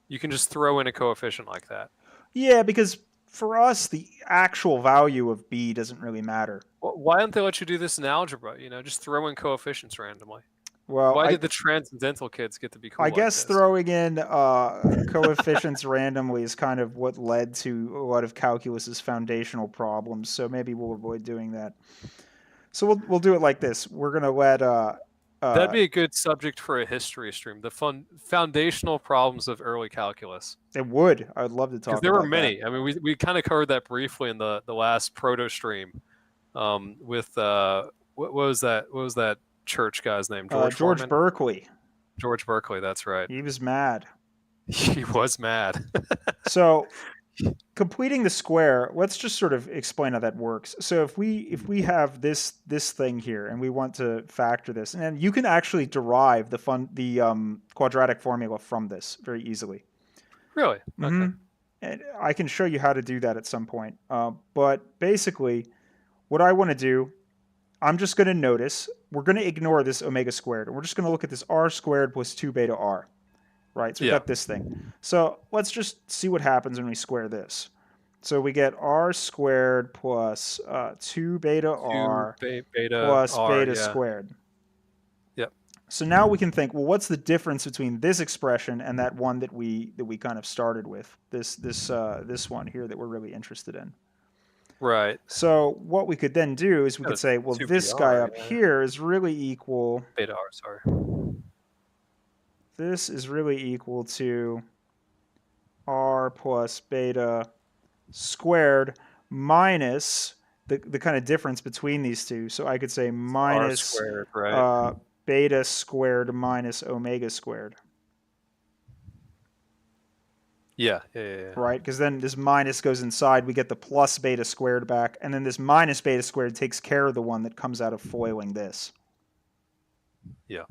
You can just throw in a coefficient like that. Yeah, because for us, the actual value of B doesn't really matter. Well, why don't they let you do this in algebra? Just throw in coefficients randomly. Well, why did the transcendental kids get to be cool? I guess throwing in coefficients randomly is kind of what led to a lot of calculus's foundational problems. So maybe we'll avoid doing that. So we'll do it like this. We're gonna let that'd be a good subject for a history stream. The foundational problems of early calculus. It would. I'd love to talk. Because there were many. That. I mean, we kind of covered that briefly in the last proto stream. With what was that? What was that church guy's name? George Berkeley. George Berkeley. That's right. He was mad. He was mad. So completing the square, let's just sort of explain how that works. So if we have this thing here and we want to factor this, and you can actually derive the quadratic formula from this very easily. Really? Okay. And I can show you how to do that at some point. But basically, what I want to do, I'm just going to notice we're going to ignore this omega squared, and we're just going to look at this r squared plus 2 beta r, right? So we Yeah. got this thing. So let's just see what happens when we square this. So we get r squared plus 2 beta Two r beta plus R. beta Yeah. squared. Yep. So now we can think, well, what's the difference between this expression and that one that we kind of started with? This one here that we're really interested in. Right. So what we could then do is we Got could a say, well, two this guy PR. up Yeah. here is really equal. Beta R. Sorry. This is really equal to r plus beta squared minus the kind of difference between these two. So I could say R minus squared. Right. beta squared minus omega squared. Yeah. Yeah. Yeah. Yeah. Right? Because then this minus goes inside, we get the plus beta squared back, and then this minus beta squared takes care of the one that comes out of foiling this. Yeah.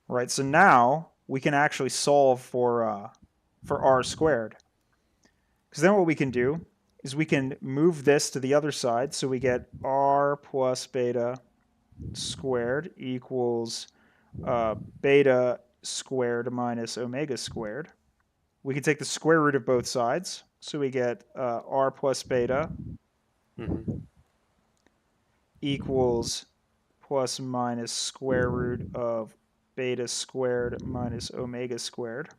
Right? So now we can actually solve for r squared. Because then what we can do is we can move this to the other side, so we get r plus beta squared equals beta squared minus omega squared. We can take the square root of both sides, so we get r plus beta equals plus minus square root of beta squared minus omega squared.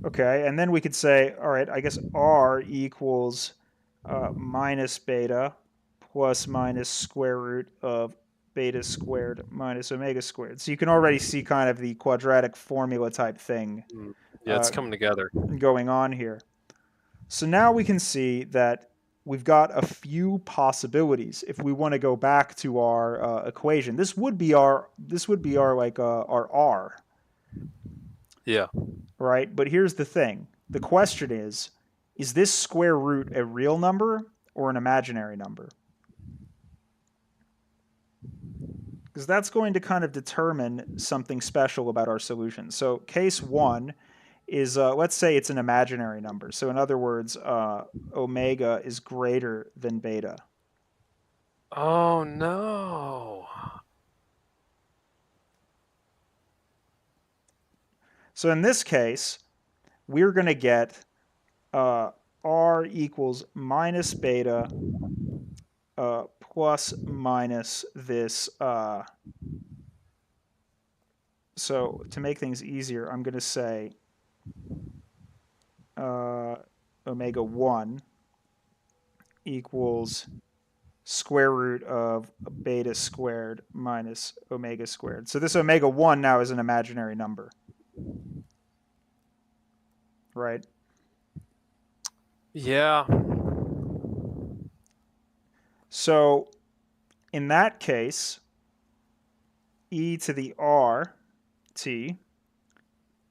Okay, and then we could say, all right, I guess r equals minus beta plus minus square root of beta squared minus omega squared. So you can already see kind of the quadratic formula type thing Yeah, it's coming together. going on here. So now we can see that we've got a few possibilities if we want to go back to our equation. This would be our like our r. Yeah. Right? But here's the thing. The question is this square root a real number or an imaginary number? Because that's going to kind of determine something special about our solution. So case 1 is, let's say it's an imaginary number. So in other words, omega is greater than beta. Oh, no. So in this case, we're going to get r equals minus beta plus minus this. So to make things easier, I'm going to say omega 1 equals square root of beta squared minus omega squared. So this omega 1 now is an imaginary number. Right? Yeah. So in that case, e to the r t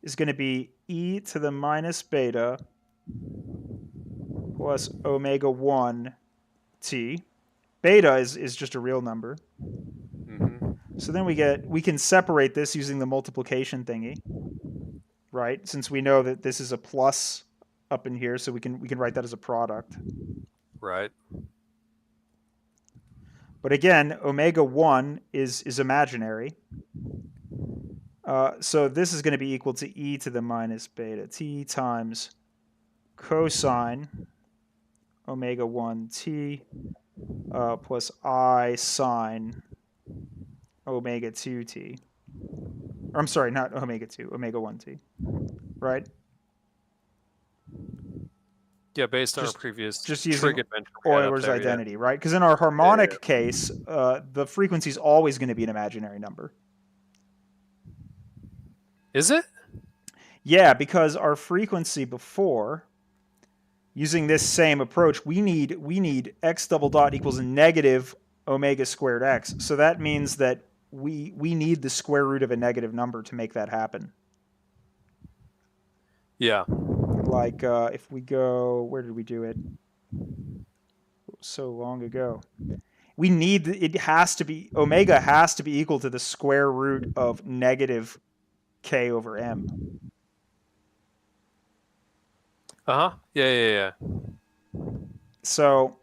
is going to be e to the minus beta plus omega 1 t. Beta is just a real number. So then we can separate this using the multiplication thingy, right? Since we know that this is a plus up in here, so we can write that as a product. Right. But again, omega 1 is imaginary. So this is going to be equal to e to the minus beta t times cosine omega 1 t plus I sine omega 2 t. Or I'm sorry, not omega 2, omega 1 t. Right? Yeah, based on our previous just using trig adventure we had up Euler's there, identity, right? Because in our harmonic case, the frequency is always going to be an imaginary number. Is it? Yeah, because our frequency before, using this same approach, we need x double dot equals negative omega squared x. So that means that we need the square root of a negative number to make that happen. Yeah. like if we go, where did we do it? So long ago. We need, it has to be, omega has to be equal to the square root of negative k over m. Uh-huh. Yeah. So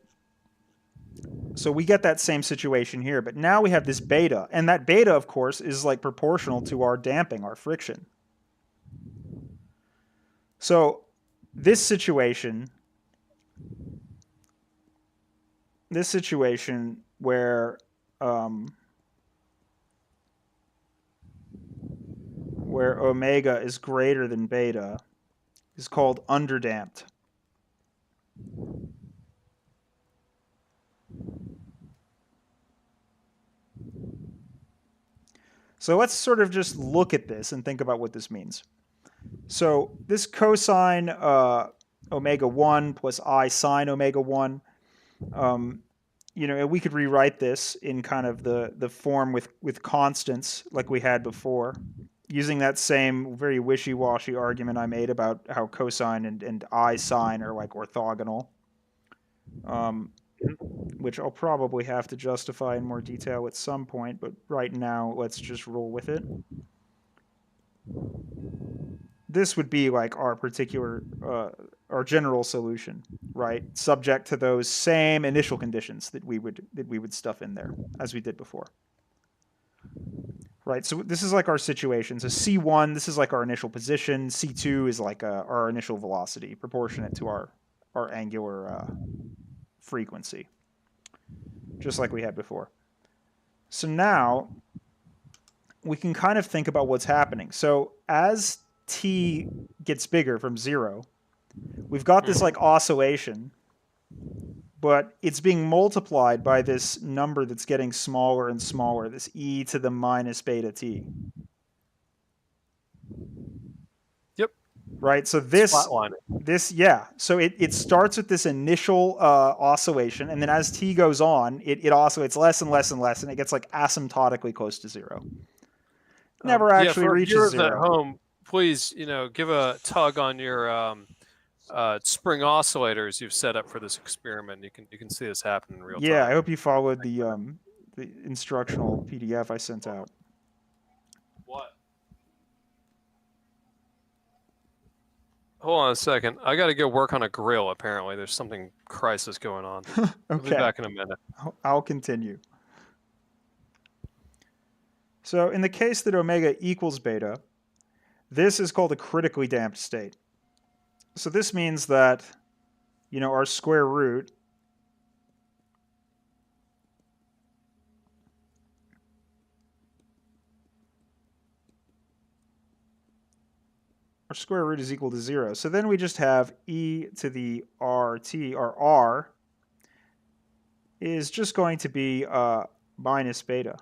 we get that same situation here, but now we have this beta, and that beta, of course, is like proportional to our damping, our friction. So this situation where where omega is greater than beta is called underdamped. So let's sort of just look at this and think about what this means. So this cosine omega 1 plus I sine omega 1, we could rewrite this in kind of the form with constants like we had before, using that same very wishy-washy argument I made about how cosine and I sine are like orthogonal, which I'll probably have to justify in more detail at some point, but right now let's just roll with it. This would be like our particular, our general solution, right? Subject to those same initial conditions that we would stuff in there as we did before. Right, so this is like our situation. So C1, this is like our initial position. C2 is like our initial velocity, proportionate to our angular frequency, just like we had before. So now we can kind of think about what's happening. So as t gets bigger from 0, we've got this like oscillation, but it's being multiplied by this number that's getting smaller and smaller, this e to the minus beta t. Yep. Right, so so it starts with this initial oscillation, and then as t goes on, it oscillates less and less and less, and it gets like asymptotically close to 0. Never actually For reaches viewers at 0. home, please, give a tug on your spring oscillators you've set up for this experiment. You can see this happen in real Yeah, I time. hope you followed the instructional PDF I sent out. What? Hold on a second. I got to go work on a grill. Apparently, there's something crisis going on. I'll be Okay, back in a minute. I'll continue. So in the case that omega equals beta, this is called a critically damped state. So this means that, our square root is equal to 0. So then we just have e to the rt, or r, is just going to be minus beta,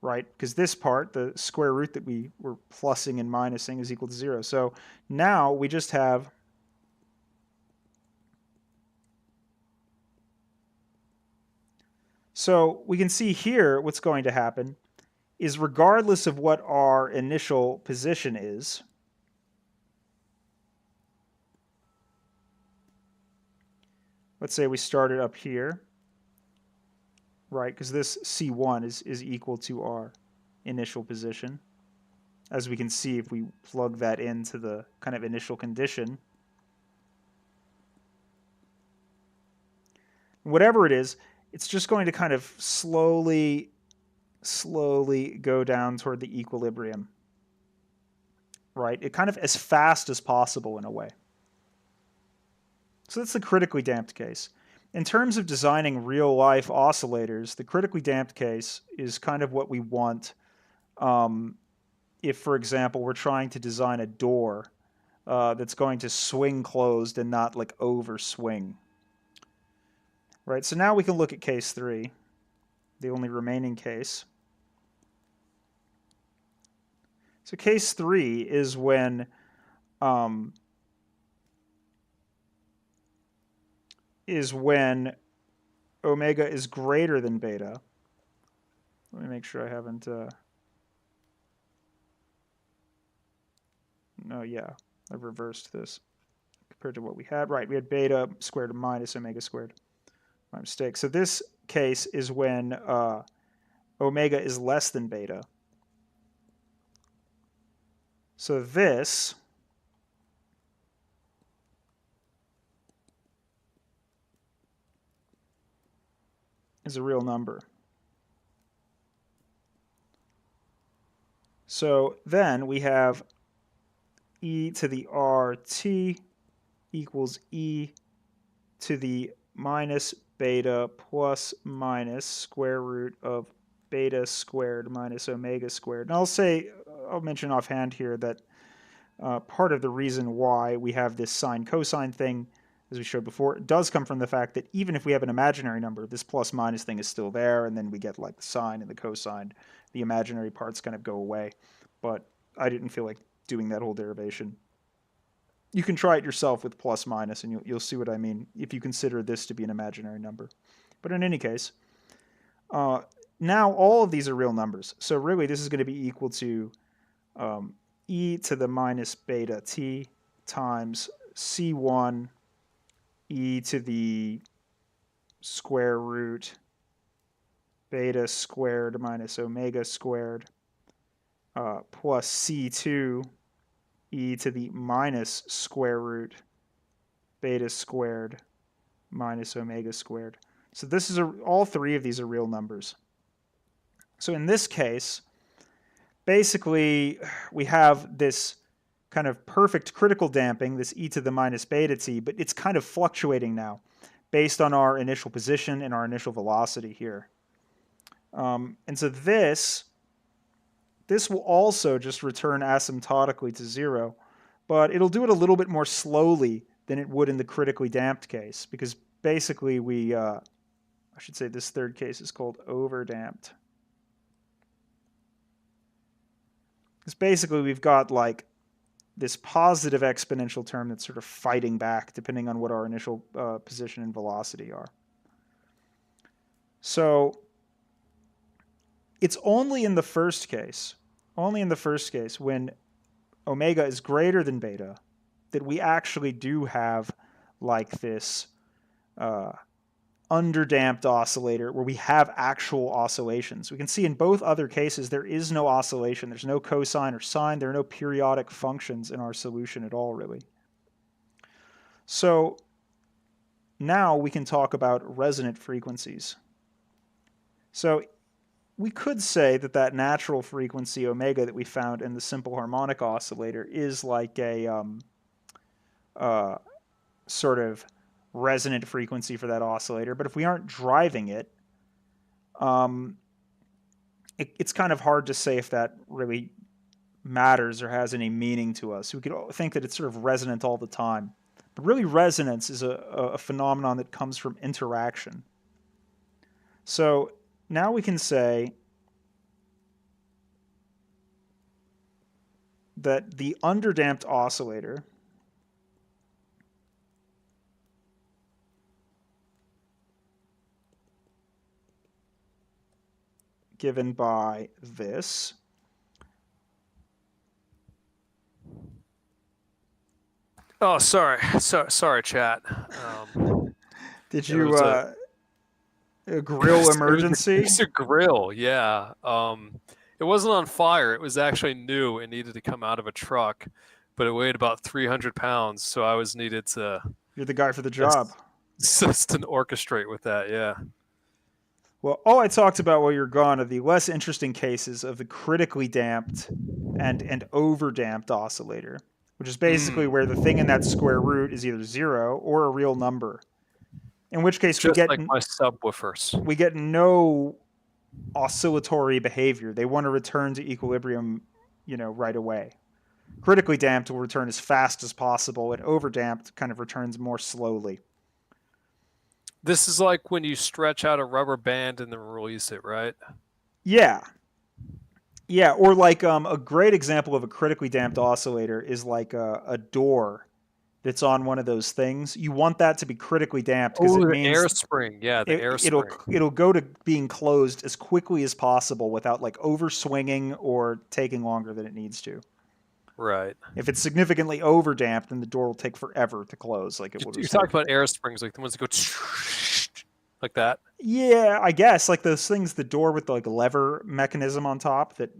right? Because this part, the square root that we were plussing and minusing, is equal to 0. So now we just have so we can see here what's going to happen is regardless of what our initial position is, let's say we started up here, right? Because this C1 is equal to our initial position. As we can see, if we plug that into the kind of initial condition, whatever it is, it's just going to kind of slowly go down toward the equilibrium, right? It kind of as fast as possible in a way. So that's the critically damped case. In terms of designing real-life oscillators, the critically damped case is kind of what we want if, for example, we're trying to design a door that's going to swing closed and not like overswing. Right, so now we can look at case 3, the only remaining case. So case 3 is when omega is greater than beta. Let me make sure I haven't no, yeah, I've reversed this. compared to what we had. Right, we had beta squared minus omega squared. My mistake. So this case is when omega is less than beta. So this is a real number. So then we have e to the RT equals e to the minus beta plus minus square root of beta squared minus omega squared. And I'll mention offhand here that part of the reason why we have this sine cosine thing, as we showed before, does come from the fact that even if we have an imaginary number, this plus minus thing is still there, and then we get like the sine and the cosine. The imaginary parts kind of go away. But I didn't feel like doing that whole derivation. You can try it yourself with plus minus, and you'll see what I mean if you consider this to be an imaginary number. But in any case, now all of these are real numbers. So really, this is going to be equal to e to the minus beta t times c1 e to the square root beta squared minus omega squared plus c2 e to the minus square root beta squared minus omega squared. So this is all three of these are real numbers. So in this case, basically we have this kind of perfect critical damping, this e to the minus beta t, but it's kind of fluctuating now based on our initial position and our initial velocity here. And so this will also just return asymptotically to 0, but it'll do it a little bit more slowly than it would in the critically damped case, because basically I should say this third case is called overdamped. Because basically we've got like this positive exponential term that's sort of fighting back depending on what our initial position and velocity are. So it's only in the first case when omega is greater than beta that we actually do have like this underdamped oscillator where we have actual oscillations. We can see in both other cases there is no oscillation. There's no cosine or sine. There are no periodic functions in our solution at all, really. So now we can talk about resonant frequencies. So we could say that natural frequency omega that we found in the simple harmonic oscillator is like a sort of resonant frequency for that oscillator. But if we aren't driving it, it's kind of hard to say if that really matters or has any meaning to us. We could think that it's sort of resonant all the time. But really resonance is a phenomenon that comes from interaction. So now we can say that the underdamped oscillator given by this Oh, sorry, chat. Did you a grill emergency? It was a grill, yeah. It wasn't on fire. It was actually new and needed to come out of a truck, but it weighed about 300 pounds, so I was needed to. You're the guy for the job. Assist and orchestrate with that, yeah. Well, all I talked about while you're gone are the less interesting cases of the critically damped and overdamped oscillator, which is basically where the thing in that square root is either 0 or a real number. In which case just like my subwoofers. We get no oscillatory behavior. They want to return to equilibrium, right away. Critically damped will return as fast as possible, and overdamped kind of returns more slowly. This is like when you stretch out a rubber band and then release it, right? Yeah. Yeah, or like a great example of a critically damped oscillator is like a door that's on one of those things. You want that to be critically damped because it means air spring. Yeah, the air spring. It'll go to being closed as quickly as possible without like overswinging or taking longer than it needs to. Right. If it's significantly over damped, then the door will take forever to close. Like it will You're just talking like, about air springs, like the ones that go like that. yeah, I guess like those things, the door with the like lever mechanism on top that,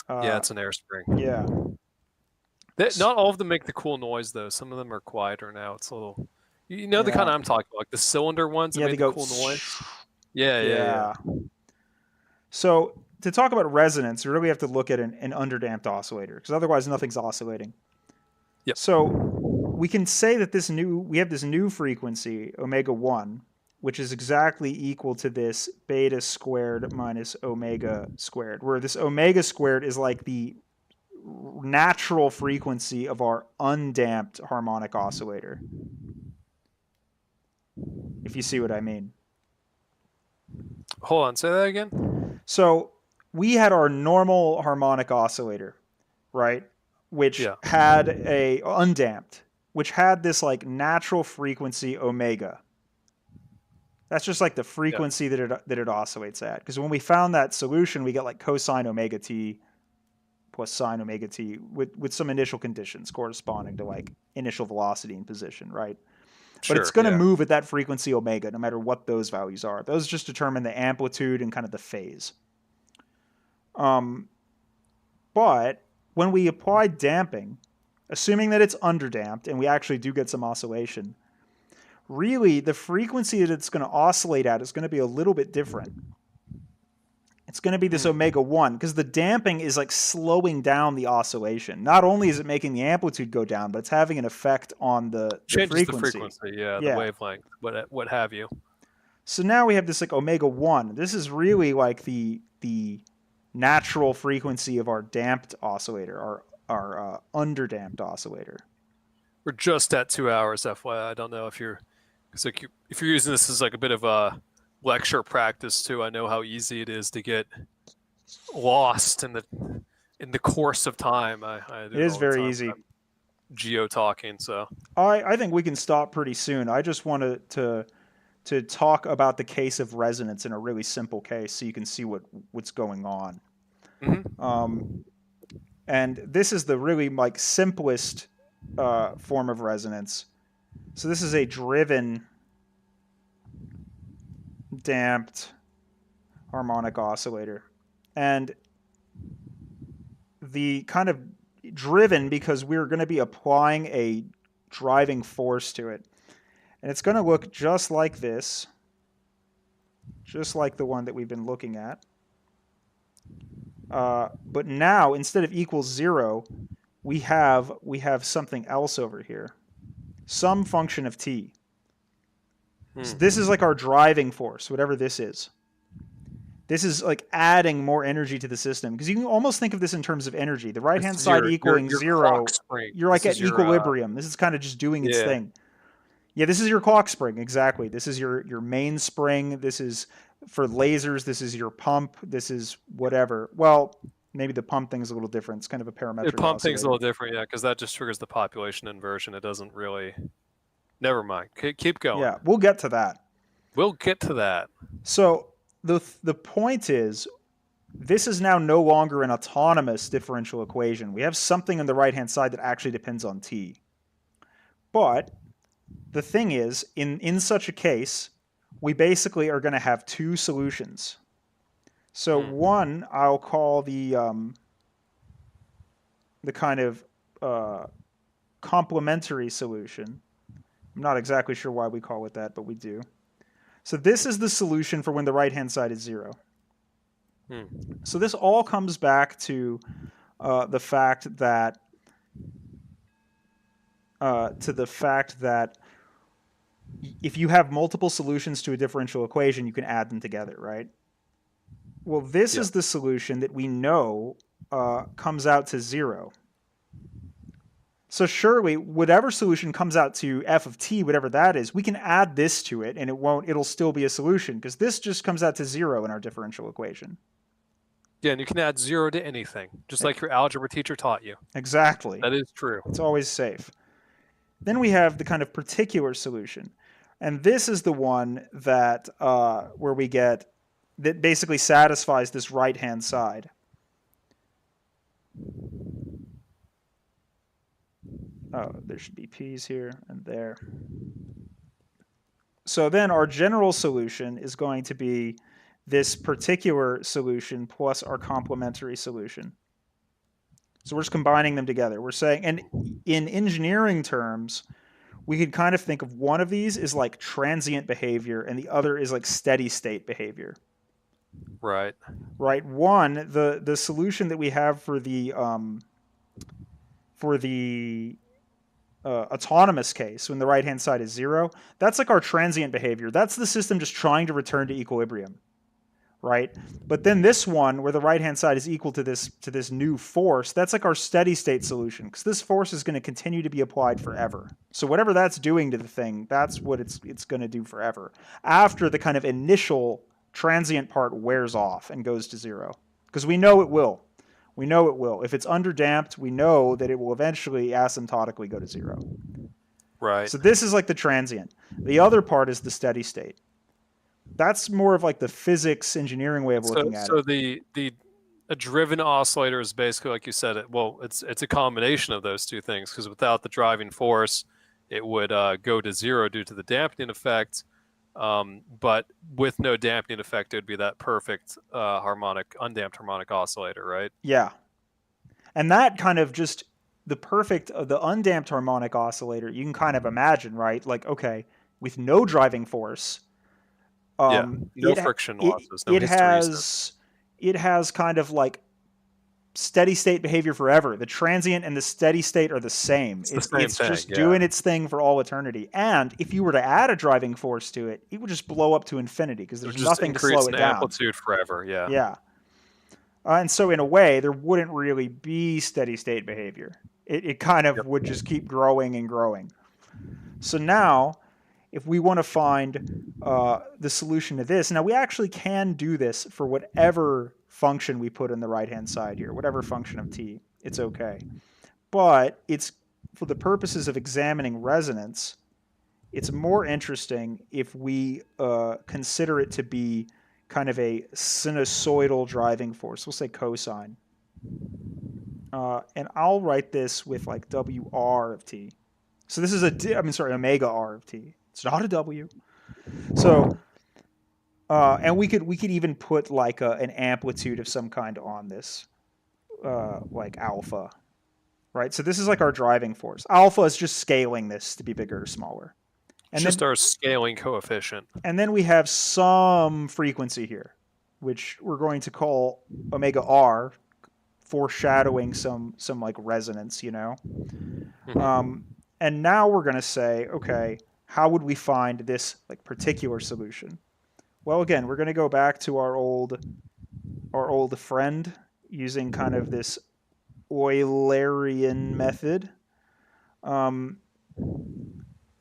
Yeah, uh, it's an air spring. yeah. Not all of them make the cool noise though. Some of them are quieter now. It's a little, you know, the kind Yeah. I'm talking about, like the cylinder ones that Yeah, they made the go, cool noise. Yeah, yeah, yeah. yeah. So to talk about resonance, we really have to look at an underdamped oscillator because otherwise nothing's oscillating. Yep. So we can say that we have this new frequency, omega 1, which is exactly equal to this beta squared minus omega squared, where this omega squared is like the natural frequency of our undamped harmonic oscillator, if you see what I mean. Hold on, say that again. So we had our normal harmonic oscillator, right? Which Yeah, had a undamped, which had this like natural frequency omega. That's just like the yeah, frequency that it oscillates at. Because when we found that solution, we get like cosine omega t plus sine omega t with some initial conditions corresponding to like initial velocity and position, right? But it's sure, going to yeah. move at that frequency omega no matter what those values are. Those just determine the amplitude and kind of the phase. Um, but when we apply damping, assuming that it's underdamped and we actually do get some oscillation, really the frequency that it's going to oscillate at is going to be a little bit different. It's going to be this omega 1 because the damping is like slowing down the oscillation. Not only is it making the amplitude go down, but it's having an effect on the Changes the frequency. frequency, yeah, the Yeah. wavelength, what have you. So now we have this like omega 1. This is really like the natural frequency of our damped oscillator, our underdamped oscillator. We're just at 2 hours, FYI. I don't know if you're, because like if you're using this as like a bit of a lecture practice too. I know how easy it is to get lost in the course of time. I do It it is all the very time. easy. I'm geo talking, so I think we can stop pretty soon. I just wanted to talk about the case of resonance in a really simple case so you can see what's going on. mm-hmm. And this is the really like simplest form of resonance. So this is a driven damped harmonic oscillator. And the kind of driven because we're going to be applying a driving force to it. And it's going to look just like this, just like the one that we've been looking at. But now, instead of equals 0, we have something else over here. Some function of t. So this is like our driving force, whatever this is. This is like adding more energy to the system because you can almost think of this in terms of energy. The right-hand side equaling Your clock 0, spring. you're like This at is your equilibrium. This is kind of just doing its yeah. thing. Yeah, this is your clock spring, exactly. This is your main spring. This is for lasers. This is your pump. This is whatever. Well, maybe the pump thing's a little different. It's kind of a The parametric pump thing's a oscillator. little different, yeah, because that just triggers the population inversion. It doesn't really. Never mind. Keep going. Yeah, we'll get to that. We'll get to that. So the point is, this is now no longer an autonomous differential equation. We have something on the right-hand side that actually depends on t. But the thing is, in such a case, we basically are going to have two solutions. So one I'll call the kind of complementary solution. I'm not exactly sure why we call it that, but we do. So this is the solution for when the right-hand side is 0. So this all comes back to the fact that if you have multiple solutions to a differential equation, you can add them together, right? Well, this is the solution that we know comes out to 0. So surely, whatever solution comes out to f of t, whatever that is, we can add this to it, and it'll still be a solution because this just comes out to 0 in our differential equation. Yeah, and you can add 0 to anything, just like your algebra teacher taught you. Exactly. That is true. It's always safe. Then we have the kind of particular solution. And this is the one that where we get that basically satisfies this right-hand side. Oh, there should be p's here and there. So then our general solution is going to be this particular solution plus our complementary solution. So we're just combining them together. We're saying, and in engineering terms, we could kind of think of one of these is like transient behavior and the other is like steady state behavior. Right. Right? One, the solution that we have for the autonomous case when the right hand side is 0, that's like our transient behavior. That's the system just trying to return to equilibrium, right? But then this one where the right hand side is equal to this new force, that's like our steady state solution because this force is going to continue to be applied forever. So whatever that's doing to the thing, that's what it's going to do forever after the kind of initial transient part wears off and goes to 0, because we know it will. We know it will. If it's underdamped, we know that it will eventually asymptotically go to 0. Right. So this is like the transient. The other part is the steady state. That's more of like the physics engineering way of So looking at so it. the a driven oscillator is basically like you said. It's a combination of those two things because without the driving force, it would go to 0 due to the dampening effect. But with no dampening effect, it would be that perfect undamped harmonic oscillator, right? Yeah. And that kind of just the the undamped harmonic oscillator, you can kind of imagine, right? Like, okay, with no driving force, Yeah, no it friction it losses, no it hysteresis. has it has kind of like steady state behavior forever. The transient and the steady state are the same. It's the same It's thing. just Yeah, doing its thing for all eternity. And if you were to add a driving force to it, it would just blow up to infinity because it would there's just nothing to slow increase it in down. amplitude forever. Yeah. Yeah. And so in a way, there wouldn't really be steady state behavior. It kind of Yep. would just keep growing and growing. So now, if we want to find the solution to this, now we actually can do this for whatever function we put on the right hand side here, whatever function of t, it's okay. But it's for the purposes of examining resonance, it's more interesting if we consider it to be kind of a sinusoidal driving force. We'll say cosine. And I'll write this with like WR of t. So this is omega R of t. It's not a W. So, and we could even put like an amplitude of some kind on this, like alpha, right? So this is like our driving force. Alpha is just scaling this to be bigger or smaller. It's And just then our scaling coefficient. and then we have some frequency here, which we're going to call omega R, foreshadowing some like resonance, you know. Hmm. Um, and now we're going to say, okay, how would we find this like particular solution? Well, again, we're going to go back to our old friend using kind of this Eulerian method, um,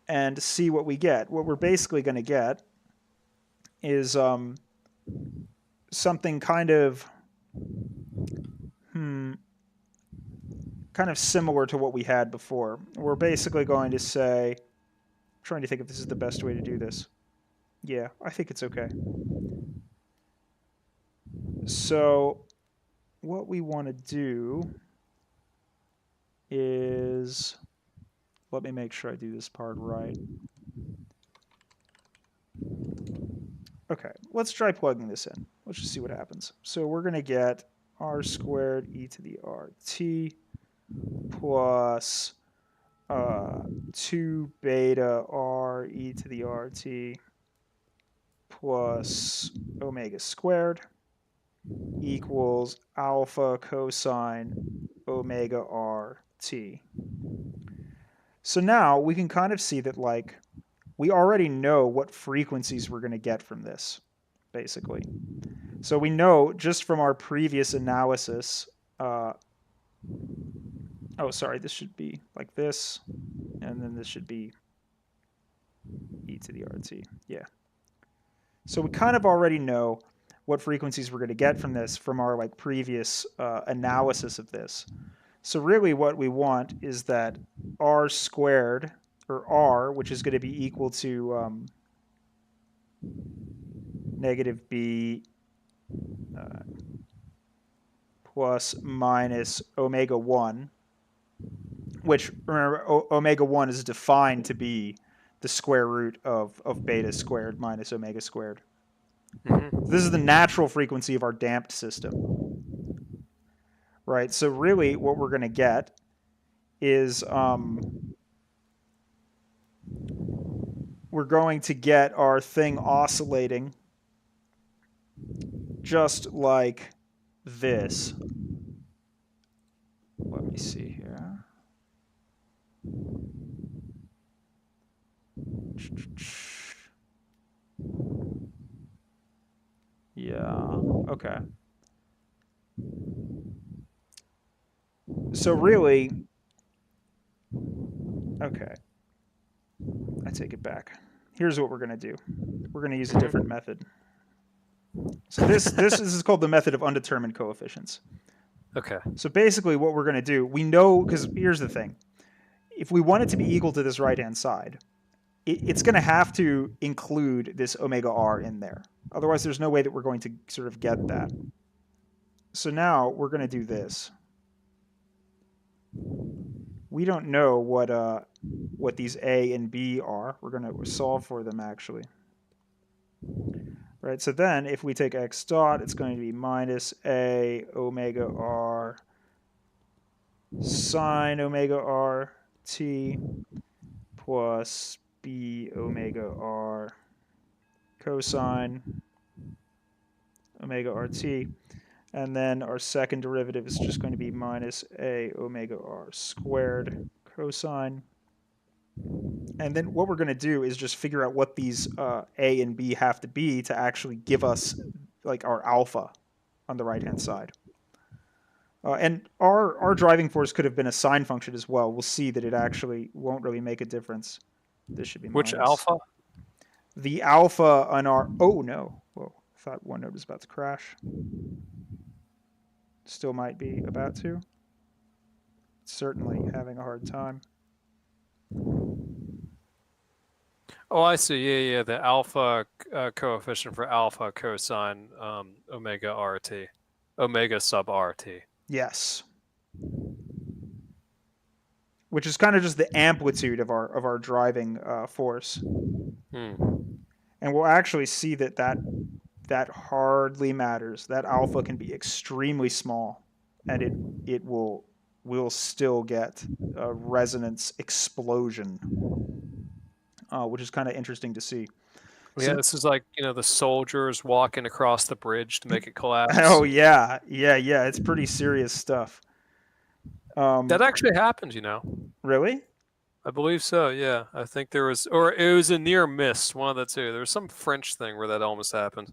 and see what we get. What we're basically going to get is something hmm, kind of similar to what we had before. We're basically going to say, I'm trying to think if this is the best way to do this. Yeah, I think it's okay. So what we want to do is, let me make sure I do this part right. Okay, let's try plugging this in. Let's just see what happens. So we're going to get r squared e to the rt plus 2 beta r e to the rt plus omega squared equals alpha cosine omega r t. So now we can kind of see that like we already know what frequencies we're going to get from this, basically. So we know just from our previous analysis, oh, sorry, this should be like this, and then this should be e to the rt. Yeah. So we kind of already know what frequencies we're going to get from this from our like previous analysis of this. So really what we want is that r squared, or r, which is going to be equal to negative b plus minus omega 1, which remember omega 1 is defined to be the square root of beta squared minus omega squared. So this is the natural frequency of our damped system, right? So really what we're going to get is we're going to get our thing oscillating just like this. Let me see here. Yeah, okay. So really, okay, I take it back. Here's what we're going to do. We're going to use a different method. So this is called the method of undetermined coefficients. Okay. So basically what we're going to do, we know, because here's the thing. If we want it to be equal to this right-hand side, it's going to have to include this omega r in there. Otherwise, there's no way that we're going to sort of get that. So now we're going to do this. We don't know what these a and b are. We're going to solve for them, actually. Right, so then if we take x dot, it's going to be minus a omega r sine omega r t plus b omega r cosine omega rt. And then our second derivative is just going to be minus a omega r squared cosine. And then what we're going to do is just figure out what these a and b have to be to actually give us like our alpha on the right-hand side. And our driving force could have been a sine function as well. We'll see that it actually won't really make a difference. This should be Which minus. alpha? The alpha on our... Oh, no. Whoa, I thought OneNote was about to crash. Still might be about to. Certainly having a hard time. Oh, I see. Yeah. The alpha coefficient for alpha cosine omega RT. Omega sub RT. Yes. Which is kind of just the amplitude of our driving force. And we'll actually see that hardly matters. That alpha can be extremely small, and we'll still get a resonance explosion, which is kind of interesting to see. Yeah, this is like, the soldiers walking across the bridge to make it collapse. Oh yeah. It's pretty serious stuff. That actually happened, Really? I believe so, yeah. I think there was, or it was a near miss, one of the two. There was some French thing where that almost happened.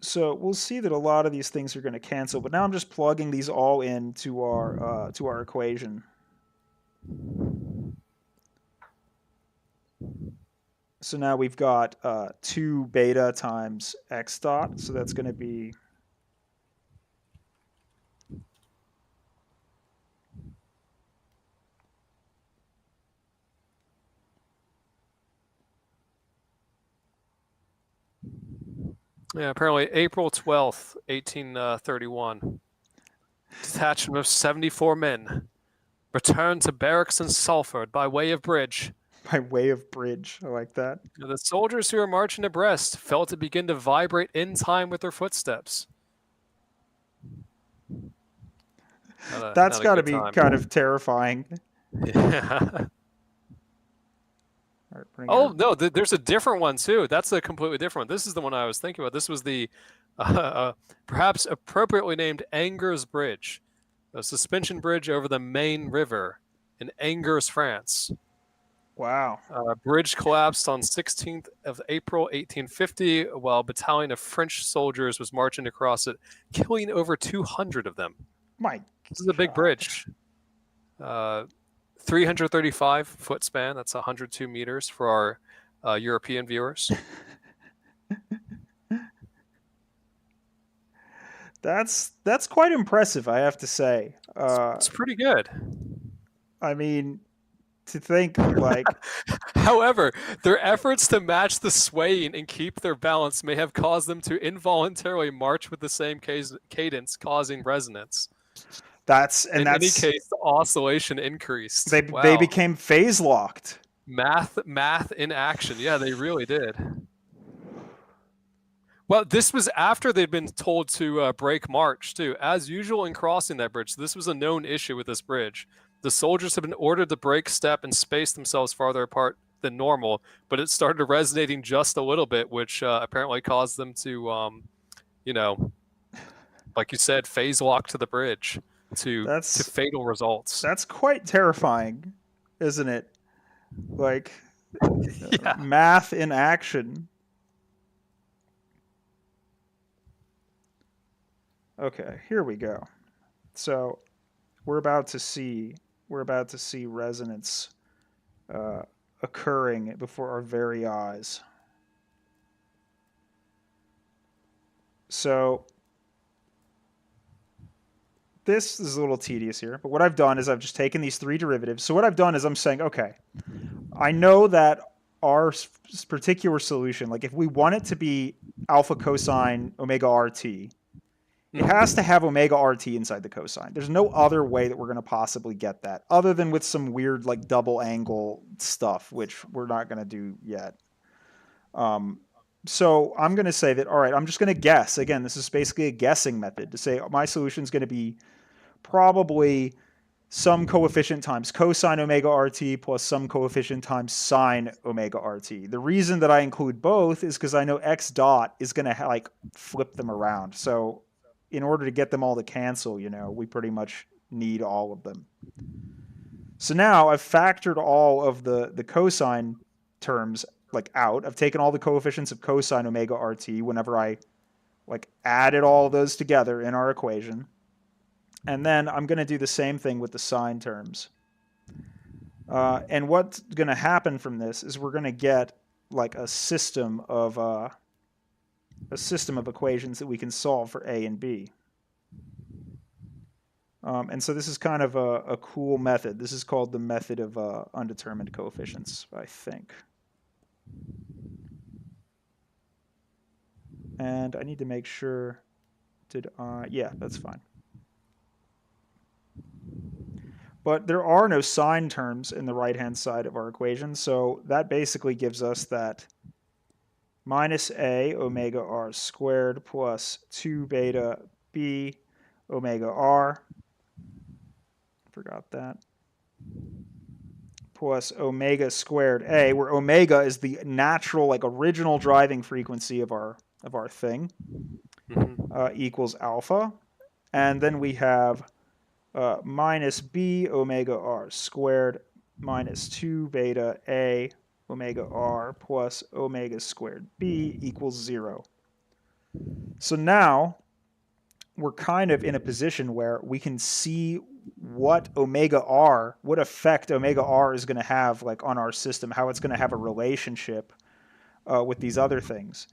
So we'll see that a lot of these things are going to cancel, but now I'm just plugging these all into our equation. So now we've got 2 beta times x dot, so that's going to be Yeah, apparently April 12th, 1831. Detachment of 74 men returned to barracks in Salford by way of bridge. by way of bridge. I like that. The soldiers who were marching abreast felt it begin to vibrate in time with their footsteps. That's got to be kind of terrifying. Yeah. Oh, no, there's a different one, too. That's a completely different one. This is the one I was thinking about. This was the perhaps appropriately named Angers Bridge, a suspension bridge over the Main River in Angers, France. Wow. Bridge collapsed on 16th of April, 1850, while a battalion of French soldiers was marching across it, killing over 200 of them. This is a big bridge. 335 foot span. That's 102 meters for our European viewers. That's quite impressive, I have to say. It's pretty good. I mean, to think like... However, their efforts to match the swaying and keep their balance may have caused them to involuntarily march with the same cadence, causing resonance. In any that's case, the oscillation increased. they Wow. became phase locked. Math in action. Yeah, they really did. Well, this was after they'd been told to break march, too. As usual in crossing that bridge, this was a known issue with this bridge. The soldiers had been ordered to break step and space themselves farther apart than normal, but it started resonating just a little bit, which apparently caused them to, you know, like you said, phase lock to the bridge to That's fatal results. that's quite terrifying, isn't it? Like Yeah. math in action. Okay, here we go. So we're about to see resonance uh, occurring before our very eyes. So this is a little tedious here, but what I've done is I've just taken these three derivatives. So what I've done is I'm saying, okay, I know that our particular solution, like if we want it to be alpha cosine omega RT, it has to have omega RT inside the cosine. There's no other way that we're going to possibly get that other than with some weird like double angle stuff, which we're not going to do yet. So I'm going to say that, all right, I'm just going to guess. Again, this is basically a guessing method to say my solution is going to be probably some coefficient times cosine omega RT plus some coefficient times sine omega RT. The reason that I include both is because I know x dot is going to like flip them around. So in order to get them all to cancel, we pretty much need all of them. So now I've factored all of the cosine terms like out. I've taken all the coefficients of cosine omega RT whenever I like added all of those together in our equation. And then I'm going to do the same thing with the sine terms. And what's going to happen from this is we're going to get like a system of equations that we can solve for a and b. And so this is kind of a cool method. This is called the method of undetermined coefficients, I think. And I need to make sure, yeah, that's fine. But there are no sine terms in the right-hand side of our equation, so that basically gives us that minus a omega r squared plus 2 beta b omega r, forgot that, plus omega squared a, where omega is the natural, like original driving frequency of our thing, equals alpha. And then we have minus b omega r squared minus 2 beta a omega r plus omega squared b equals 0. So now we're kind of in a position where we can see what effect omega r is going to have like on our system, how it's going to have a relationship with these other things.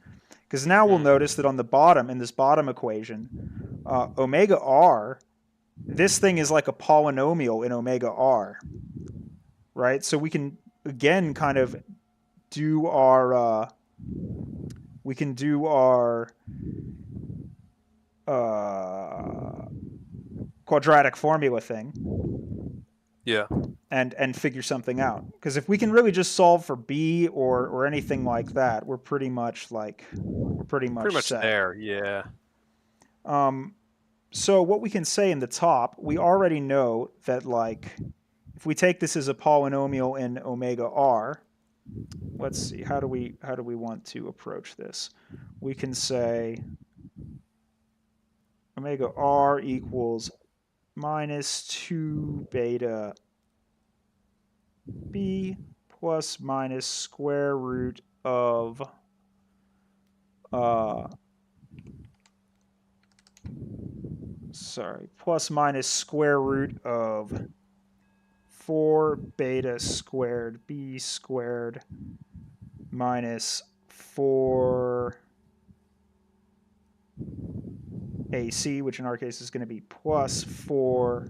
Because now we'll notice that on the bottom, in this bottom equation, omega r, this thing is like a polynomial in omega r, right? So we can again kind of do our quadratic formula thing. Yeah. And figure something out. Because if we can really just solve for b or anything like that, we're pretty much set. There. Yeah. So what we can say in the top, we already know that like if we take this as a polynomial in omega r, let's see, how do we want to approach this? We can say omega r equals minus 2 beta b plus minus square root of plus minus square root of 4 beta squared b squared minus 4 AC, which in our case is going to be plus 4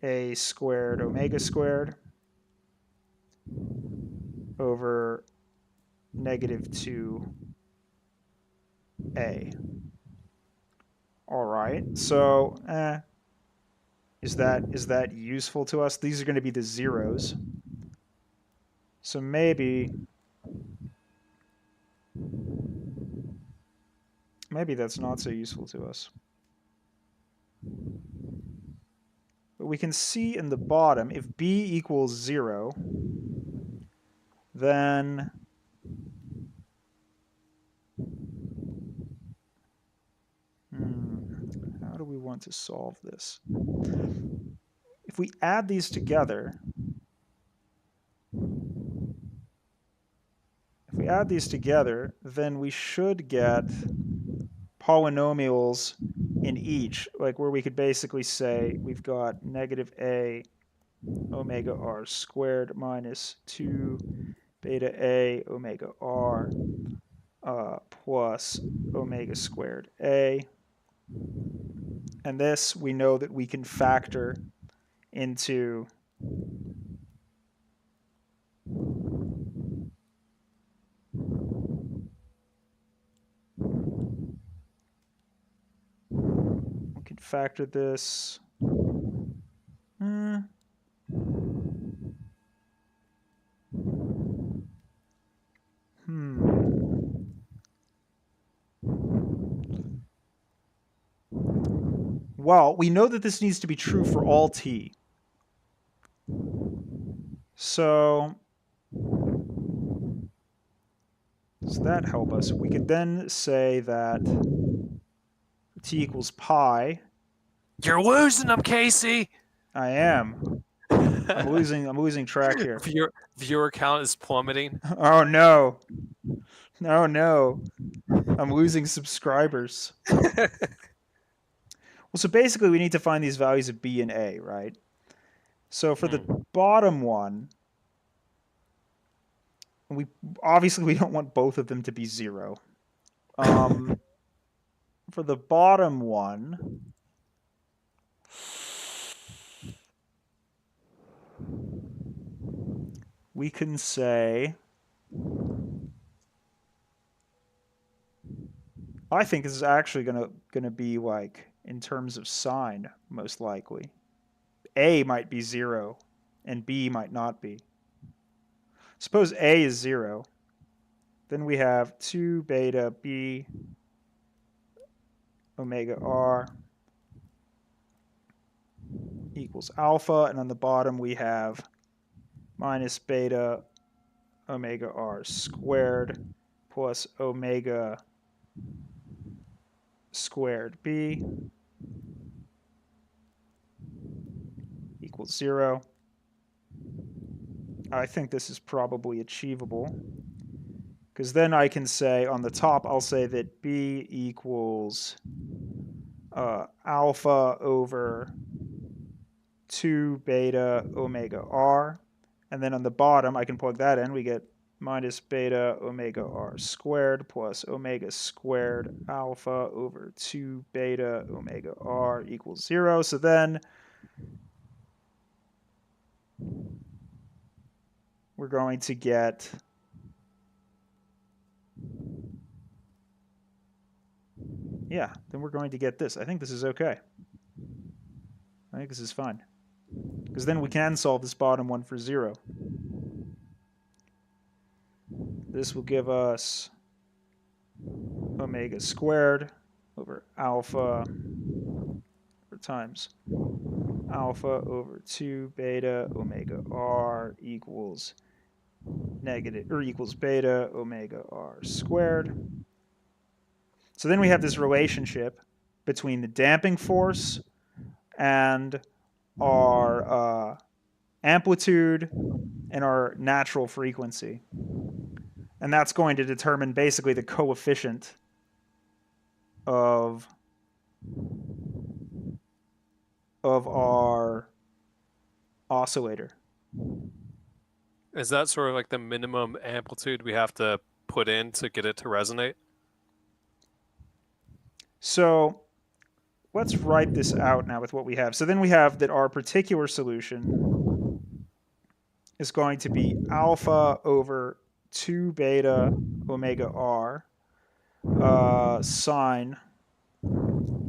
a squared omega squared over negative 2 a. All right, so Is that useful to us? These are going to be the zeros. So maybe that's not so useful to us. But we can see in the bottom, if b equals 0, then how do we want to solve this? If we add these together, then we should get polynomials in each, like where we could basically say we've got negative a omega r squared minus 2 beta a omega r plus omega squared a. And this we know that we can factor into this. Well, we know that this needs to be true for all t. So does that help us? We could then say that t equals pi. You're losing them, Casey. I am. I'm losing track here. Viewer count is plummeting. Oh no. Oh no. I'm losing subscribers. Well, so basically we need to find these values of b and a, right? So for the bottom one, we don't want both of them to be 0. For the bottom one, we can say, I think this is actually gonna be like in terms of sign, most likely. A might be 0 and B might not be. Suppose A is 0. Then we have 2 beta B omega R equals alpha. And on the bottom we have minus beta omega R squared plus omega squared B equals 0. I think this is probably achievable, because then I can say on the top, I'll say that B equals alpha over 2 beta omega R. And then on the bottom, I can plug that in. We get minus beta omega R squared plus omega squared alpha over 2 beta omega R equals 0. So then we're going to get then we're going to get this. I think this is okay. I think this is fine, because then we can solve this bottom one for 0. This will give us omega squared over alpha times alpha over 2 beta omega r equals beta omega r squared. So then we have this relationship between the damping force and our amplitude and our natural frequency. And that's going to determine basically the coefficient of our oscillator. Is that sort of like the minimum amplitude we have to put in to get it to resonate? So let's write this out now with what we have. So then we have that our particular solution is going to be alpha over 2 beta omega r sine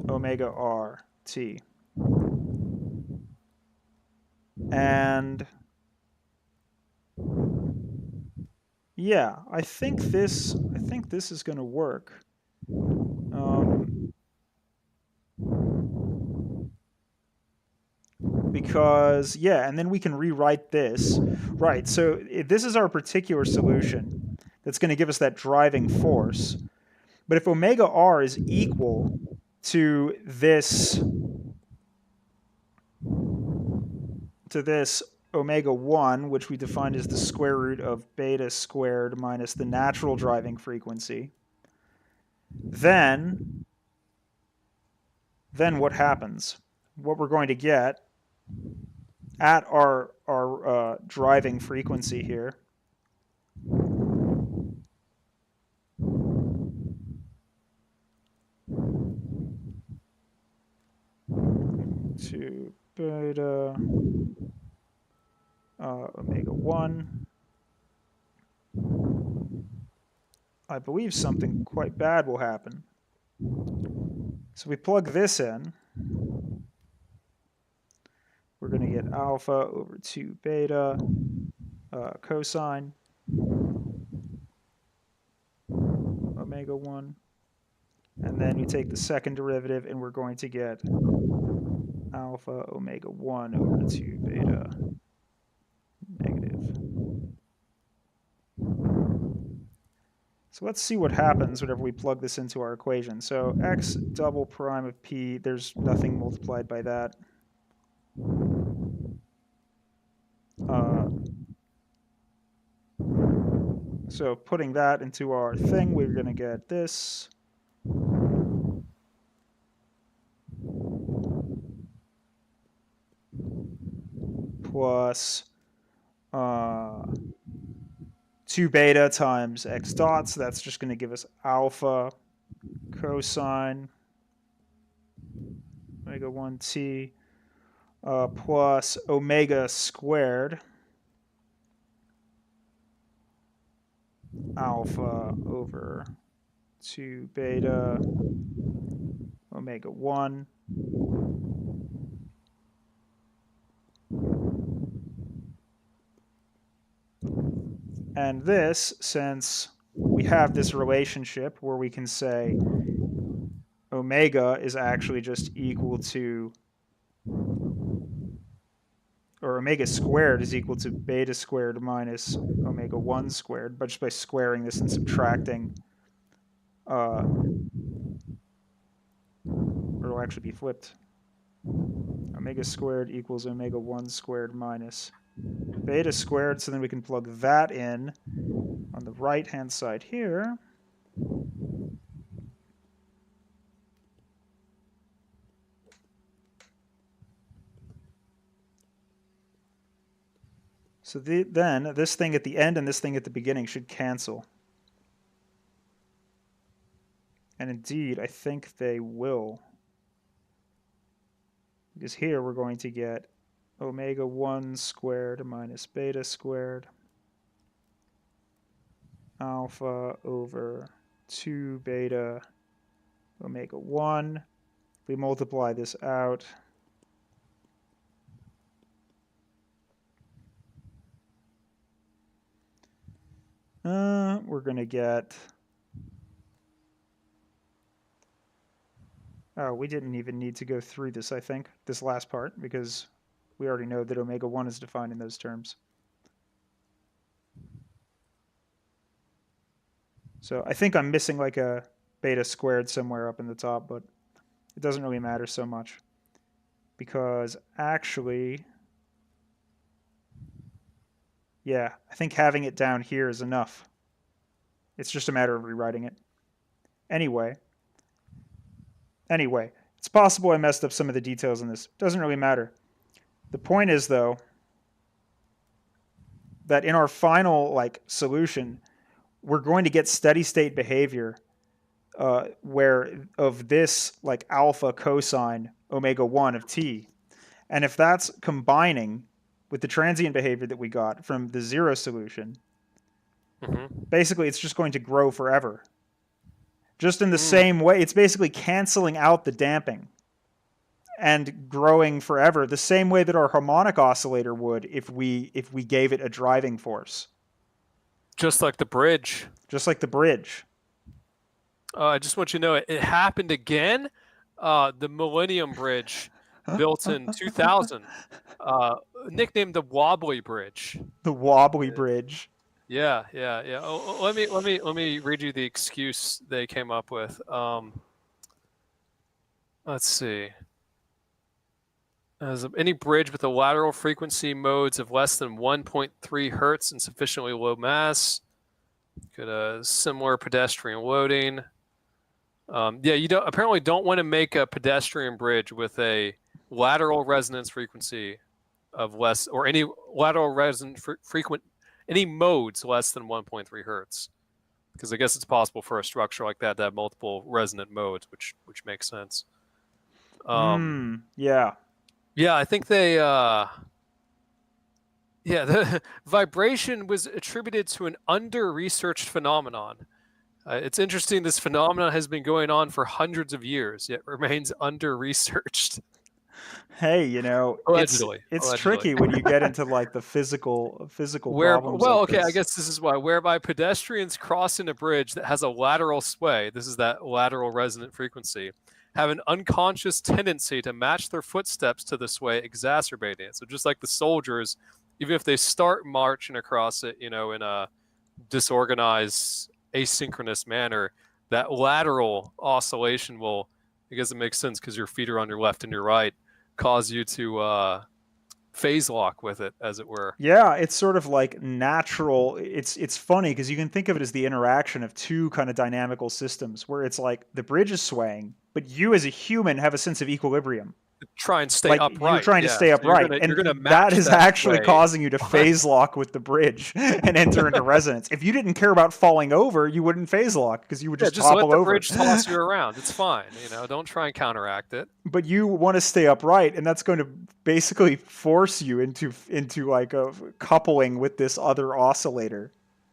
omega r t. And yeah, I think this is going to work. Because yeah, and then we can rewrite this. Right. So this is our particular solution that's going to give us that driving force. But if omega r is equal to this omega 1, which we defined as the square root of beta squared minus the natural driving frequency, then what happens? What we're going to get at our driving frequency here to beta omega 1, I believe something quite bad will happen. So we plug this in. We're going to get alpha over 2 beta cosine omega 1. And then we take the second derivative, and we're going to get alpha omega 1 over 2 beta negative. So let's see what happens whenever we plug this into our equation. So x double prime of p, there's nothing multiplied by that. So putting that into our thing, we're going to get this. Plus 2 beta times x dot, so that's just going to give us alpha cosine omega 1t plus omega squared alpha over 2 beta omega 1. And this, since we have this relationship where we can say omega is actually just equal to, or omega squared is equal to beta squared minus omega 1 squared, but just by squaring this and subtracting, or it'll actually be flipped. Omega squared equals omega 1 squared minus beta squared, so then we can plug that in on the right-hand side here. So then this thing at the end and this thing at the beginning should cancel. And indeed, I think they will. Because here we're going to get omega 1 squared minus beta squared alpha over 2 beta omega 1. If we multiply this out, we're going to get... Oh, we didn't even need to go through this, I think, this last part, because we already know that omega 1 is defined in those terms. So I think I'm missing like a beta squared somewhere up in the top, but it doesn't really matter so much. Because actually, yeah, I think having it down here is enough. It's just a matter of rewriting it. Anyway, it's possible I messed up some of the details in this. It doesn't really matter. The point is, though, that in our final solution, we're going to get steady state behavior where of this alpha cosine omega 1 of t. And if that's combining with the transient behavior that we got from the zero solution, basically it's just going to grow forever. Just in the same way, it's basically canceling out the damping. and growing forever, the same way that our harmonic oscillator would if we gave it a driving force, Just like the bridge. just like the bridge. I just want you to know it happened again. The Millennium Bridge, built in 2000, uh, nicknamed the Wobbly Bridge. The wobbly bridge. Yeah, yeah, yeah. Let me read you the excuse they came up with. Let's see. As any bridge with a lateral frequency modes of less than 1.3 hertz and sufficiently low mass, could similar pedestrian loading. Yeah, you apparently don't want to make a pedestrian bridge with a lateral resonance frequency of less, or any lateral resonant frequent, any modes less than 1.3 hertz, because I guess it's possible for a structure like that to have multiple resonant modes, which makes sense. Yeah. Yeah, I think they. Yeah, the vibration was attributed to an under-researched phenomenon. It's interesting. This phenomenon has been going on for hundreds of years, yet remains under-researched. Hey, it's Allegedly, it's allegedly. tricky when you get into like the physical problems Well, like okay, I this. guess this is why. Whereby pedestrians crossing a bridge that has a lateral sway, this is that lateral resonant frequency, have an unconscious tendency to match their footsteps to the sway, exacerbating it. So just like the soldiers, even if they start marching across it, in a disorganized, asynchronous manner, that lateral oscillation will, I guess it makes sense because your feet are on your left and your right, cause you to phase lock with it, as it were. Yeah, it's sort of like natural. It's funny because you can think of it as the interaction of two kind of dynamical systems where it's like the bridge is swaying, but you as a human have a sense of equilibrium. Try and stay Like you're upright. trying to Yeah, stay so you're upright, gonna you're gonna and that match is that actually sway. causing you to phase lock with the bridge and enter into resonance. If you didn't care about falling over, you wouldn't phase lock because you would Yeah, just just let topple the over. bridge toss you around. It's fine. Don't try and counteract it. But you want to stay upright, and that's going to basically force you into like a coupling with this other oscillator.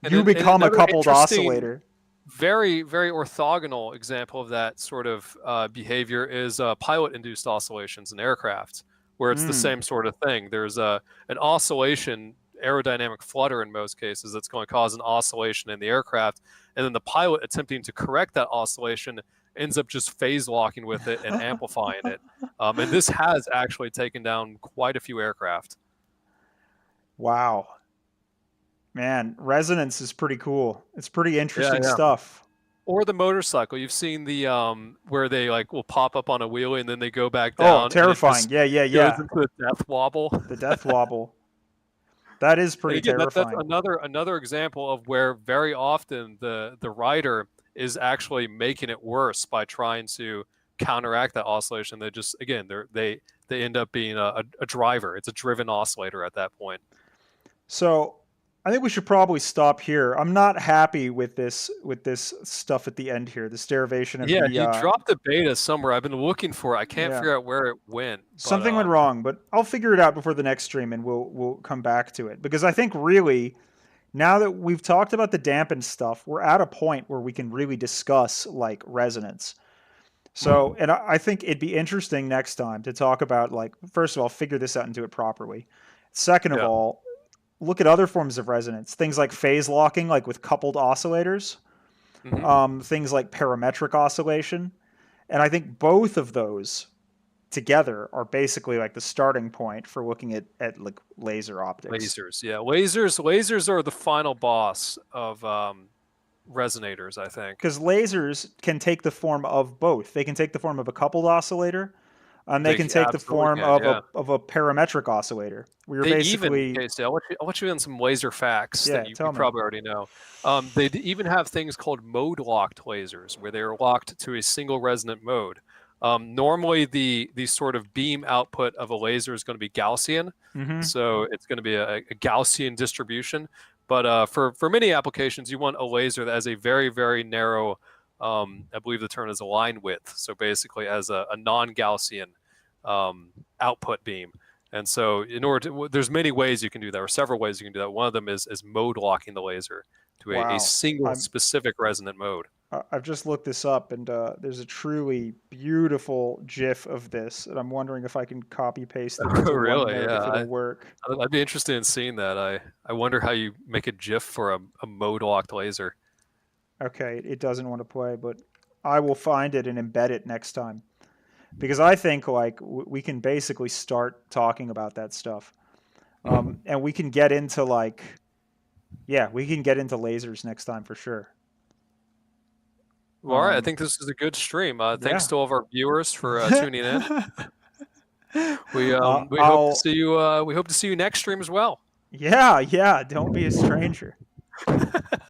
You And become a another coupled interesting, oscillator. very very orthogonal example of that sort of behavior is pilot-induced oscillations in aircraft, where it's the Mm. same sort of thing. There's an oscillation, aerodynamic flutter in most cases, that's going to cause an oscillation in the aircraft, and then the pilot attempting to correct that oscillation ends up just phase locking with it and amplifying it. And this has actually taken down quite a few aircraft. Wow. Man, resonance is pretty cool. It's pretty Yeah, interesting yeah. stuff. Or the motorcycle. You've seen the where they like will pop up on a wheelie and then they go back Oh, down and it terrifying. just Yeah, yeah, goes yeah. into a death wobble. The death wobble. That is And pretty again, that's terrifying. another example of where very often the rider is actually making it worse by trying to counteract that oscillation. They just, again, they end up being a driver. It's a driven oscillator at that point. So I think we should probably stop here. I'm not happy with this stuff at the end here. This derivation of Yeah, the you dropped the beta somewhere. I've been looking for it. I can't yeah. figure out where it went. But Something went wrong, but I'll figure it out before the next stream and we'll come back to it. Because I think really now that we've talked about the dampened stuff, we're at a point where we can really discuss like resonance. So, and I think it'd be interesting next time to talk about like first of all, figure this out and do it properly. Second of yeah. all, look at other forms of resonance, things like phase locking, like with coupled oscillators, Hmm. things like parametric oscillation, and I think both of those together are basically like the starting point for looking at like laser optics. Lasers, yeah, lasers are the final boss of resonators, I think. Because lasers can take the form of both. They can take the form of a coupled oscillator, and they They can take the absolutely form can, of yeah. a parametric oscillator. We are They even, basically Casey, I'll let you in some laser facts that yeah. you Tell me. probably already know. They even have things called mode locked lasers, where they are locked to a single resonant mode. Normally, the sort of beam output of a laser is going to be Gaussian, Mm-hmm. so it's going to be a Gaussian distribution. But for many applications, you want a laser that has a very very narrow, I believe the term is a line width. So basically, as a non-Gaussian output beam. And so, there's many ways you can do that, or several ways you can do that. One of them is mode locking the laser to a Wow. single I'm specific resonant mode. I've just looked this up, and there's a truly beautiful GIF of this, and I'm wondering if I can copy paste it Oh, into really? OneNote Yeah, if it'll work. I'd be interested in seeing that. I wonder how you make a GIF for a mode locked laser. Okay, it doesn't want to play, but I will find it and embed it next time because I think like we can basically start talking about that stuff, and we can get into like yeah, we can get into lasers next time for sure. Well, all right, I Um, think this is a good stream. Thanks yeah. to all of our viewers for tuning in. We hope to I'll see you. We hope to see you next stream as well. yeah, yeah. Don't be a stranger.